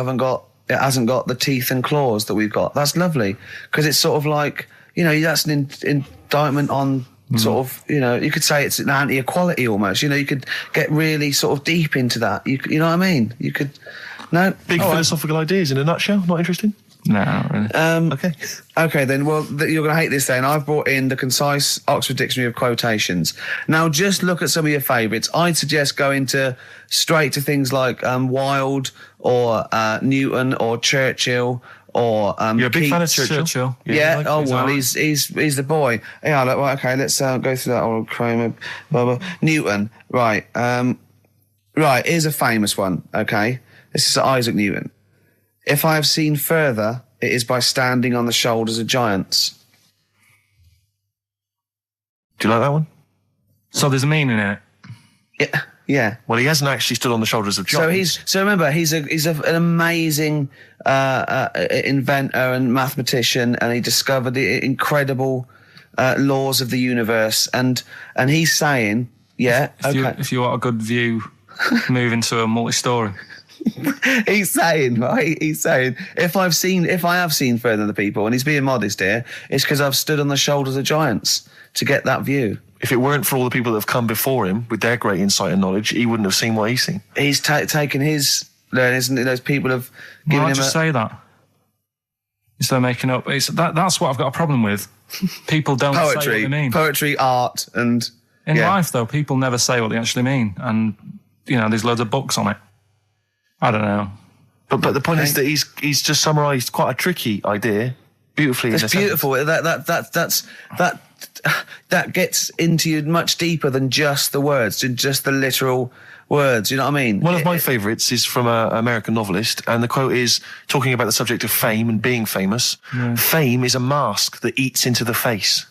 hasn't got the teeth and claws that we've got. That's lovely, because it's sort of that's an indictment on sort of, you could say it's an anti-equality almost. You could get really sort of deep into that. You know what I mean? You could... No? Big All right. philosophical ideas in a nutshell. Not interesting? no, not really. Okay. Okay, then. Well, you're going to hate this then. I've brought in the concise Oxford Dictionary of Quotations. Now, just look at some of your favourites. I'd suggest going straight to things like Wilde or Newton or Churchill or You're a big fan of Keats. Churchill. Yeah. like- Oh he's well, alright. he's the boy. Yeah. Like, well, okay. Let's go through that old Kramer. Blah, blah. Newton. Right. Right. Here's a famous one. Okay. This is Isaac Newton. If I have seen further, it is by standing on the shoulders of giants. Do you like that one? So there's a meaning in it. Yeah. Yeah. Well, he hasn't actually stood on the shoulders of giants. So remember, he's an amazing inventor and mathematician, and he discovered the incredible laws of the universe. And he's saying, yeah, If you want a good view, move into a multi-story. he's saying, right? He's saying, if I have seen further than the people, and he's being modest here, it's because I've stood on the shoulders of giants to get that view. If it weren't for all the people that have come before him with their great insight and knowledge, he wouldn't have seen what he's seen. He's taken his learnings, and those people have given Why him just say that? Instead of making up. That's what I've got a problem with. People don't say what they mean. poetry, art, and In yeah. life, though, people never say what they actually mean. And, there's loads of books on it. I don't know. But the point is that he's just summarised quite a tricky idea beautifully. It's beautiful. That gets into you much deeper than just the words, just the literal words. You know what I mean? One of my favourites is from an American novelist, and the quote is talking about the subject of fame and being famous. Fame is a mask that eats into the face.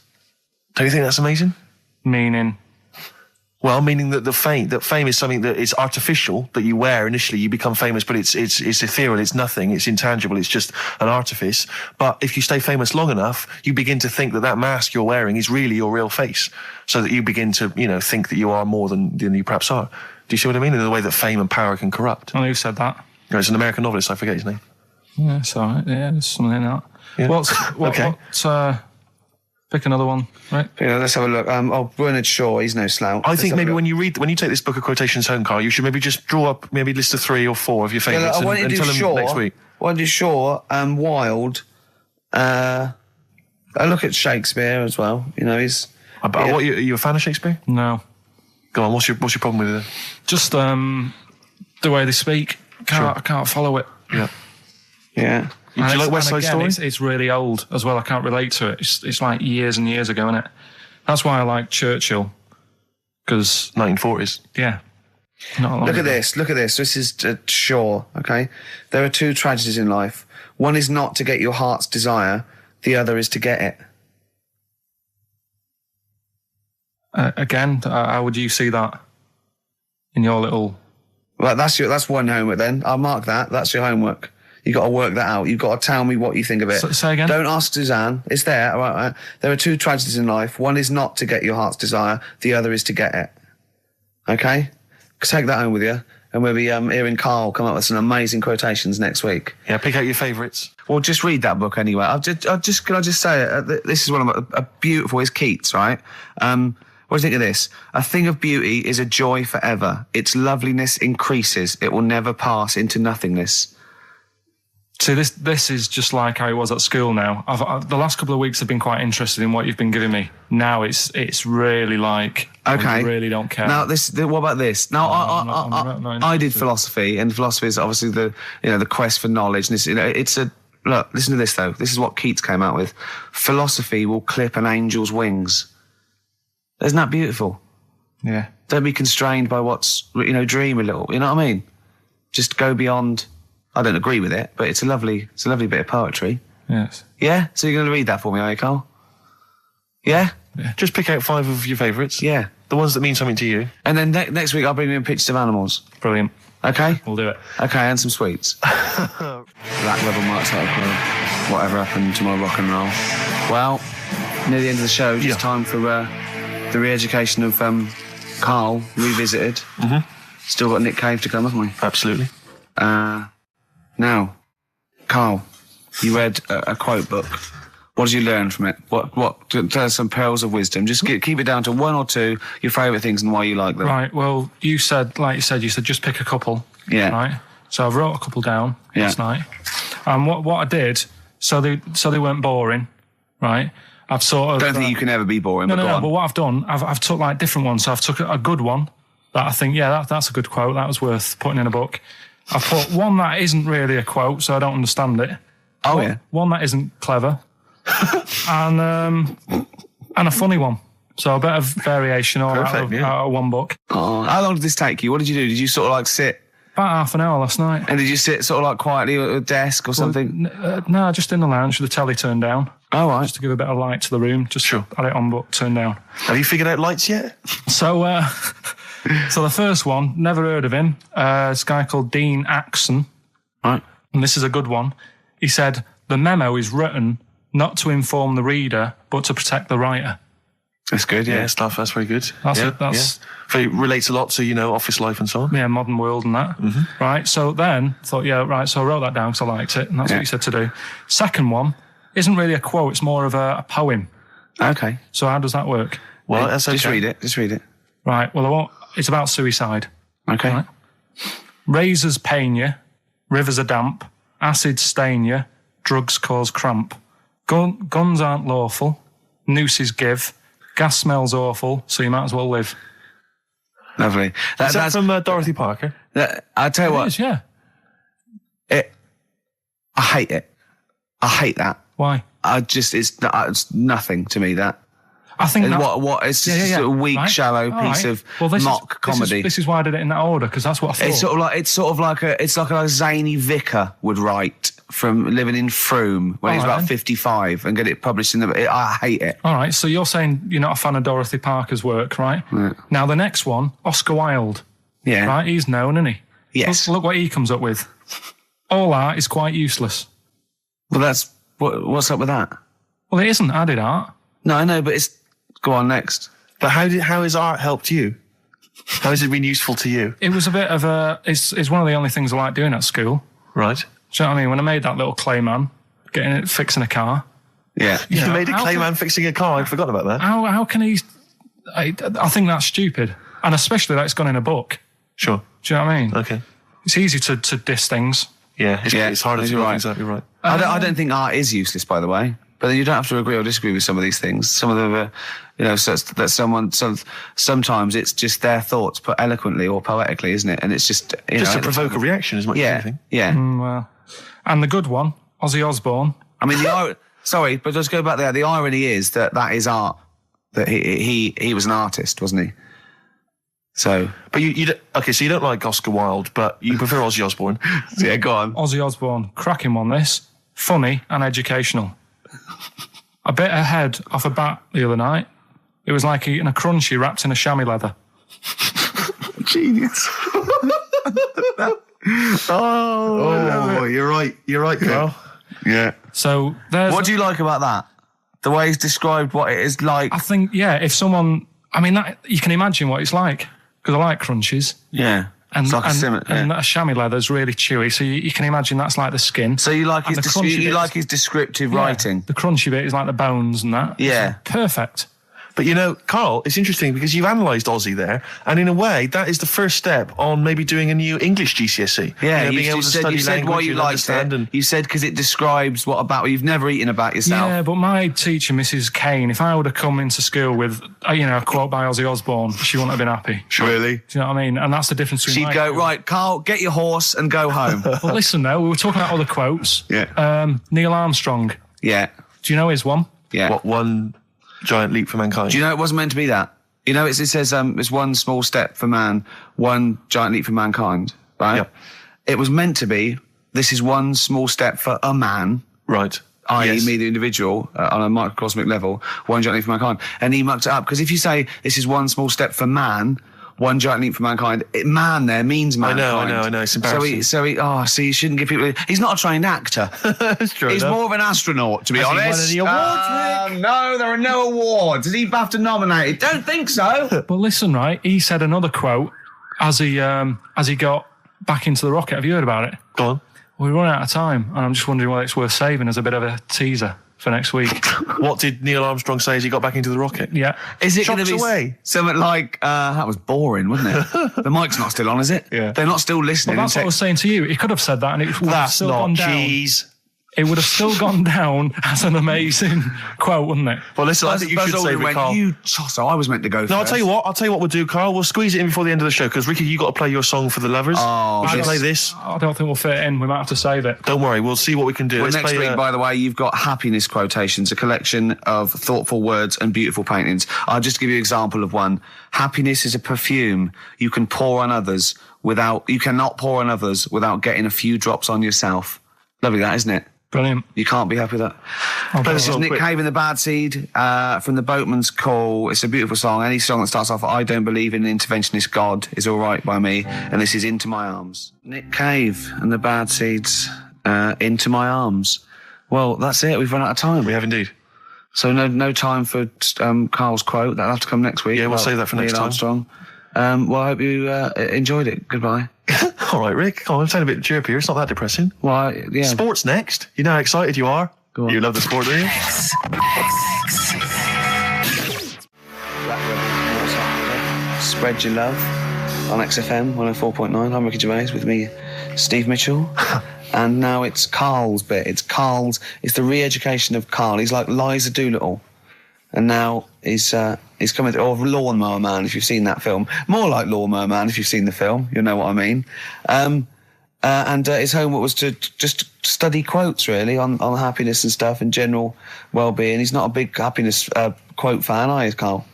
Don't you think that's amazing? Meaning. Well, meaning that fame is something that is artificial, that you wear initially, you become famous, but it's ethereal, it's nothing, it's intangible, it's just an artifice. But if you stay famous long enough, you begin to think that mask you're wearing is really your real face, so that you begin to, think that you are more than you perhaps are. Do you see what I mean? In the way that fame and power can corrupt. Oh, who said that? It's an American novelist, I forget his name. Yeah, it's all right. Yeah, there's something in that. Yeah. Okay. Pick another one, right? Yeah, let's have a look. Bernard Shaw, he's no slouch. I think maybe when you take this book of quotations home, Carl, you should maybe just draw up maybe a list of 3 or 4 of your favourites I want you and to tell do them Shaw. next week. I want to do Shaw, Wilde. I look at Shakespeare as well. He's. Are you a fan of Shakespeare? No. Go on. What's your problem with it? Just the way they speak. I can't follow it. Yeah. Yeah. Do you like West Side Story? It's really old as well. I can't relate to it. It's like years and years ago, isn't it? That's why I like Churchill. Because 1940s. yeah. Not long Look at ago. this. This is Shaw, okay? There are 2 tragedies in life. One is not to get your heart's desire. The other is to get it. Again, how would you see that in your little... Well, that's one homework then. I'll mark that. That's your homework. You've got to work that out. You've got to tell me what you think of it. Say again? Don't ask Suzanne. It's there. All right. There are 2 tragedies in life. One is not to get your heart's desire. The other is to get it. Okay? Take that home with you. And we'll be hearing Karl come up with some amazing quotations next week. Yeah, pick out your favourites. Well, just read that book anyway. Can I just say it? This is one of a beautiful. It's Keats, right? What do you think of this? A thing of beauty is a joy forever. Its loveliness increases. It will never pass into nothingness. See, this is just like how it was at school now. The last couple of weeks have been quite interested in what you've been giving me. Now it's really like, Okay. I really don't care. Now, what about this? Now, I'm not I did interested. philosophy, and philosophy is obviously the quest for knowledge. And look, listen to this though. This is what Keats came out with. Philosophy will clip an angel's wings. Isn't that beautiful? Yeah. Don't be constrained by what's, dream a little. You know what I mean? Just go beyond. I don't agree with it, but it's a lovely bit of poetry. Yes. Yeah? So you're going to read that for me, are you, Carl? Yeah? Just pick out 5 of your favourites. Yeah. The ones that mean something to you. And then next week I'll bring you in pictures of animals. Brilliant. Okay? We'll do it. Okay, and some sweets. Black Rebel Marks out of club. Whatever happened to my rock and roll. Well, near the end of the show, just time for the re-education of Karl Revisited. Mm-hmm. Still got Nick Cave to come, haven't we? Absolutely. Now, Karl, you read a quote book. What did you learn from it? What? Tell us some pearls of wisdom. Just keep it down to 1 or 2, your favourite things and why you like them. Right, well, you said just pick a couple. Yeah. Right? So I wrote a couple down last night. And what I did, so they weren't boring, right? I've sort of... Don't think you can ever be boring, but go on. But what I've done, I've took like different ones. So I've took a good one that I think, that's a good quote. That was worth putting in a book. I've put one that isn't really a quote, so I don't understand it. Oh, yeah. One that isn't clever, and a funny one. So a bit of variation all out of one book. Oh, how long did this take you? What did you do? Did you sort of like sit? About half an hour last night. And did you sit sort of like quietly at a desk or something? No, just in the lounge with the telly turned down. Oh, right. Just to give a bit of light to the room. Just had it on, but turned down. Have you figured out lights yet? So, so the first one, never heard of him. This guy called Dean Axon. Right. And this is a good one. He said, the memo is written not to inform the reader, but to protect the writer. That's good, yeah. Stuff, that's very good. That's Very, relates a lot to, office life and so on. Yeah, modern world and that. Mm-hmm. Right, so then, thought, so I wrote that down because I liked it, and that's what he said to do. Second one isn't really a quote, it's more of a poem. Okay. So how does that work? Well, that's okay. Just read it. Right, well, it's about suicide. Okay. Right? Razors pain you, rivers are damp, acids stain you, drugs cause cramp. Guns aren't lawful, nooses give, gas smells awful, so you might as well live. Lovely. Is that from Dorothy Parker? I'll tell you what. It is, yeah. I hate it. I hate that. Why? It's nothing to me, that. I think it's just a weak, shallow piece of mock comedy. This is why I did it in that order, because that's what I thought. It's like a zany vicar would write from living in Frome when he's about 55 and get it published in I hate it. All right, so you're saying you're not a fan of Dorothy Parker's work, right? Yeah. Now the next one, Oscar Wilde. Yeah. Right, he's known, isn't he? Yes. Look what he comes up with. All art is quite useless. Well, that's what's up with that? Well, it isn't added art. No, I know, but go on next. But how has art helped you? How has it been useful to you? It was a bit of it's one of the only things I like doing at school. Right. Do you know what I mean? When I made that little clay man, fixing a car. Yeah. You made a clay man fixing a car. I'd forgotten about that. How can he... I think that's stupid. And especially that it's gone in a book. Sure. Do you know what I mean? Okay. It's easy to diss things. Yeah, it's harder to do exactly right. I don't think art is useless, by the way. But you don't have to agree or disagree with some of these things. Some of them are, sometimes it's just their thoughts put eloquently or poetically, isn't it? And it's just, to provoke a reaction as much as anything. Yeah. Well, and the good one, Ozzy Osbourne. I mean, sorry, but let's go back there. The irony is that is art. That he was an artist, wasn't he? So, but so you don't like Oscar Wilde, but you prefer Ozzy Osbourne. Yeah, go on. Ozzy Osbourne, cracking one. This funny and educational. I bit a head off a bat the other night. It was like eating a crunchy wrapped in a chamois leather. Genius. You're right, Carl. Yeah. So what do you like about that? The way he's described what it is like. I think, if someone, you can imagine what it's like, because I like crunchies. Yeah. And, it's like and a chamois leather is really chewy, so you can imagine that's like the skin. So you like his descriptive writing. The crunchy bit is like the bones and that. Yeah. It's perfect. But Carl, it's interesting because you've analysed Ozzy there, and in a way, that is the first step on maybe doing a new English GCSE. Yeah, being able to study you said why you liked it. You said because it describes you've never eaten about yourself. Yeah, but my teacher, Mrs. Kane, if I would have come into school with, a quote by Ozzy Osbourne, she wouldn't have been happy. Really? Do you know what I mean? And that's the difference between She'd go, right, Carl, get your horse and go home. Well, listen, though, we were talking about other quotes. Yeah. Neil Armstrong. Yeah. Do you know his one? Yeah. What, one giant leap for mankind? Do you know it wasn't meant to be that? It says it's one small step for man, one giant leap for mankind, right? Yep. It was meant to be, this is one small step for a man. Right. I.e. me, the individual, on a microcosmic level, one giant leap for mankind. And he mucked it up, because if you say this is one small step for man, one giant leap for mankind, man there means mankind. I know, it's embarrassing. So you shouldn't give people... He's not a trained actor. That's true. He's more of an astronaut, to be honest. He won any awards, Rick? No, there are no awards. Is he BAFTA nominated? Don't think so. But listen, right, he said another quote as he got back into the rocket. Have you heard about it? Go on. We're running out of time, and I'm just wondering whether it's worth saving as a bit of a teaser for next week. What did Neil Armstrong say as he got back into the rocket? Yeah. Is it going to be away? Something like, that was boring, wasn't it? The mic's not still on, is it? Yeah. They're not still listening. Well, that's what I was saying to you. He could have said that, and it would have That's still not gone down. cheese. it would have still gone down as an amazing quote, wouldn't it? Well, listen, I think you should save it, Carl. You toss, I was meant to go first. No, I'll tell you what we'll do, Carl. We'll squeeze it in before the end of the show, because, Ricky, you got to play your song for the lovers. Oh, we should play this. I don't think we'll fit it in. We might have to save it. Don't worry, we'll see what we can do. Well, Let's next play, week, by the way, you've got happiness quotations, a collection of thoughtful words and beautiful paintings. I'll just give you an example of one. Happiness is a perfume you cannot pour on others without getting a few drops on yourself. Lovely that, isn't it? Brilliant. You can't be happy with that. This is Nick Cave and the Bad Seed from the Boatman's Call. It's a beautiful song. Any song that starts off, I don't believe in an interventionist God is all right by me. And this is Into My Arms. Nick Cave and the Bad Seeds, Into My Arms. Well, that's it. We've run out of time. We have indeed. So no time for Carl's quote. That'll have to come next week. Yeah, we'll save that for next Neil time. Armstrong. Well, I hope you enjoyed it. Goodbye. All right, Rick. Come on, I'm sounding a bit chirpier. It's not that depressing. Well, yeah. Sports next. You know how excited you are? Go on. You love the sport, do you? Spread your love on XFM 104.9. I'm Ricky Gervais, with me, Steve Mitchell. And now it's Carl's bit. It's the re-education of Carl. He's like Liza Doolittle. And now he's coming to, or Lawnmower Man, if you've seen that film. More like Lawnmower Man, if you've seen the film. You'll know what I mean. And his homework was to just study quotes, really, on happiness and stuff and general well-being. He's not a big happiness quote fan, are you, Carl?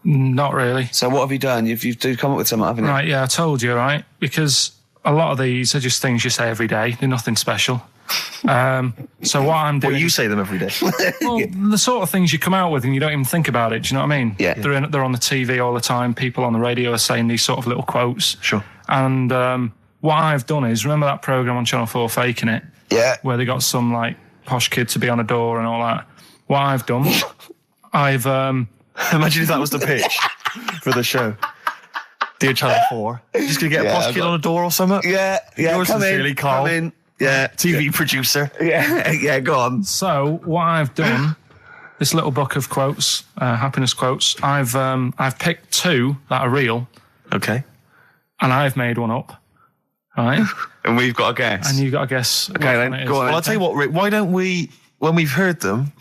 Not really. So what have you done? You've come up with something, haven't you? Right, yeah, I told you, right? Because a lot of these are just things you say every day. They're nothing special. So what I'm doing... Well, you say them every day. Well, the sort of things you come out with and you don't even think about it. Do you know what I mean? Yeah. They're on the TV all the time. People on the radio are saying these sort of little quotes. Sure. And what I've done is, remember that programme on Channel 4, Faking It? Yeah. Where they got some, like, posh kid to be on a door and all that. What I've done, I've... Imagine if that was the pitch for the show. Dear Channel 4. Just going to get a posh kid on a door or something? Yeah. Yours Come sincerely, in, Carl. come in. Yeah. TV producer. Yeah, go on. So what I've done, this little book of quotes, happiness quotes, I've picked two that are real. Okay. And I've made one up. Right? And we've got a guess. And you've got to guess. Okay, then, go on. Well, I'll tell you what, Rick, why don't we, when we've heard them,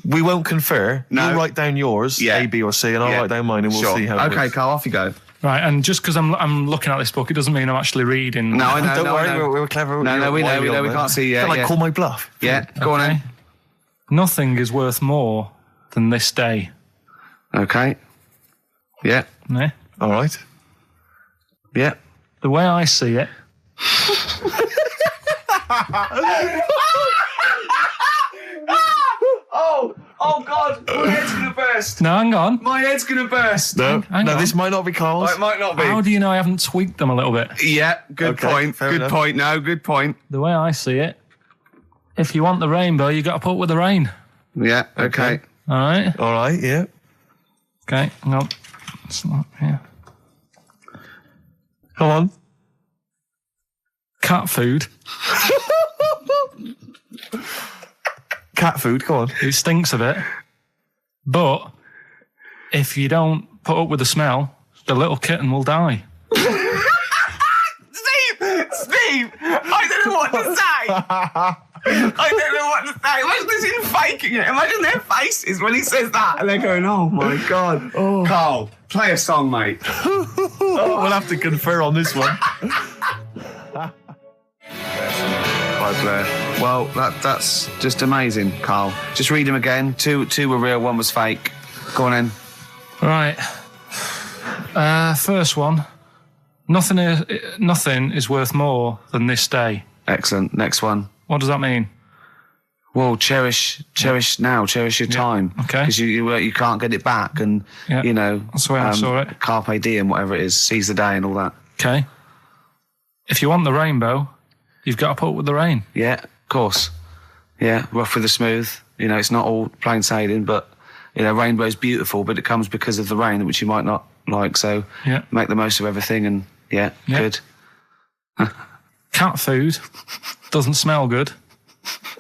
we won't confer. No. You'll write down yours, A, B, or C, and I'll write down mine, and we'll see how it Okay, works. Carl, off you go. Right, and just because I'm looking at this book, it doesn't mean I'm actually reading. No, I know. Don't worry, I know. we're clever. No, we know. We can't see yet. Can I call my bluff? Yeah, go on then. Nothing is worth more than this day. Okay. Yeah. Yeah? All right. Yeah. The way I see it. Oh God, my head's gonna burst. No, hang on. My head's gonna burst. No, Hang on. this might not be Carl's. It might not be. How do you know I haven't tweaked them a little bit? Yeah, good Okay, point. fair Good enough. point. No, good point. The way I see it, if you want the rainbow, you got to put up with the rain. Yeah. Okay. All right? All right, yeah. Okay, hang on. It's not here. Come on. Cat food. Cat food, come on. It stinks a bit. But if you don't put up with the smell, the little kitten will die. Steve, I don't know what to say. I don't know what to say. Imagine this in faking it. Imagine their faces when he says that, and they're going, "Oh my God." Oh. Carl, play a song, mate. We'll have to confer on this one. Bye, Blair. Well, that's just amazing, Carl. Just read them again. Two were real, one was fake. Go on in. Right. First one. Nothing is worth more than this day. Excellent. Next one. What does that mean? Well, cherish now, cherish your time. Okay. Because you can't get it back, and Yeah, you know that's the way I saw it. Carpe diem, whatever it is, seize the day and all that. Okay. If you want the rainbow, you've got to put up with the rain. Yeah, of course. Yeah, rough with the smooth. You know, it's not all plain sailing, but you know, rainbow's beautiful, but it comes because of the rain, which you might not like. So Yeah. make the most of everything, and Yeah. good. Cat food doesn't smell good,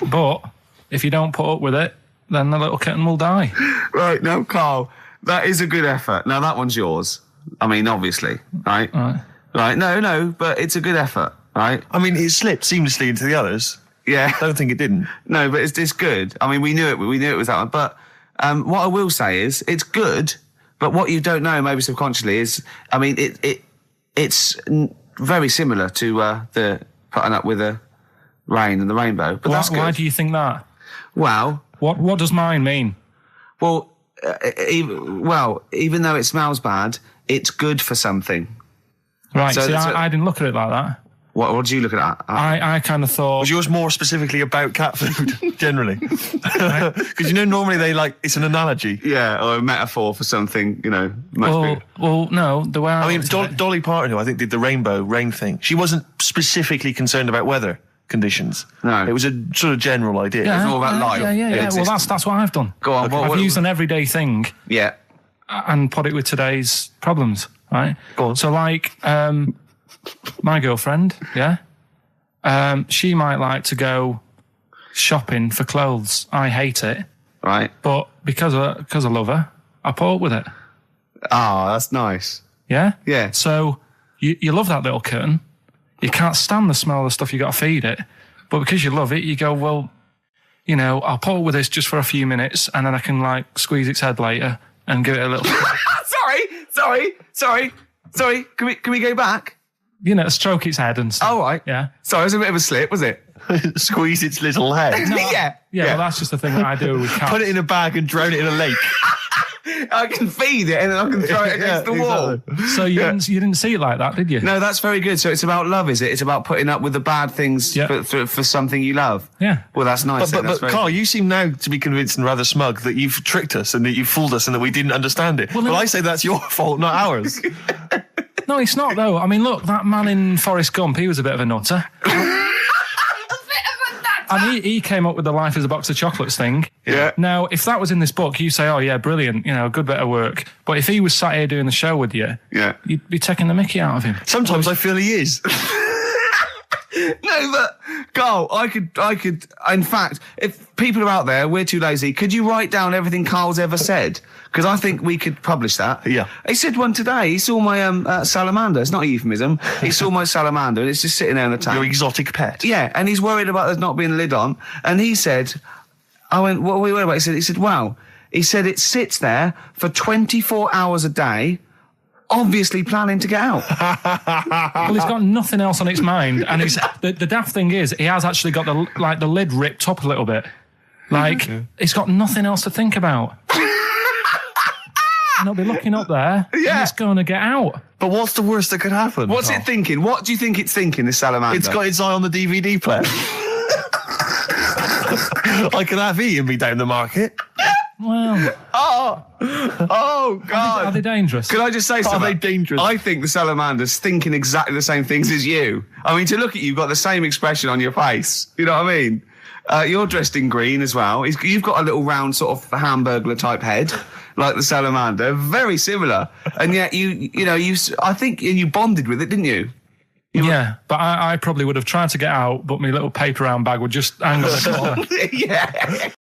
but if you don't put up with it, then the little kitten will die. Right, now, Carl, that is a good effort. Now, that one's yours. I mean, obviously, right? Right. Right, no, but it's a good effort, right? I mean, it slipped seamlessly into the others. Yeah. I don't think it didn't. No, but it's good. I mean, we knew it was that one. But what I will say is, it's good. But what you don't know, maybe subconsciously, is, I mean, it's very similar to the putting up with the rain and the rainbow. But that's good. Why do you think that? Well, What does mine mean? well, even though it smells bad, it's good for something. Right, So see, that's I didn't look at it like that. What do you look at? I kind of thought... Was yours more specifically about cat food, generally? Because normally it's an analogy. Yeah, or a metaphor for something, much bigger. Well, no, the way I mean, looked at it- Dolly Parton, who I think did the rainbow rain thing, she wasn't specifically concerned about weather conditions. No. It was a sort of general idea. It's all about life. Yeah. Well, that's what I've done. Go on, I've used an everyday thing Yeah. and put it with today's problems, right? Go on. So, my girlfriend, she might like to go shopping for clothes. I hate it, Right. but because I love her, I put up with it. Ah, that's nice. Yeah? Yeah. So, you love that little kitten. You can't stand the smell of the stuff you got to feed it. But because you love it, you go, well, I'll put up with this just for a few minutes and then I can squeeze its head later and give it a little... Sorry. Can we go back? Stroke its head and stuff. Oh, right. Yeah. Sorry, it was a bit of a slip, was it? Squeeze its little head. Yeah, well, that's just the thing that I do with cats. Put it in a bag and drown it in a lake. I can feed it and then I can throw it against the wall. So you didn't see it like that, did you? No, that's very good. So it's about love, is it? It's about putting up with the bad things Yeah. for something you love. Yeah. Well, that's nice. But That's very Carl, good. you seem now to be convinced and rather smug that you've tricked us and that you've fooled us and that we didn't understand it. Well, I say that's your fault, not ours. No, it's not, though. I mean, look, that man in Forrest Gump, he was a bit of a nutter. And he came up with the life as a box of chocolates thing. Yeah. Now, if that was in this book, you say, oh, yeah, brilliant, good bit of work. But if he was sat here doing the show with you, Yeah. you'd be taking the mickey out of him. Sometimes I feel he is. No, but Carl, I could. In fact, if people are out there, we're too lazy. Could you write down everything Carl's ever said? Because I think we could publish that. Yeah. He said one today. He saw my salamander. It's not a euphemism. He saw my salamander, and it's just sitting there in the tank. Your exotic pet. Yeah, and he's worried about there not being a lid on. And he said, I went, what are we worried about? He said, wow. He said it sits there for 24 hours a day, obviously planning to get out. Well, he's got nothing else on its mind. And the daft thing is, he has actually got the lid ripped up a little bit. He's got nothing else to think about. And he'll be looking up there, and it's going to get out. But what's the worst that could happen? What's it thinking? What do you think it's thinking, this salamander? It's got its eye on the DVD player. I could have Ian be down the market. Well, Oh, God. are they dangerous? Can I just say something? Are they dangerous? I think the salamander's thinking exactly the same things as you. I mean, to look at you, you've got the same expression on your face. You know what I mean? You're dressed in green as well. You've got a little round sort of Hamburglar type head, like the salamander. Very similar. And yet I think you bonded with it, didn't you? Yeah, but I probably would have tried to get out, but my little paper round bag would just hang on the corner. Yeah.